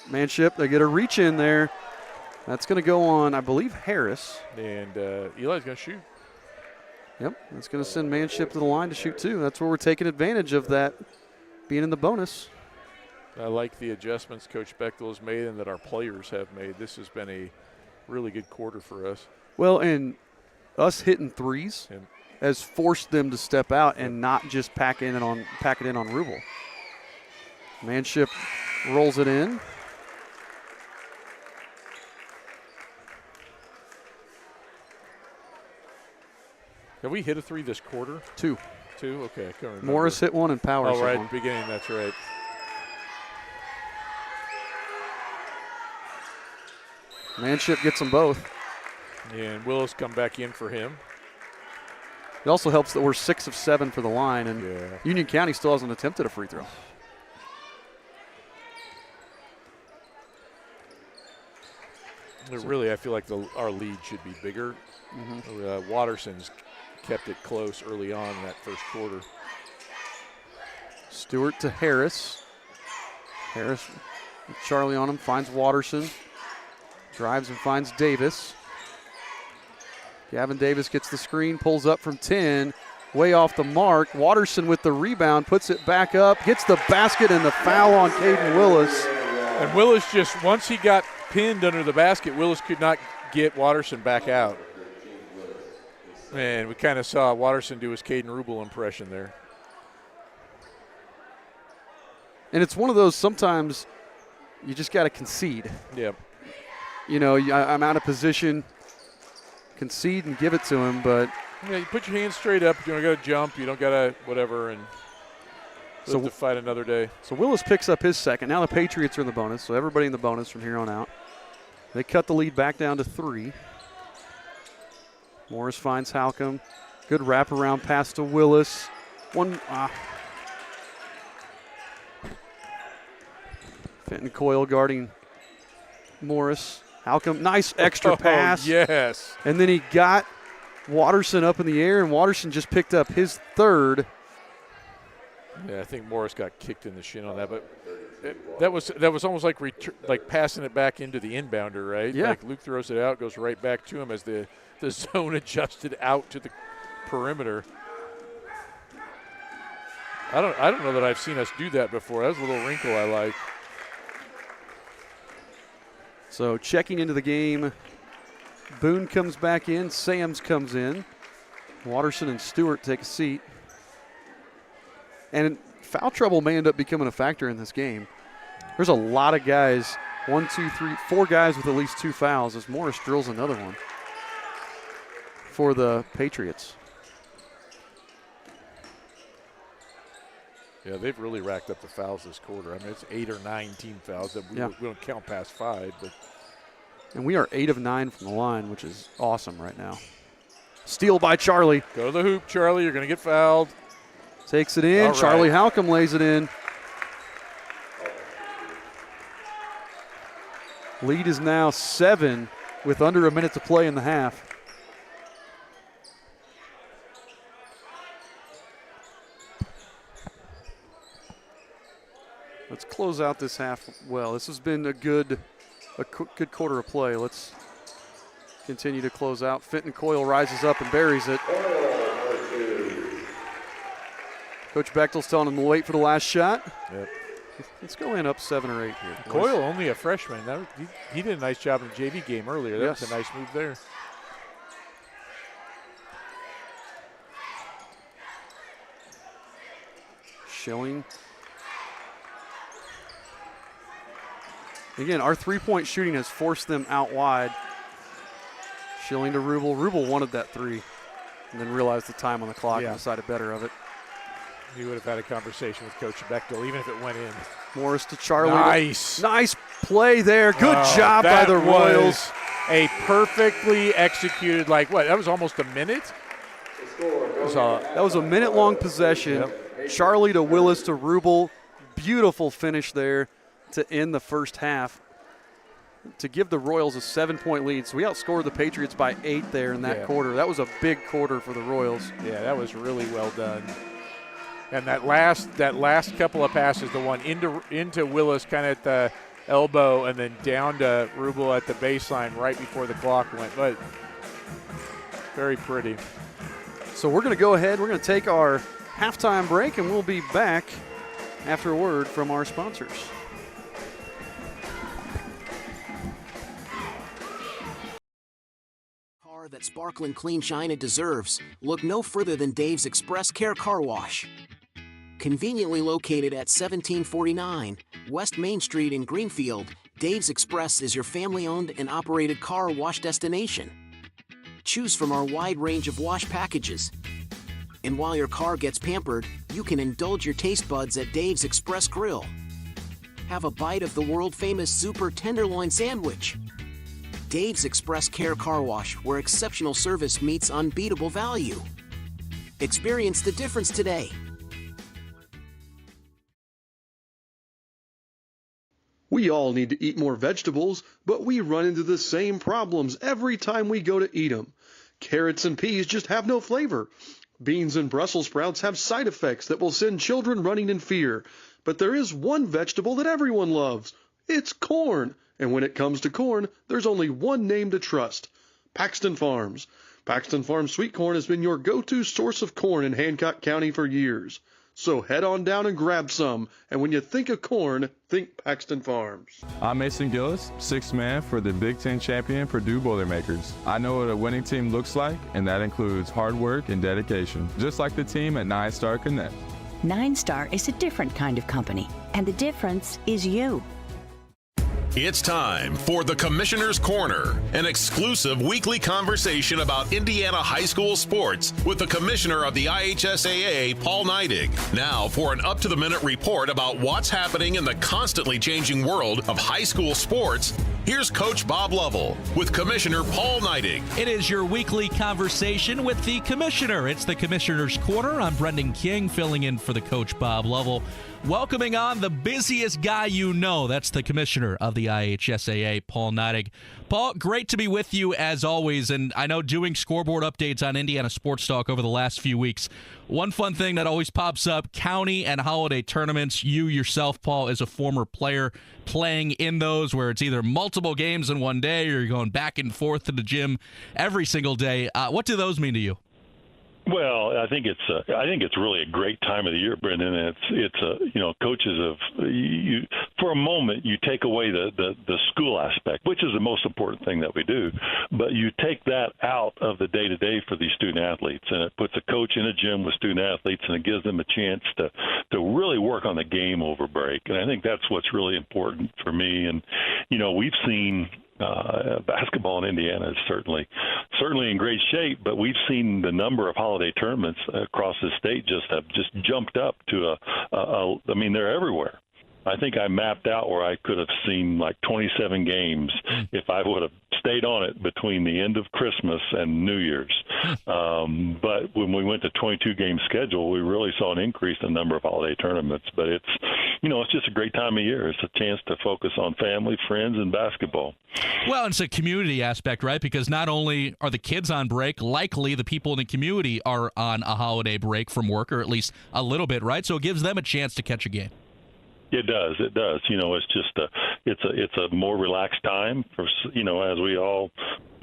Manship, they get a reach in there. That's going to go on, I believe, Harris. And Eli's going to shoot. Yep, that's going to send Manship to the line to shoot too. That's where we're taking advantage of that being in the bonus. I like the adjustments Coach Bechtel has made and that our players have made. This has been a really good quarter for us. Well, and us hitting threes has forced them to step out and not just pack it in on Rubel. Manship rolls it in. Have we hit a 3 this quarter? 2. 2? Okay, I can't remember. Morris hit 1 and Powers hit 1. Beginning, that's right. Manship gets them both. And Willis come back in for him. It also helps that we're 6 of 7 for the line, and Union County still hasn't attempted a free throw. Really, I feel like our lead should be bigger. Watterson's kept it close early on in that first quarter. Stewart to Harris. Harris, Charlie on him, finds Watterson. Drives and finds Davis. Gavin Davis gets the screen, pulls up from 10, way off the mark. Watterson with the rebound, puts it back up, gets the basket and the foul on Caden Willis. And Willis just, once he got pinned under the basket, Willis could not get Watterson back out. And we kind of saw Watterson do his Caden Rubel impression there. And it's one of those, sometimes you just got to concede. Yeah. You know, I'm out of position, concede and give it to him, but. Yeah, you put your hands straight up. You don't got to jump. You don't got to whatever, and live to fight another day. So Willis picks up his second. Now the Patriots are in the bonus, so everybody in the bonus from here on out. They cut the lead back down to 3. Morris finds Halcomb. Good wraparound pass to Willis. Fenton Coyle guarding Morris. Halcomb, nice extra pass. Yes. And then he got Watterson up in the air, and Watterson just picked up his third. Yeah, I think Morris got kicked in the shin on that, but that was almost like passing it back into the inbounder, right? Yeah. Like Luke throws it out, goes right back to him as the zone adjusted out to the perimeter. I don't know that I've seen us do that before. That was a little wrinkle I like. So checking into the game, Boone comes back in, Sams comes in. Watterson and Stewart take a seat. And foul trouble may end up becoming a factor in this game. There's a lot of guys, 1, 2, 3, 4 guys with at least 2 fouls as Morris drills another one for the Patriots. Yeah, they've really racked up the fouls this quarter. I mean, it's 8 or 9 team fouls. That we don't count past 5. But. And we are 8 of 9 from the line, which is awesome right now. Steal by Charlie. Go to the hoop, Charlie. You're going to get fouled. Takes it in. All Charlie right. Halcomb lays it in. Lead is now 7 with under a minute to play in the half. Let's close out this half well. This has been a good quarter of play. Let's continue to close out. Fenton Coyle rises up and buries it. Coach Bechtel's telling him to wait for the last shot. Yep. Let's go in up 7 or 8 here. Coyle, only a freshman. He did a nice job in the JV game earlier. That was a nice move there. Schilling. Again, our three-point shooting has forced them out wide. Schilling to Rubel. Rubel wanted that 3 and then realized the time on the clock and decided better of it. He would have had a conversation with Coach Bechtel, even if it went in. Morris to Charlie. Nice. Nice play there. Good job by the Royals. A perfectly executed, that was almost a minute? That was a minute-long possession. Yep. Charlie to Willis to Rubel. Beautiful finish there to end the first half to give the Royals a 7-point lead. So we outscored the Patriots by 8 there in that quarter. That was a big quarter for the Royals. Yeah, that was really well done. And that last couple of passes, the one into Willis kind of at the elbow and then down to Rubel at the baseline right before the clock went. But very pretty. So we're going to go ahead. We're going to take our halftime break, and we'll be back after a word from our sponsors. That sparkling clean shine it deserves. Look no further than Dave's Express Care Car Wash. Conveniently located at 1749 West Main Street in Greenfield, Dave's Express is your family-owned and operated car wash destination. Choose from our wide range of wash packages. And while your car gets pampered, you can indulge your taste buds at Dave's Express Grill. Have a bite of the world-famous Super Tenderloin Sandwich. Dave's Express Care Car Wash, where exceptional service meets unbeatable value. Experience the difference today. We all need to eat more vegetables, but we run into the same problems every time we go to eat them. Carrots and peas just have no flavor. Beans and Brussels sprouts have side effects that will send children running in fear. But there is one vegetable that everyone loves. It's corn. And when it comes to corn, there's only one name to trust: Paxton Farms. Paxton Farms sweet corn has been your go-to source of corn in Hancock County for years. So head on down and grab some, and when you think of corn, think Paxton Farms. I'm Mason Gillis, 6th man for the Big Ten champion Purdue Boilermakers. I know what a winning team looks like, and that includes hard work and dedication, just like the team at 9 Star Connect. 9 Star is a different kind of company, and the difference is you. It's time for the Commissioner's Corner, an exclusive weekly conversation about Indiana high school sports with the Commissioner of the IHSAA, Paul Neidig. Now for an up-to-the-minute report about what's happening in the constantly changing world of high school sports, Here's Coach Bob Lovell with Commissioner Paul Neidig. It is your weekly conversation with the Commissioner. It's the Commissioner's Corner. I'm Brendan King, filling in for the Coach Bob Lovell. Welcoming on the busiest guy you know. That's the Commissioner of the IHSAA, Paul Neidig. Paul, great to be with you as always. And I know doing scoreboard updates on Indiana Sports Talk over the last few weeks, one fun thing that always pops up, county and holiday tournaments. You yourself, Paul, as a former player, playing in those where it's either multiple games in one day or you're going back and forth to the gym every single day. What do those mean to you? Well, I think it's really a great time of the year, Brendan. Coaches for a moment you take away the school aspect, which is the most important thing that we do, but you take that out of the day to day for these student athletes, and it puts a coach in a gym with student athletes, and it gives them a chance to really work on the game over break. And I think that's what's really important for me. And we've seen. Basketball in Indiana is certainly in great shape, but we've seen the number of holiday tournaments across the state have jumped up to they're everywhere. I think I mapped out where I could have seen like 27 games if I would have stayed on it between the end of Christmas and New Year's. But when we went to 22-game schedule, we really saw an increase in the number of holiday tournaments. But it's just a great time of year. It's a chance to focus on family, friends, and basketball. Well, it's a community aspect, right? Because not only are the kids on break, likely the people in the community are on a holiday break from work, or at least a little bit, right? So it gives them a chance to catch a game. It does. It's just it's a more relaxed time for as we all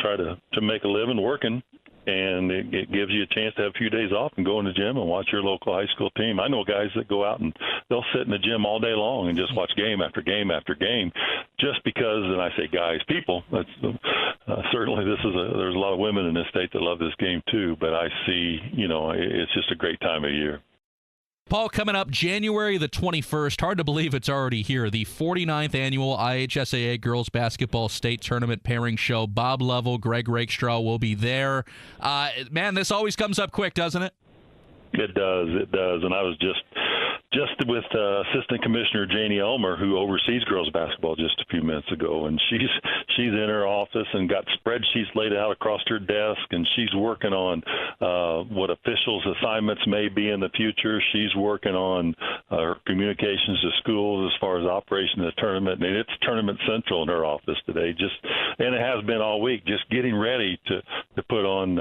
try to make a living working, and it gives you a chance to have a few days off and go in the gym and watch your local high school team. I know guys that go out and they'll sit in the gym all day long and just watch game after game after game, just because. And I say guys, people. That's certainly there's a lot of women in this state that love this game too. But I see it's just a great time of year. Paul, coming up January the 21st, hard to believe it's already here, the 49th annual IHSAA Girls Basketball State Tournament Pairing Show. Bob Lovell, Greg Rakestraw will be there. Man, this always comes up quick, doesn't it? It does. And I was just with Assistant Commissioner Janie Elmer, who oversees girls basketball, just a few minutes ago, and she's in her office and got spreadsheets laid out across her desk, and she's working on what officials' assignments may be in the future. She's working on her communications to schools as far as operation of the tournament, and it's Tournament Central in her office today. And it has been all week, just getting ready to put on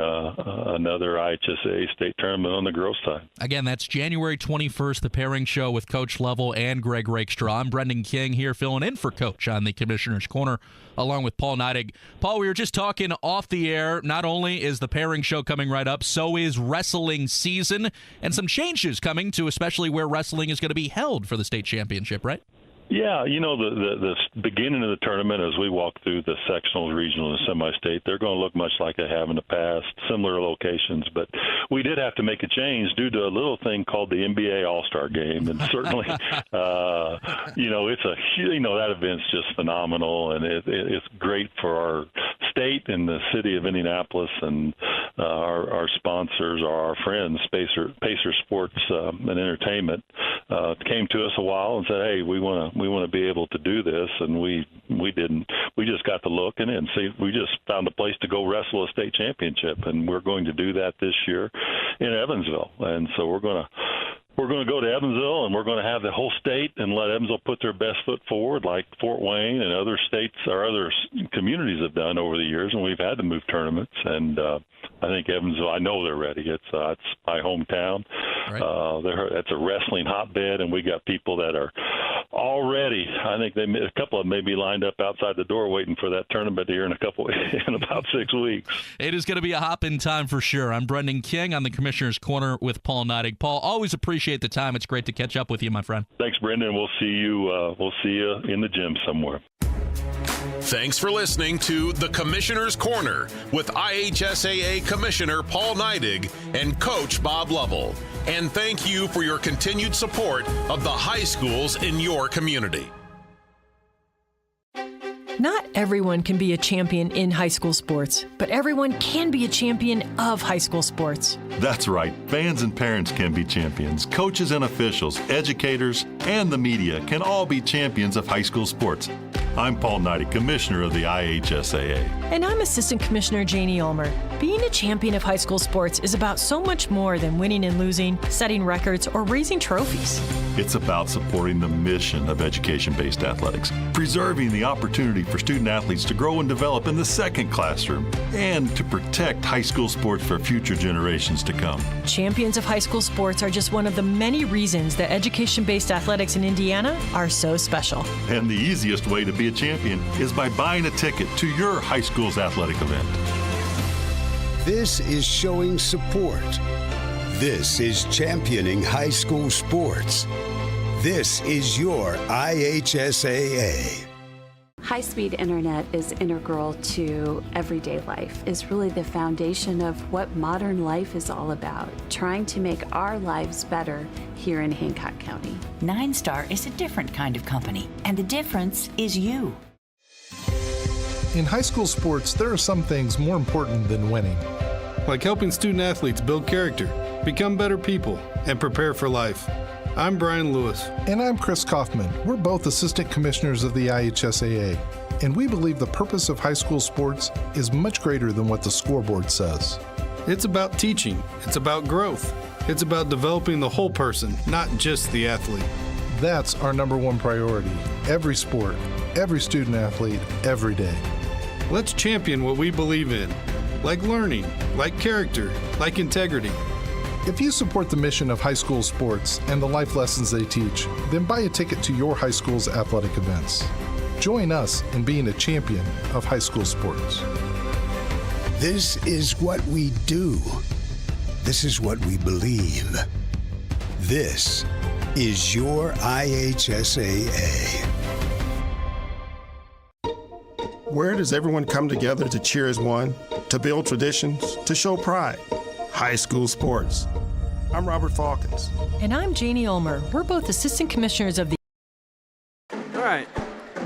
another IHSAA state tournament on the girls' side. Again, that's January 21st, the Pairing Show with Coach Lovell and Greg Rakestraw. I'm Brendan King here filling in for Coach on the Commissioner's Corner along with Paul Neidig. Paul, we were just talking off the air. Not only is the Pairing Show coming right up, so is wrestling season, and some changes coming to especially where wrestling is going to be held for the state championship, right? Yeah, the beginning of the tournament, as we walk through the sectionals, regional, and semi-state, they're going to look much like they have in the past, similar locations. But we did have to make a change due to a little thing called the NBA All-Star Game, and certainly, that event's just phenomenal, and it's great for our state and the city of Indianapolis, and our sponsors are our friends, Pacer Sports and Entertainment, came to us a while and said, "Hey, we want to be able to do this," and we didn't. We just got to looking and see. We just found a place to go wrestle a state championship, and we're going to do that this year in Evansville. And so we're going to go to Evansville, and we're going to have the whole state and let Evansville put their best foot forward, like Fort Wayne and other states or other communities have done over the years. And we've had to move tournaments, and I think Evansville, I know they're ready. It's my hometown. Right. That's a wrestling hotbed, and we got people that are already. I think a couple of them may be lined up outside the door waiting for that tournament here in about 6 weeks. It is going to be a hop-in time for sure. I'm Brendan King on the Commissioner's Corner with Paul Neidig. Paul, always appreciate the time. It's great to catch up with you, my friend. Thanks, Brendan. We'll see you in the gym somewhere. Thanks for listening to The Commissioner's Corner with IHSAA Commissioner Paul Neidig and Coach Bob Lovell. And thank you for your continued support of the high schools in your community. Not everyone can be a champion in high school sports, but everyone can be a champion of high school sports. That's right. Fans and parents can be champions. Coaches and officials, educators, and the media can all be champions of high school sports. I'm Paul Neidig, Commissioner of the IHSAA. And I'm Assistant Commissioner Janie Ulmer. Being a champion of high school sports is about so much more than winning and losing, setting records, or raising trophies. It's about supporting the mission of education-based athletics, preserving the opportunity for student athletes to grow and develop in the second classroom, and to protect high school sports for future generations to come. Champions of high school sports are just one of the many reasons that education-based athletics in Indiana are so special. And the easiest way to be a champion is by buying a ticket to your high school's athletic event. This is showing support. This is championing high school sports. This is your IHSAA. High-speed internet is integral to everyday life. It's really the foundation of what modern life is all about, trying to make our lives better here in Hancock County. 9-Star is a different kind of company, and the difference is you. In high school sports, there are some things more important than winning. Like helping student athletes build character, become better people, and prepare for life. I'm Brian Lewis. And I'm Chris Kaufman. We're both Assistant Commissioners of the IHSAA, and we believe the purpose of high school sports is much greater than what the scoreboard says. It's about teaching. It's about growth. It's about developing the whole person, not just the athlete. That's our number one priority. Every sport, every student athlete, every day. Let's champion what we believe in, like learning, like character, like integrity. If you support the mission of high school sports and the life lessons they teach, then buy a ticket to your high school's athletic events. Join us in being a champion of high school sports. This is what we do. This is what we believe. This is your IHSAA. Where does everyone come together to cheer as one, to build traditions, to show pride? High school sports. I'm Robert Falkins. And I'm Janie Ulmer. We're both Assistant Commissioners of the... All right,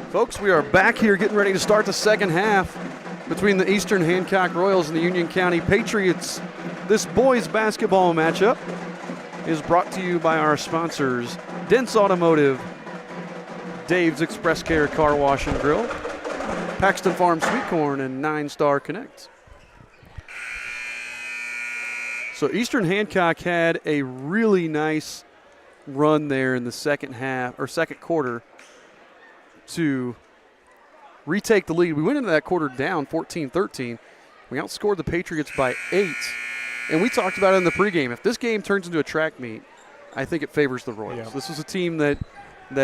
folks, we are back here getting ready to start the second half between the Eastern Hancock Royals and the Union County Patriots. This boys basketball matchup is brought to you by our sponsors, Dents Automotive, Dave's Express Care Car Wash and Grill, Paxton Farm Sweet Corn, and 9-Star Connect. So Eastern Hancock had a really nice run there in the second half or second quarter to retake the lead. We went into that quarter down 14-13. We outscored the Patriots by 8. And we talked about it in the pregame. If this game turns into a track meet, I think it favors the Royals. Yeah. This is a team that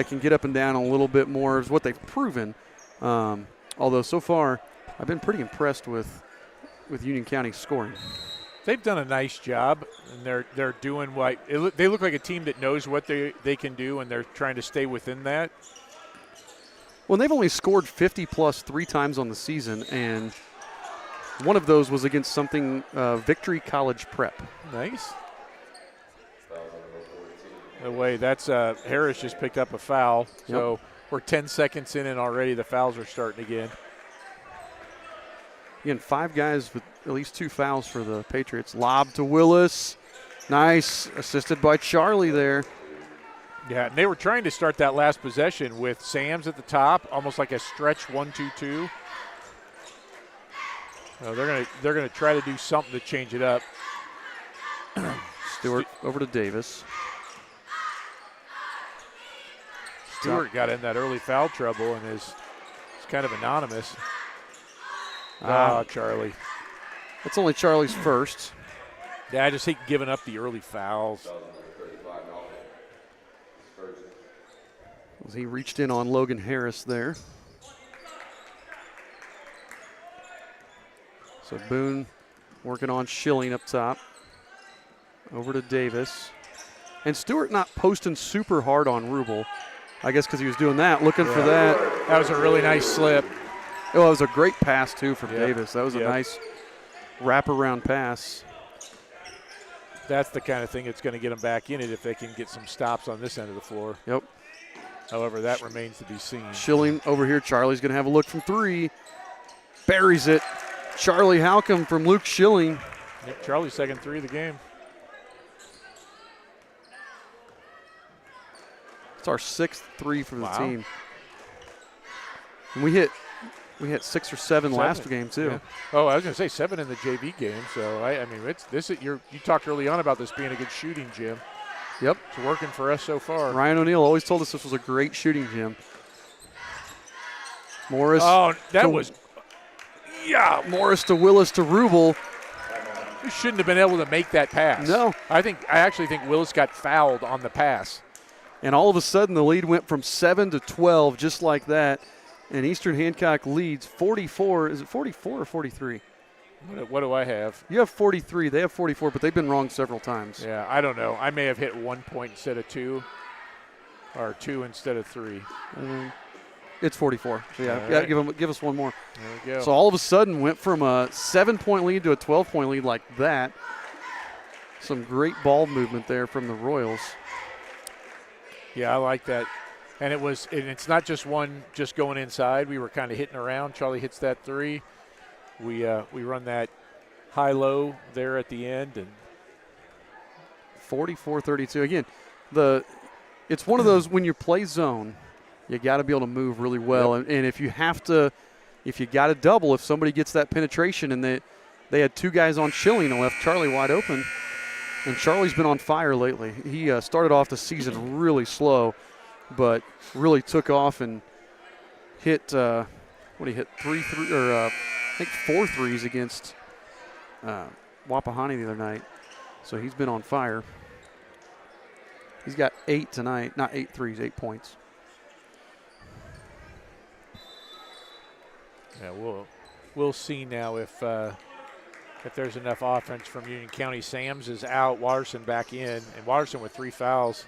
can get up and down a little bit more, is what they've proven. Although so far, I've been pretty impressed with Union County's scoring. They've done a nice job, and they're doing what they look like a team that knows what they can do, and they're trying to stay within that. Well, they've only scored 50-plus 3 times on the season, and one of those was against Victory College Prep. Nice. No way, that's Harris just picked up a foul, so we're 10 seconds in, and already the fouls are starting again. Again, 5 guys with at least 2 fouls for the Patriots. Lob to Willis. Nice. Assisted by Charlie there. Yeah, and they were trying to start that last possession with Sams at the top, almost like a stretch 1-2-2. They're gonna try to do something to change it up. Stewart over to Davis. Stewart got in that early foul trouble and is kind of anonymous. Charlie. That's only Charlie's first. Yeah, I just hate giving up the early fouls. As he reached in on Logan Harris there. So Boone working on Schilling up top. Over to Davis. And Stewart not posting super hard on Rubel. I guess because he was doing that, looking for that. That was a really nice slip. Oh, it was a great pass, too, from Davis. That was a nice wraparound pass. That's the kind of thing that's going to get them back in it if they can get some stops on this end of the floor. Yep. However, that remains to be seen. Schilling over here. Charlie's going to have a look from 3. Buries it. Charlie Halcomb from Luke Schilling. Yep, Charlie's second 3 of the game. It's our 6th three for the Wow. team. And we hit 6 or 7 last game too. Yeah. Oh, I was going to say 7 in the JV game. So I mean, you talked early on about this being a good shooting gym. Yep. It's working for us so far. Ryan O'Neill always told us this was a great shooting gym. Morris. Oh, that was. Yeah, Morris to Willis to Rubel. We shouldn't have been able to make that pass. No. I actually think Willis got fouled on the pass. And all of a sudden the lead went from 7 to 12 just like that. And Eastern Hancock leads 44. Is it 44 or 43? What do I have? You have 43. They have 44, but they've been wrong several times. Yeah, I don't know. I may have hit 1 point instead of 2, or 2 instead of 3. It's 44. So yeah, Right. give us one more. There we go. So all of a sudden went from a 7-point lead to a 12-point lead like that. Some great ball movement there from the Royals. Yeah, I like that. And it's not just one just going inside. We were kind of hitting around. Charlie hits that 3. We run that high-low there at the end. And 44-32. Again, it's one of those when you play zone, you got to be able to move really well. Yep. And if you got to double, if somebody gets that penetration, and they had 2 guys on Schilling and left Charlie wide open. And Charlie's been on fire lately. He started off the season really slow, but really took off and hit, he hit 4 threes against Wapahani the other night. So he's been on fire. He's got 8 tonight, not 8 threes, 8 points. yeah, we'll see now if there's enough offense from Union County. Sams is out, Watterson back in, and Watterson with 3 fouls.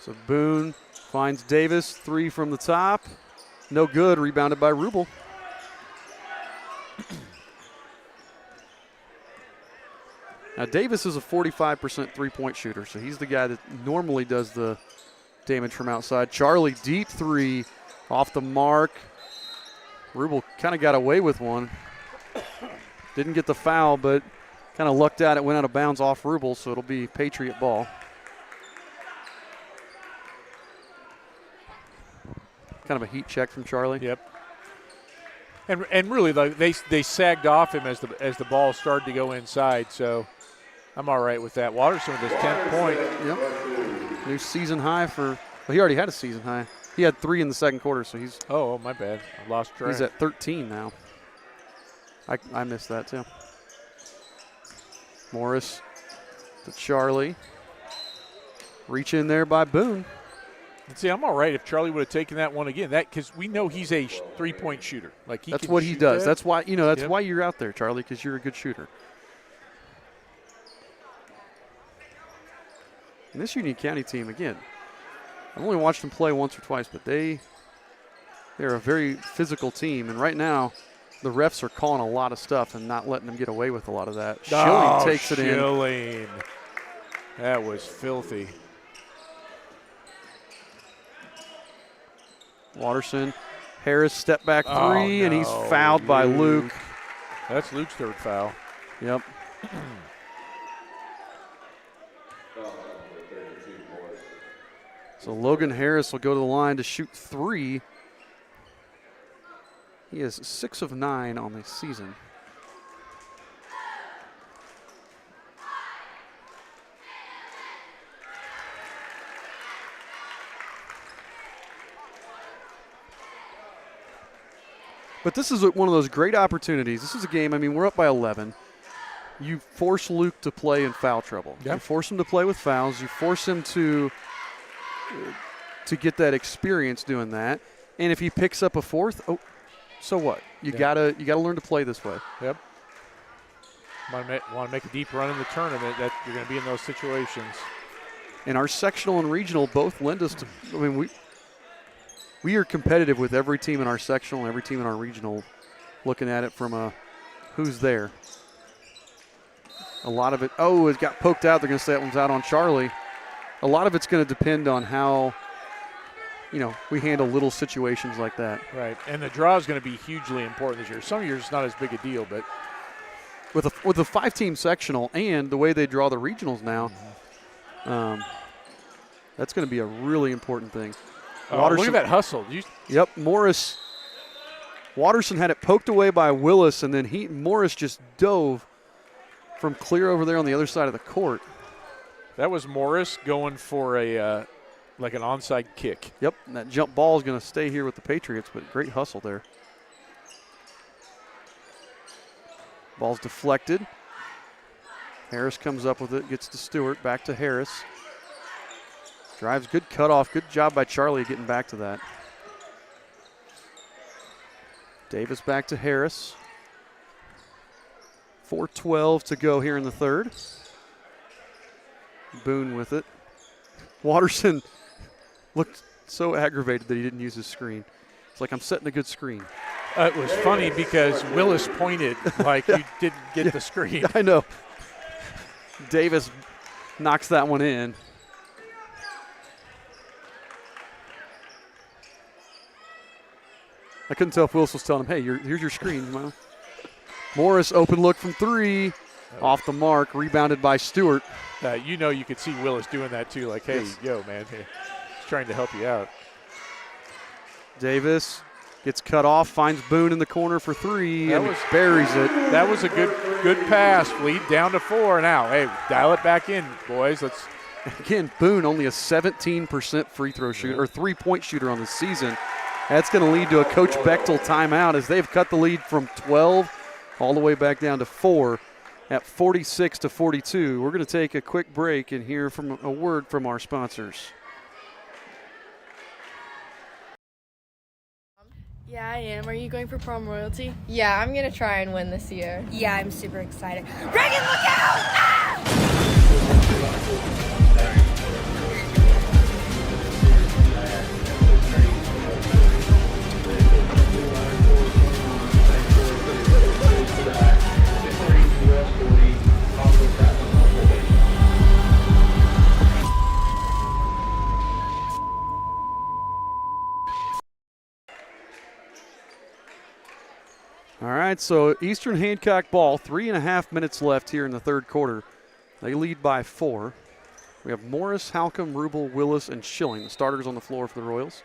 So Boone finds Davis, 3 from the top. No good, rebounded by Rubel. Now Davis is a 45% three-point shooter, so he's the guy that normally does the damage from outside. Charlie, deep 3 off the mark. Rubel kind of got away with one. Didn't get the foul, but kind of lucked out. It went out of bounds off Rubel, so it'll be Patriot ball. Kind of a heat check from Charlie. Yep. And really, they sagged off him as the ball started to go inside, so I'm all right with that. Watterson with his 10th point. Yep. New season high well, he already had a season high. He had 3 in the second quarter, so he's. Oh, my bad. I lost track. He's at 13 now. I missed that too. Morris to Charlie. Reach in there by Boone. And see, I'm all right if Charlie would have taken that one again. Because we know he's a 3-point shooter. That's what he does. That. That's why why you're out there, Charlie, because you're a good shooter. And this Union County team, again, I've only watched them play once or twice, but they're a very physical team. And right now, the refs are calling a lot of stuff and not letting them get away with a lot of that. Schilling takes it in. Schilling. That was filthy. Watterson, Harris, step back 3, and he's fouled by Luke. That's Luke's 3rd foul. Yep. So Logan Harris will go to the line to shoot 3. He is 6 of 9 on the season. But this is one of those great opportunities. This is a game, we're up by 11. You force Luke to play in foul trouble. Yep. You force him to play with fouls. You force him to get that experience doing that. And if he picks up a 4th, so what? You gotta learn to play this way. Yep. Want to make a deep run in the tournament, that you're going to be in those situations. And our sectional and regional both lend us to. We are competitive with every team in our sectional and every team in our regional, looking at it from a who's there. A lot of it, it got poked out. They're going to say that one's out on Charlie. A lot of it's going to depend on how, we handle little situations like that. Right, and the draw is going to be hugely important this year. Some years it's not as big a deal, but with a 5-team sectional and the way they draw the regionals now, that's going to be a really important thing. Look at that hustle. Yep, Morris. Watterson had it poked away by Willis, and then Morris just dove from clear over there on the other side of the court. That was Morris going for a like an onside kick. Yep, and that jump ball is going to stay here with the Patriots, but great hustle there. Ball's deflected. Harris comes up with it, gets to Stewart, back to Harris. Drives, good cutoff, good job by Charlie getting back to that. Davis back to Harris. 4:12 to go here in the third. Boone with it. Watterson looked so aggravated that he didn't use his screen. It's like, I'm setting a good screen. It was funny because Willis pointed like you didn't get the screen. I know. Davis knocks that one in. I couldn't tell if Willis was telling him, hey, here's your screen. Morris, open look from three. Off the mark, rebounded by Stewart. You could see Willis doing that too, like, hey, yo, man, he's trying to help you out. Davis gets cut off, finds Boone in the corner for three, and buries it. That was a good pass. Lead down to 4 now. Hey, dial it back in, boys. Again, Boone only a 17% free throw shooter or 3-point shooter on the season. That's going to lead to a Coach Bechtel timeout as they've cut the lead from 12 all the way back down to 4 at 46-42. We're going to take a quick break and hear from a word from our sponsors. Yeah, I am. Are you going for prom royalty? Yeah, I'm going to try and win this year. Yeah, I'm super excited. Reagan, look out! Ah! All right, so Eastern Hancock ball, 3.5 minutes left here in the third quarter. They lead by 4. We have Morris, Halcomb, Rubel, Willis, and Schilling, the starters on the floor for the Royals.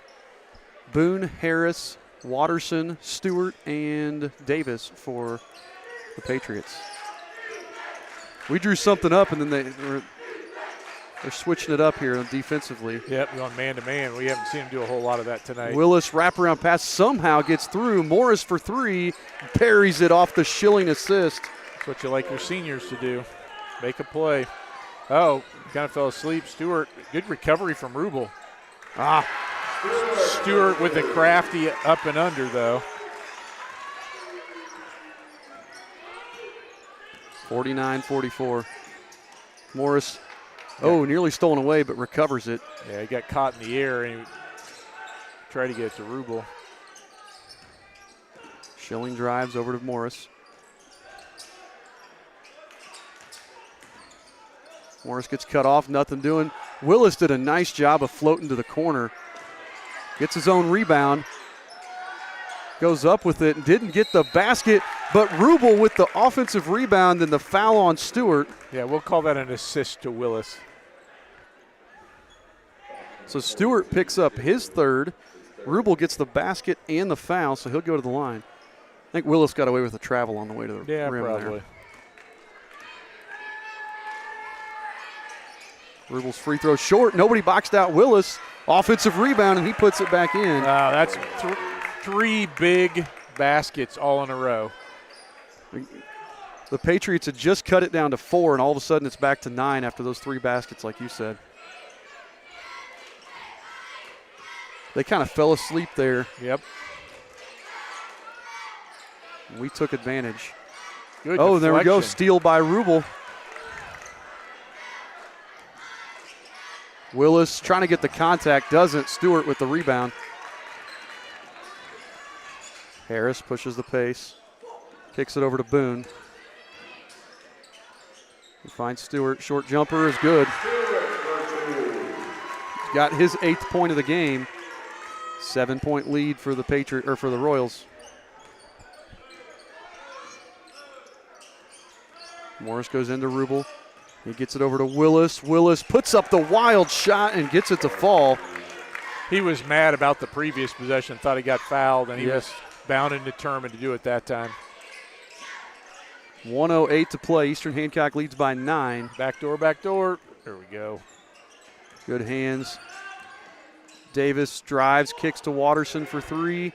Boone, Harris, Watterson, Stewart, and Davis for the Patriots. We drew something up, and then they're switching it up here defensively. Yep, going man-to-man. We haven't seen him do a whole lot of that tonight. Willis wraparound pass somehow gets through. Morris for 3, parries it off the Schilling assist. That's what you like your seniors to do. Make a play. Oh, kind of fell asleep. Stewart, good recovery from Rubel. Stewart with the crafty up and under, though. 49-44. Morris, nearly stolen away, but recovers it. Yeah, he got caught in the air, and he tried to get it to Rubel. Schilling drives over to Morris. Morris gets cut off, nothing doing. Willis did a nice job of floating to the corner. Gets his own rebound. Goes up with it and didn't get the basket, but Rubel with the offensive rebound and the foul on Stewart. Yeah, we'll call that an assist to Willis. So Stewart picks up his third. Rubel gets the basket and the foul, so he'll go to the line. I think Willis got away with a travel on the way to the rim probably. there. Rubel's free throw short. Nobody boxed out Willis. Offensive rebound, and he puts it back in. That's 3 big baskets all in a row. The Patriots had just cut it down to 4, and all of a sudden it's back to 9 after those 3 baskets, like you said. They kind of fell asleep there. Yep. We took advantage. Good there we go. deflection. Steal by Rubel. Willis trying to get the contact, doesn't. Stewart with the rebound. Harris pushes the pace. Kicks it over to Boone. He finds Stewart. Short jumper is good. Got his 8th point of the game. 7-point lead for the for the Royals. Morris goes into Rubel. He gets it over to Willis. Willis puts up the wild shot and gets it to fall. He was mad about the previous possession, thought he got fouled, and he was bound and determined to do it that time. 1:08 to play. Eastern Hancock leads by 9. Back door, back door. There we go. Good hands. Davis drives, kicks to Watterson for 3.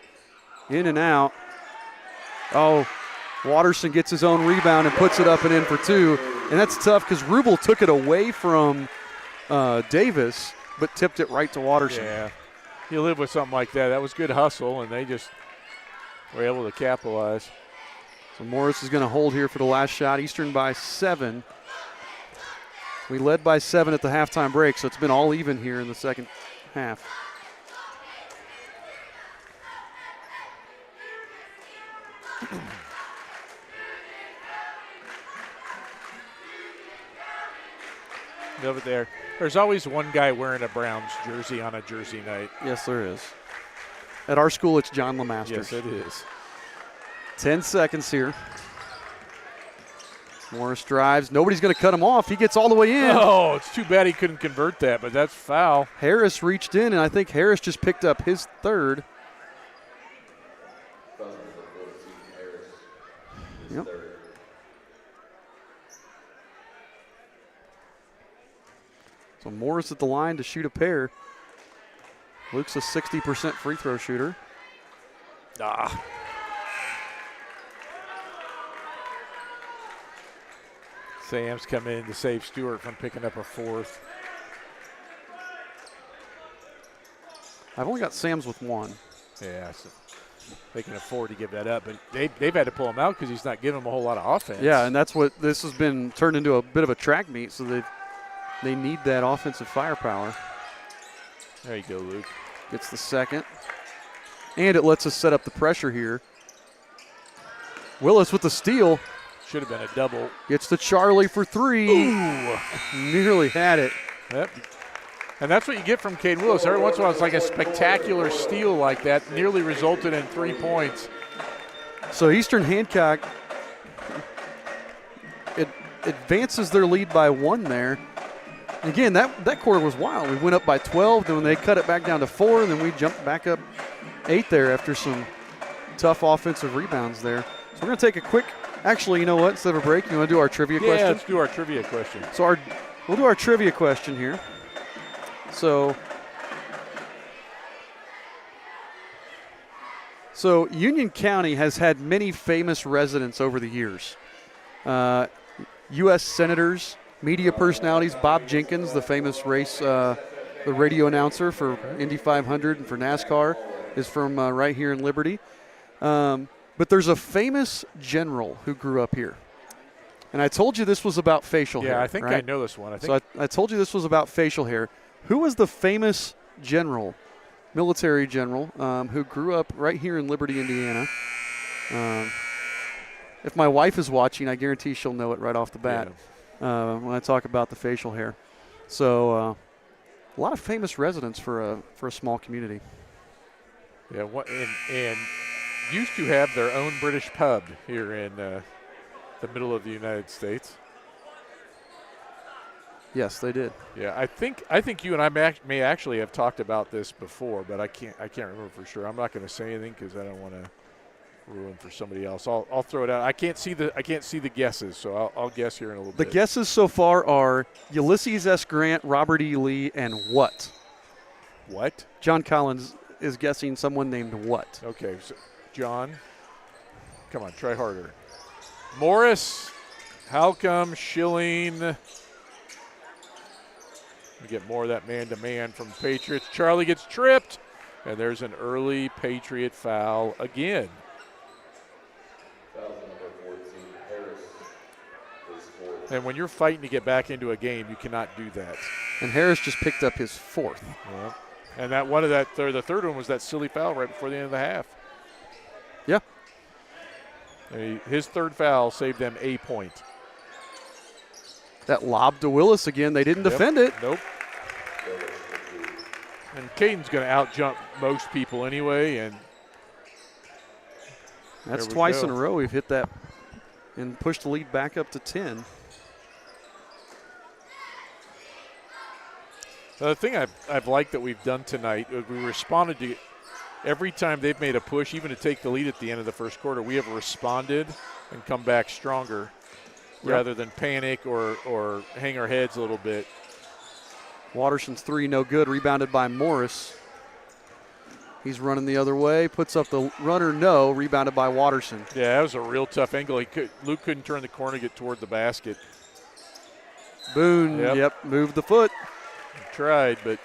In and out. Oh, Watterson gets his own rebound and puts it up and in for 2. And that's tough because Rubel took it away from Davis, but tipped it right to Watterson. Yeah, you live with something like that. That was good hustle, and they just were able to capitalize. So Morris is going to hold here for the last shot. Eastern by 7. We led by 7 at the halftime break, so it's been all even here in the second half. Love it there. There's always one guy wearing a Browns jersey on a jersey night. Yes, there is. At our school, it's John Lemasters. Yes, it is. 10 seconds here. Morris drives. Nobody's going to cut him off. He gets all the way in. Oh, it's too bad he couldn't convert that, but that's foul. Harris reached in, and I think Harris just picked up his 3rd. Yep. So Morris at the line to shoot a pair. Luke's a 60% free throw shooter. Sam's come in to save Stewart from picking up a 4th. I've only got Sam's with 1. Yeah, so they can afford to give that up, but they've had to pull him out because he's not giving them a whole lot of offense. Yeah, and that's what this has been turned into, a bit of a track meet, so they need that offensive firepower. There you go, Luke. Gets the 2nd. And it lets us set up the pressure here. Willis with the steal. Should have been a double. Gets to Charlie for 3. Ooh. Nearly had it. Yep. And that's what you get from Cade Willis. Every once in a while, it's like a spectacular steal like that, nearly resulted in 3 points. So Eastern Hancock, it advances their lead by 1 there. Again, that quarter was wild. We went up by 12, then they cut it back down to 4, and then we jumped back up 8 there after some tough offensive rebounds there. So we're going to take a quick, actually, you know what, instead of a break, you want to do our trivia question? Yeah, let's do our trivia question. So we'll do our trivia question here. So Union County has had many famous residents over the years. U.S. senators, media personalities. Bob Jenkins, the famous race, the radio announcer for Indy 500 and for NASCAR, is from right here in Liberty. But there's a famous general who grew up here. And I told you this was about facial hair. Yeah, I think right? I know this one. So I told you this was about facial hair. Who was the famous general, military general, who grew up right here in Liberty, Indiana? If my wife is watching, I guarantee she'll know it right off the bat when I talk about the facial hair. So a lot of famous residents for a small community. Yeah, and used to have their own British pub here in the middle of the United States. Yes, they did. Yeah, I think you and I may actually have talked about this before, but I can't remember for sure. I'm not going to say anything because I don't want to ruin for somebody else. I'll throw it out. I can't see the guesses, so I'll guess here in a little bit. The guesses so far are Ulysses S. Grant, Robert E. Lee, and what? What? John Collins is guessing someone named what? Okay, so John, come on, try harder. Morris, Halcombe, Schilling. We get more of that man-to-man from Patriots. Charlie gets tripped, and there's an early Patriot foul again. And when you're fighting to get back into a game, you cannot do that. And Harris just picked up his 4th. Yeah. And the third one was that silly foul right before the end of the half. Yeah. His 3rd foul saved them a point. That lob to Willis again. They didn't defend it. Nope. And Caden's going to out-jump most people anyway. And that's twice in a row we've hit that and pushed the lead back up to 10. The thing I've liked that we've done tonight, we responded to every time they've made a push, even to take the lead at the end of the first quarter, we have responded and come back stronger rather than panic or hang our heads a little bit. Watterson's three, no good. Rebounded by Morris. He's running the other way. Puts up the runner, no. Rebounded by Watterson. Yeah, that was a real tough angle. Luke couldn't turn the corner to get toward the basket. Boone, moved the foot. Tried, but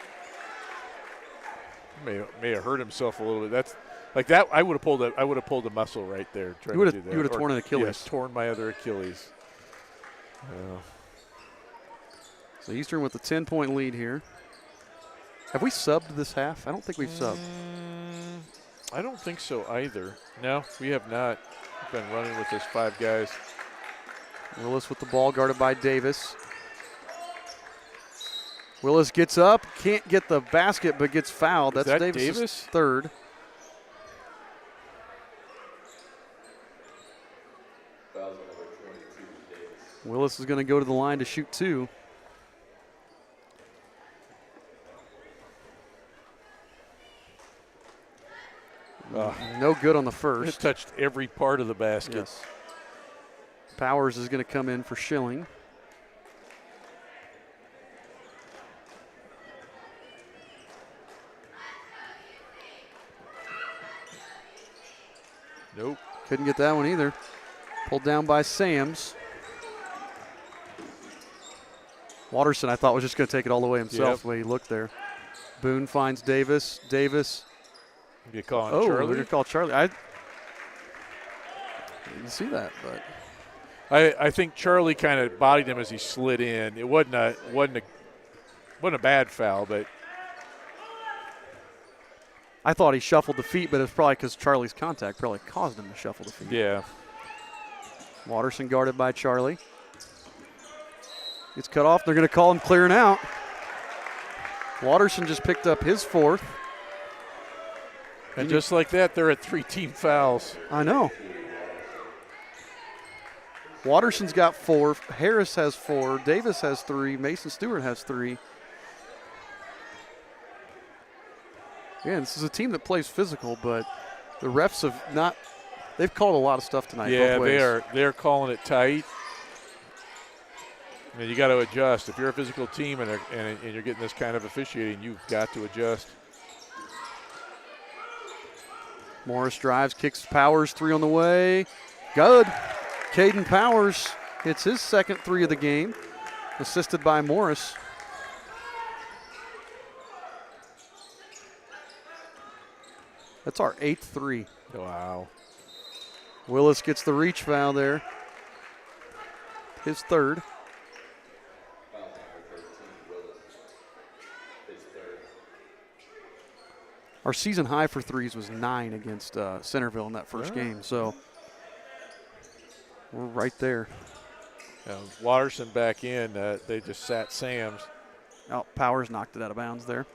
may have hurt himself a little bit. That's like that. I would have pulled a muscle right there. You would have torn an Achilles. Yes, torn my other Achilles. So Eastern with a 10-point lead here. Have we subbed this half? I don't think we've subbed. I don't think so either. No, we have not. We've been running with those 5 guys. Willis with the ball, guarded by Davis. Willis gets up, can't get the basket, but gets fouled. That's Davis' third. Willis is going to go to the line to shoot 2. No good on the first. It touched every part of the basket. Yes. Powers is going to come in for Schilling. Nope. Couldn't get that one either. Pulled down by Sams. Watterson, I thought, was just going to take it all the way himself the way he looked there. Boone finds Davis. Davis. You calling Charlie? Charlie? They're going to call Charlie. I didn't see that, but I think Charlie kind of bodied him as he slid in. It wasn't a bad foul, but I thought he shuffled the feet, but it's probably because Charlie's contact probably caused him to shuffle the feet. Yeah. Watterson guarded by Charlie. Gets cut off. They're going to call him clearing out. Watterson just picked up his 4th. And just like that, they're at 3 team fouls. I know. Watterson's got 4. Harris has 4. Davis has 3. Mason Stewart has 3. Again, this is a team that plays physical, but the refs have not – they've called a lot of stuff tonight. Yeah, both ways. they're calling it tight. And you got to adjust. If you're a physical team and you're getting this kind of officiating, you've got to adjust. Morris drives, kicks Powers, 3 on the way. Good. Caden Powers hits his second 3 of the game, assisted by Morris. That's our 8th 3. Wow. Willis gets the reach foul there. His 3rd. Our season high for threes was 9 against Centerville in that first game, so we're right there. Watterson back in. They just sat Sams. Oh, Powers knocked it out of bounds there.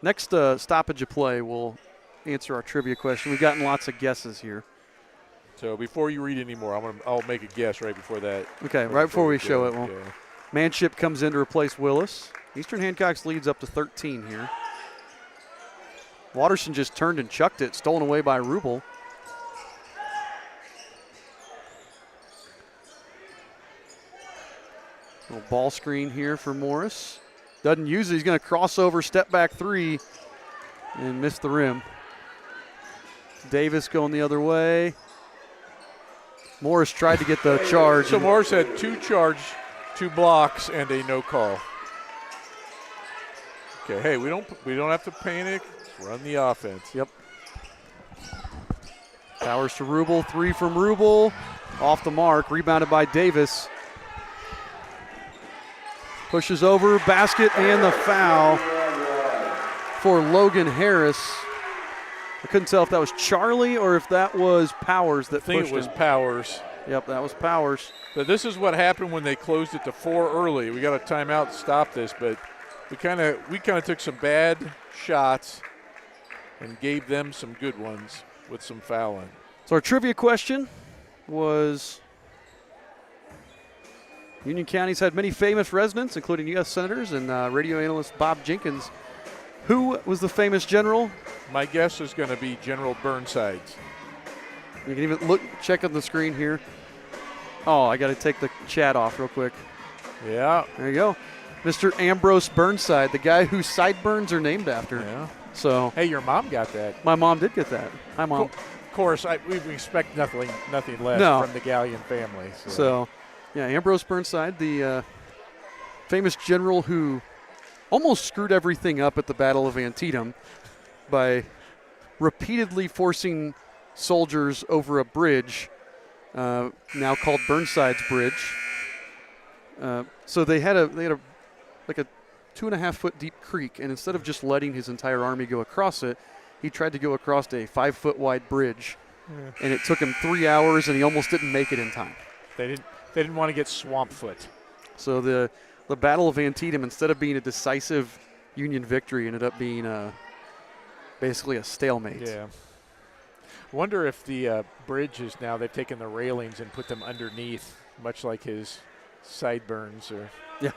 Next stoppage of play, we'll answer our trivia question. We've gotten lots of guesses here. So before you read any more, I'll make a guess right before that. Okay, right before we show it. Well, Manship comes in to replace Willis. Eastern Hancock's leads up to 13 here. Watterson just turned and chucked it, stolen away by Rubel. Little ball screen here for Morris. Doesn't use it. He's going to cross over, step back 3, and miss the rim. Davis going the other way. Morris tried to get the charge. So Morris had 2 blocks, and a no call. Okay, hey, we don't have to panic. Run the offense. Yep. Powers to Rubel. 3 from Rubel. Off the mark. Rebounded by Davis. Pushes over. Basket and the foul for Logan Harris. I couldn't tell if that was Charlie or if that was Powers that pushed him. I think it was Powers. Yep, that was Powers. But this is what happened when they closed it to 4 early. We got a timeout to stop this, but we kind of took some bad shots and gave them some good ones with some fouling. So our trivia question was, Union County's had many famous residents, including U.S. senators and radio analyst Bob Jenkins. Who was the famous general? My guess is going to be General Burnsides. You can even check on the screen here. Oh, I got to take the chat off real quick. Yeah. There you go. Mr. Ambrose Burnside, the guy whose sideburns are named after. Yeah. So. Hey, your mom got that. My mom did get that. Hi, Mom. Of course, we expect nothing less from the Gallion family. So, yeah, Ambrose Burnside, the famous general who almost screwed everything up at the Battle of Antietam by repeatedly forcing soldiers over a bridge, now called Burnside's Bridge. So they had a 2.5 foot deep creek, and instead of just letting his entire army go across it, he tried to go across a 5 foot wide bridge, and it took him 3 hours, and he almost didn't make it in time. They didn't want to get swamp foot. So the Battle of Antietam, instead of being a decisive Union victory, ended up being basically a stalemate. Yeah. Wonder if the bridge is now, they've taken the railings and put them underneath, much like his sideburns. Yeah,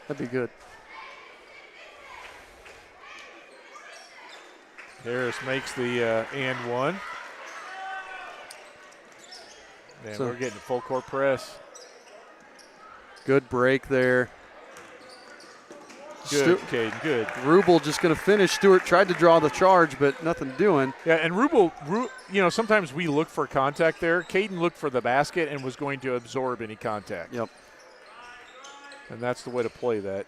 that'd be good. Harris makes the and one. And we're getting full court press. Good break there. Good, Caden, good. Rubel just going to finish. Stewart tried to draw the charge, but nothing doing. Yeah, and Rubel, sometimes we look for contact there. Caden looked for the basket and was going to absorb any contact. Yep. And that's the way to play that.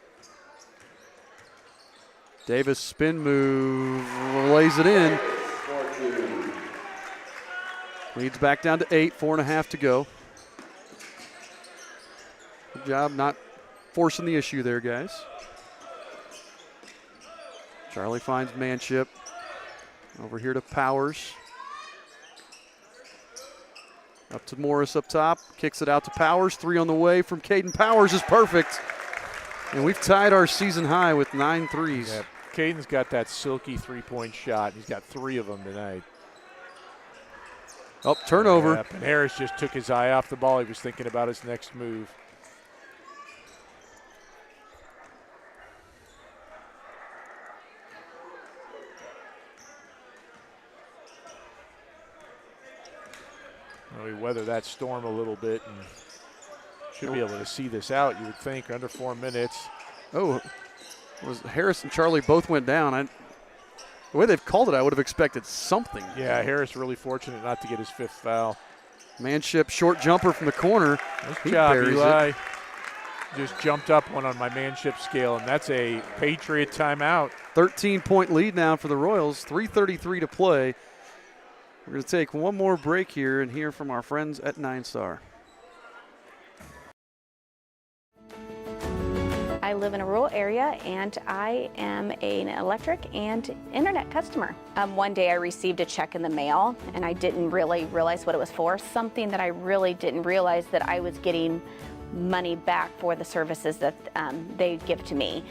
Davis spin move, lays it in. Leads back down to 8, 4.5 to go. Good job not forcing the issue there, guys. Charlie finds Manship. Over here to Powers. Up to Morris up top. Kicks it out to Powers. 3 on the way from Caden. Powers is perfect. And we've tied our season high with 9 threes. Yeah, Caden's got that silky three-point shot. He's got 3 of them tonight. Oh, turnover. Yep, and Harris just took his eye off the ball. He was thinking about his next move. We weather that storm a little bit and should be able to see this out, you would think, under 4 minutes. Oh, was Harris and Charlie both went down. The way they've called it, I would have expected something. Yeah, Harris really fortunate not to get his 5th foul. Manship, short jumper from the corner. Nice job, Eli. Just jumped up one on my Manship scale, and that's a Patriot timeout. 13-point lead now for the Royals, 3:33 to play. We're going to take one more break here and hear from our friends at 9 Star. I live in a rural area and I am an electric and internet customer. One day I received a check in the mail and I didn't really realize what it was for. Something that I really didn't realize, that I was getting money back for the services that they give to me,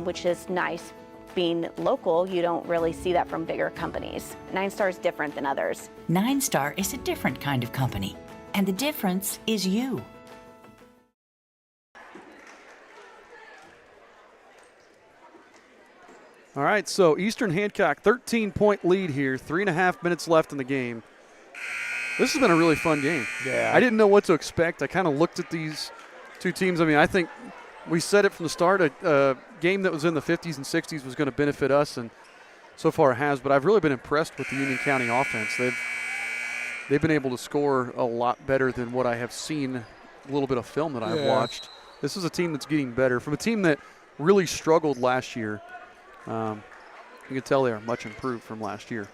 which is nice. Being local, you don't really see that from bigger companies. 9 Star is different than others. 9 Star is a different kind of company, and the difference is you. All right, so Eastern Hancock, 13-point lead here, 3.5 minutes left in the game. This has been a really fun game. Yeah. I didn't know what to expect. I kind of looked at these two teams. I mean, I think we said it from the start, a game that was in the 50s and 60s was going to benefit us, and so far it has. But I've really been impressed with the Union County offense. They've been able to score a lot better than what I have seen, a little bit of film that I've watched. This is a team that's getting better. From a team that really struggled last year, you can tell they are much improved from last year.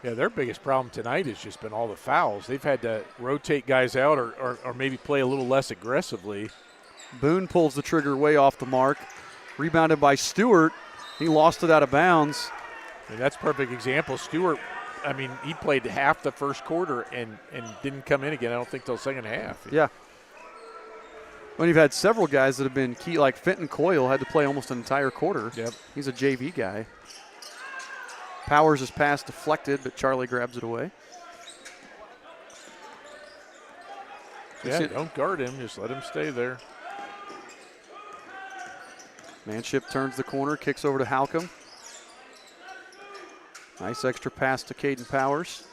Yeah, their biggest problem tonight has just been all the fouls. They've had to rotate guys out or maybe play a little less aggressively. Boone pulls the trigger way off the mark. Rebounded by Stewart. He lost it out of bounds. And that's a perfect example. Stewart, I mean, he played half the first quarter and didn't come in again, I don't think, till second half. Yeah. When you've had several guys that have been key, like Fenton Coyle had to play almost an entire quarter. Yep. He's a JV guy. Powers' pass deflected, but Charlie grabs it away. Yeah, don't guard him. Just let him stay there. Manship turns the corner, kicks over to Halcomb. Nice extra pass to Caden Powers.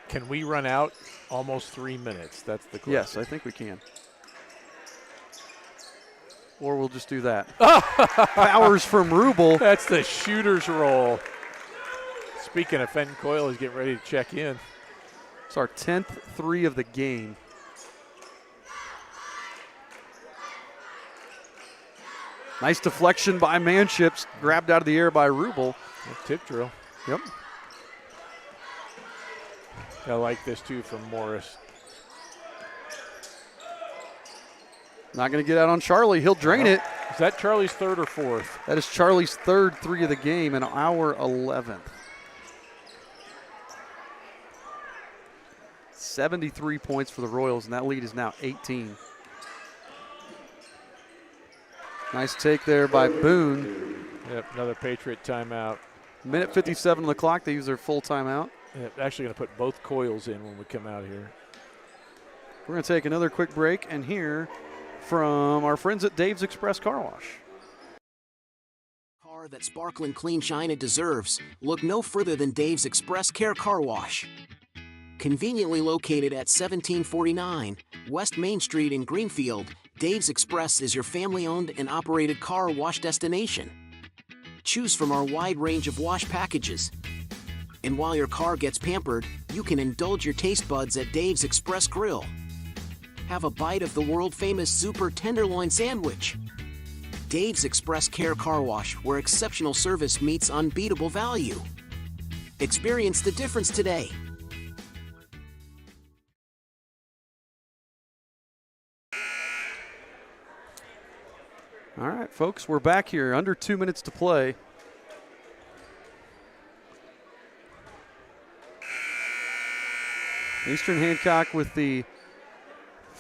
Can we run out almost 3 minutes? That's the question. Yes, I think we can. Or we'll just do that. Powers from Rubel. That's the shooter's roll. Speaking of Fenton Coyle, he's getting ready to check in. It's our 10th three of the game. Nice deflection by Manship, grabbed out of the air by Rubel. Tip drill. Yep. I like this too from Morris. Not going to get out on Charlie. He'll drain it. Is that Charlie's third or fourth? That is Charlie's third three of the game and our 11th. 73 points for the Royals, and that lead is now 18. Nice take there by Boone. Yep, another Patriot timeout. Minute 57 on the clock. They use their full timeout. Yep, actually going to put both coils in when we come out here. We're going to take another quick break and hear from our friends at Dave's Express Car Wash. Car that sparkling clean shine it deserves. Look no further than Dave's Express Care Car Wash. Conveniently located at 1749 West Main Street in Greenfield, Dave's Express is your family-owned and operated car wash destination. Choose from our wide range of wash packages. And while your car gets pampered, you can indulge your taste buds at Dave's Express Grill. Have a bite of the world-famous Super Tenderloin Sandwich. Dave's Express Care Car Wash, where exceptional service meets unbeatable value. Experience the difference today. All right, folks, we're back here. Under 2 minutes to play. Eastern Hancock with the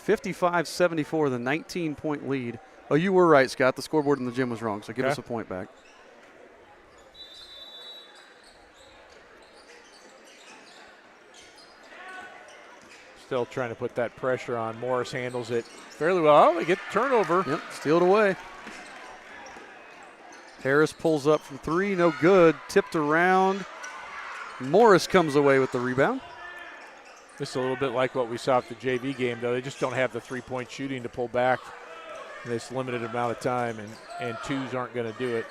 55-74, the 19-point lead. Oh, you were right, Scott. The scoreboard in the gym was wrong, so give us a point back. Still trying to put that pressure on. Morris handles it fairly well. They get the turnover. Yep, steal it away. Harris pulls up from three, no good. Tipped around. Morris comes away with the rebound. This is a little bit like what we saw at the JV game, though. They just don't have the three-point shooting to pull back in this limited amount of time, and twos aren't going to do it.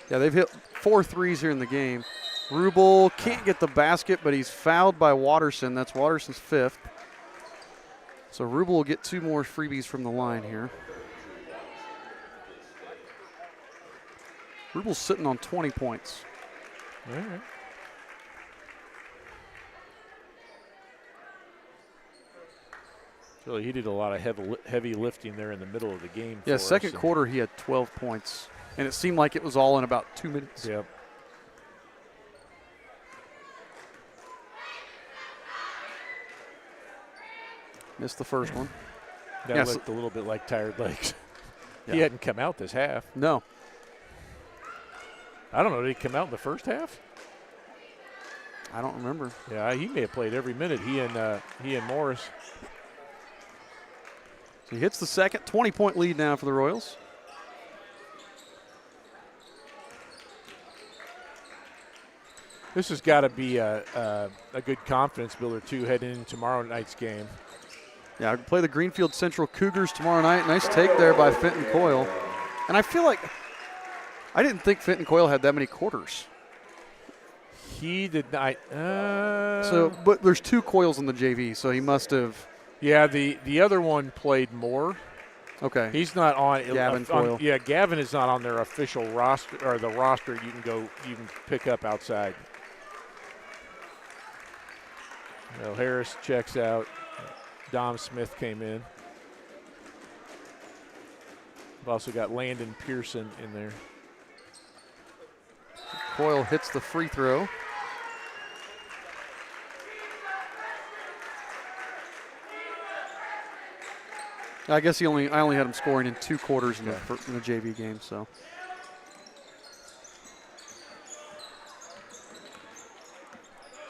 Yeah, they've hit 4 threes here in the game. Rubel can't get the basket, but he's fouled by Watterson. That's Watterson's 5th. So Rubel will get 2 more freebies from the line here. Rubel's sitting on 20 points. All right. Really, he did a lot of heavy lifting there in the middle of the game. Yeah, second quarter he had 12 points, and it seemed like it was all in about 2 minutes. Yep. Missed the first one. That looked a little bit like tired legs. Yeah. He hadn't come out this half. No. I don't know. Did he come out in the first half? I don't remember. Yeah, he may have played every minute. He and Morris. So he hits the second. 20-point lead now for the Royals. This has got to be a good confidence builder, too, heading into tomorrow night's game. Yeah, I play the Greenfield Central Cougars tomorrow night. Nice take there by Fenton Coyle. And I feel like I didn't think Fenton Coyle had that many quarters. He did not. But there's 2 Coyles in the JV, so he must have. Yeah, the other one played more. Okay. He's not on. Gavin Coyle. Yeah, Gavin is not on their official roster, or the roster you can pick up outside. Well, Harris checks out. Dom Smith came in. We've also got Landon Pearson in there. Coyle hits the free throw. I guess I only had him scoring in 2 quarters in the JV game, so.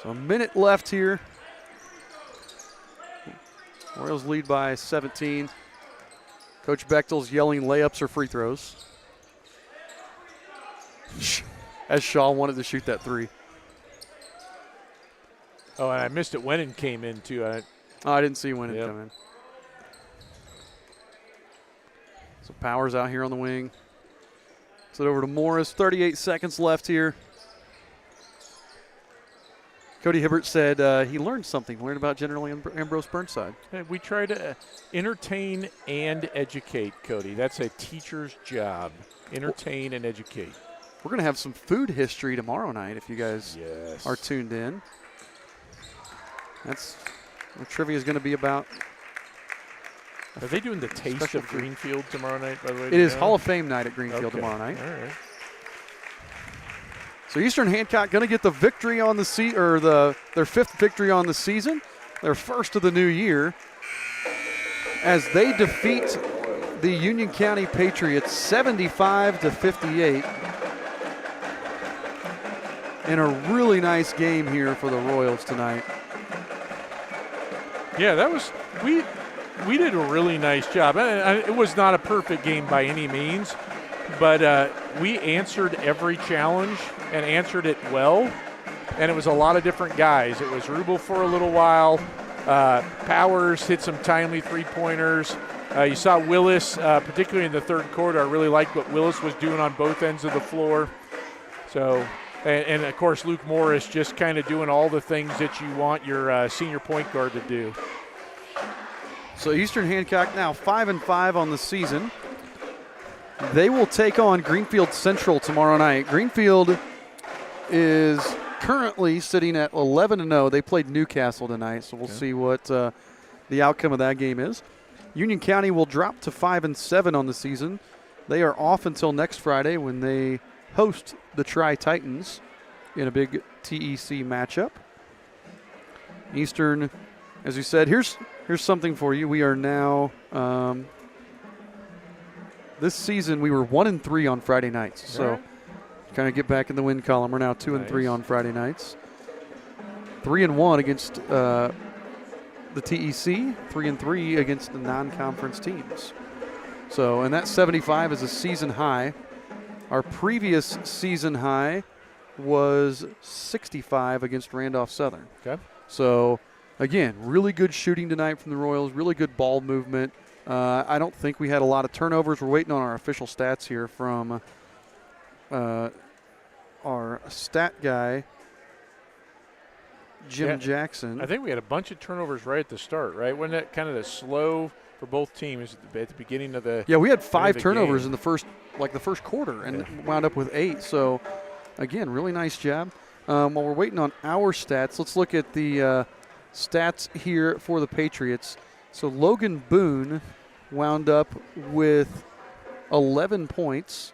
So a minute left here Royals lead by 17. Coach Bechtel's yelling layups or free throws. As Shaw wanted to shoot that three. Oh, and I missed it when it came in, too. I didn't see when it come in. So Powers out here on the wing. Send it over to Morris. 38 seconds left here. Cody Hibbert said he learned something. Learned about General Ambrose Burnside. We try to entertain and educate, Cody. That's a teacher's job. Entertain and educate. We're going to have some food history tomorrow night if you guys are tuned in. That's what trivia is going to be about. Are they doing the Taste of Greenfield tomorrow night, by the way? It is Hall of Fame night at Greenfield tomorrow night. All right. So Eastern Hancock going to get the victory on the their 5th victory on the season, their first of the new year, as they defeat the Union County Patriots 75-58 in a really nice game here for the Royals tonight. Yeah, that was we did a really nice job. It was not a perfect game by any means, but we answered every challenge and answered it well, and it was a lot of different guys. It was Rubel for a little while. Powers hit some timely three-pointers. You saw Willis, particularly in the third quarter. I really liked what Willis was doing on both ends of the floor. So, and of course, Luke Morris just kind of doing all the things that you want your senior point guard to do. So Eastern Hancock now 5-5 on the season. They will take on Greenfield Central tomorrow night. Greenfield is currently sitting at 11-0. They played Newcastle tonight, so we'll see what the outcome of that game is. Union County will drop to 5-7 on the season. They are off until next Friday when they host the Tri-Titans in a big TEC matchup. Eastern, as you said, here's something for you. We are now this season we were 1-3 on Friday nights. So kind of get back in the win column. We're now 2-3 on Friday nights. 3-1 against the TEC. 3-3 against the non-conference teams. So, and that 75 is a season high. Our previous season high was 65 against Randolph Southern. Okay. So, again, really good shooting tonight from the Royals, really good ball movement. I don't think we had a lot of turnovers. We're waiting on our official stats here from our stat guy, Jim Jackson. I think we had a bunch of turnovers right at the start, right? Wasn't that kind of the slow for both tems at the beginning of the we had 5 turnovers game in the first quarter and wound up with 8. So, again, really nice job. While we're waiting on our stats, let's look at the stats here for the Patriots. So Logan Boone wound up with 11 points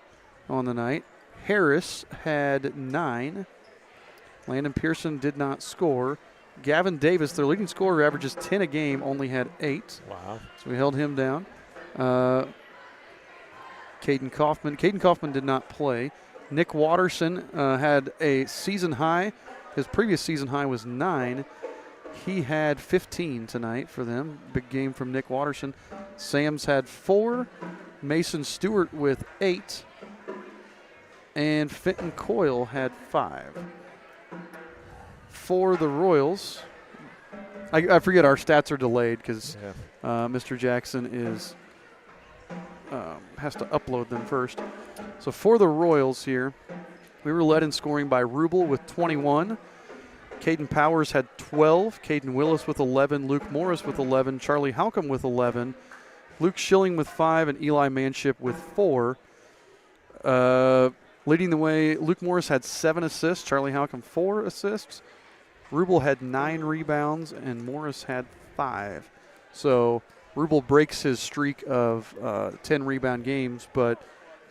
on the night. Harris had 9. Landon Pearson did not score. Gavin Davis, their leading scorer, averages 10 a game, only had 8. Wow. So we held him down. Caden Kaufman did not play. Nick Watterson had a season high. His previous season high was 9. He had 15 tonight for them. Big game from Nick Watterson. Sams had 4. Mason Stewart with 8. And Fenton Coyle had 5. For the Royals, I forget our stats are delayed because Mr. Jackson has to upload them first. So for the Royals here, we were led in scoring by Rubel with 21. Caden Powers had 12. Caden Willis with 11. Luke Morris with 11. Charlie Halcomb with 11. Luke Schilling with 5. And Eli Manship with 4. Leading the way, Luke Morris had 7 assists. Charlie Halcomb 4 assists. Rubel had 9 rebounds. And Morris had 5. So Rubel breaks his streak of 10 rebound games, but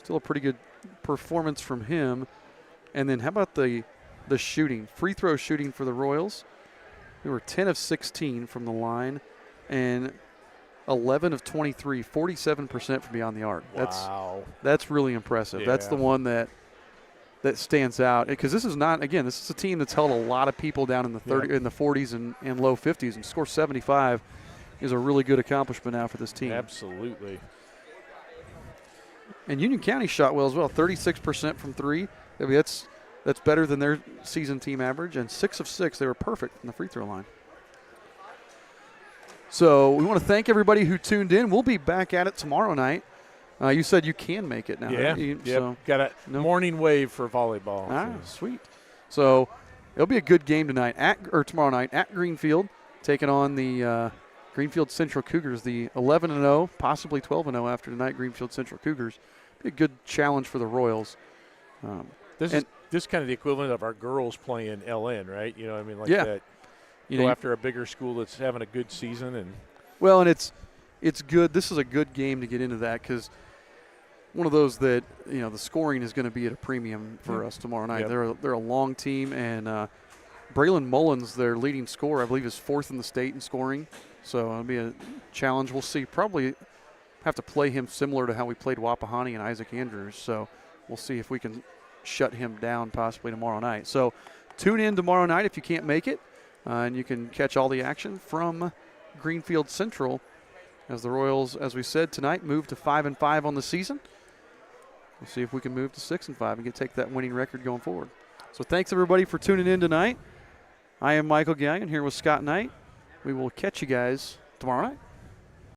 still a pretty good performance from him. And then how about the shooting? Free throw shooting for the Royals. We were 10 of 16 from the line and 11 of 23, 47% from beyond the arc. Wow. That's really impressive. Yeah. That's the one that stands out because this is not, again, this is a team that's held a lot of people down in the 30 in the 40s and low 50s and score 75 is a really good accomplishment now for this team. Absolutely. And Union County shot well as well, 36% from three. I mean, that's better than their season team average, and 6 of 6, they were perfect from the free throw line. So we want to thank everybody who tuned in. We'll be back at it tomorrow night. You said you can make it now. Yeah, right? so got a morning wave for volleyball. Ah, sweet. So it'll be a good game tonight tomorrow night at Greenfield, taking on the Greenfield Central Cougars, the 11-0, possibly 12-0 after tonight. Greenfield Central Cougars. Be a good challenge for the Royals. This is kind of the equivalent of our girls playing LN, right? You know what I mean? Like yeah. that. You go know, after a bigger school that's having a good season. And it's good. This is a good game to get into that because one of those that, the scoring is going to be at a premium for us tomorrow night. Yep. They're a long team, and Braylon Mullins, their leading scorer, I believe is 4th in the state in scoring. So it'll be a challenge. We'll see. Probably have to play him similar to how we played Wapahani and Isaac Andrews. So we'll see if we can shut him down possibly tomorrow night. So tune in tomorrow night if you can't make it. And you can catch all the action from Greenfield Central as the Royals, as we said tonight, move to 5-5 on the season. We'll see if we can move to 6-5 and take that winning record going forward. So thanks, everybody, for tuning in tonight. I am Michael Gallion here with Scott Knight. We will catch you guys tomorrow night.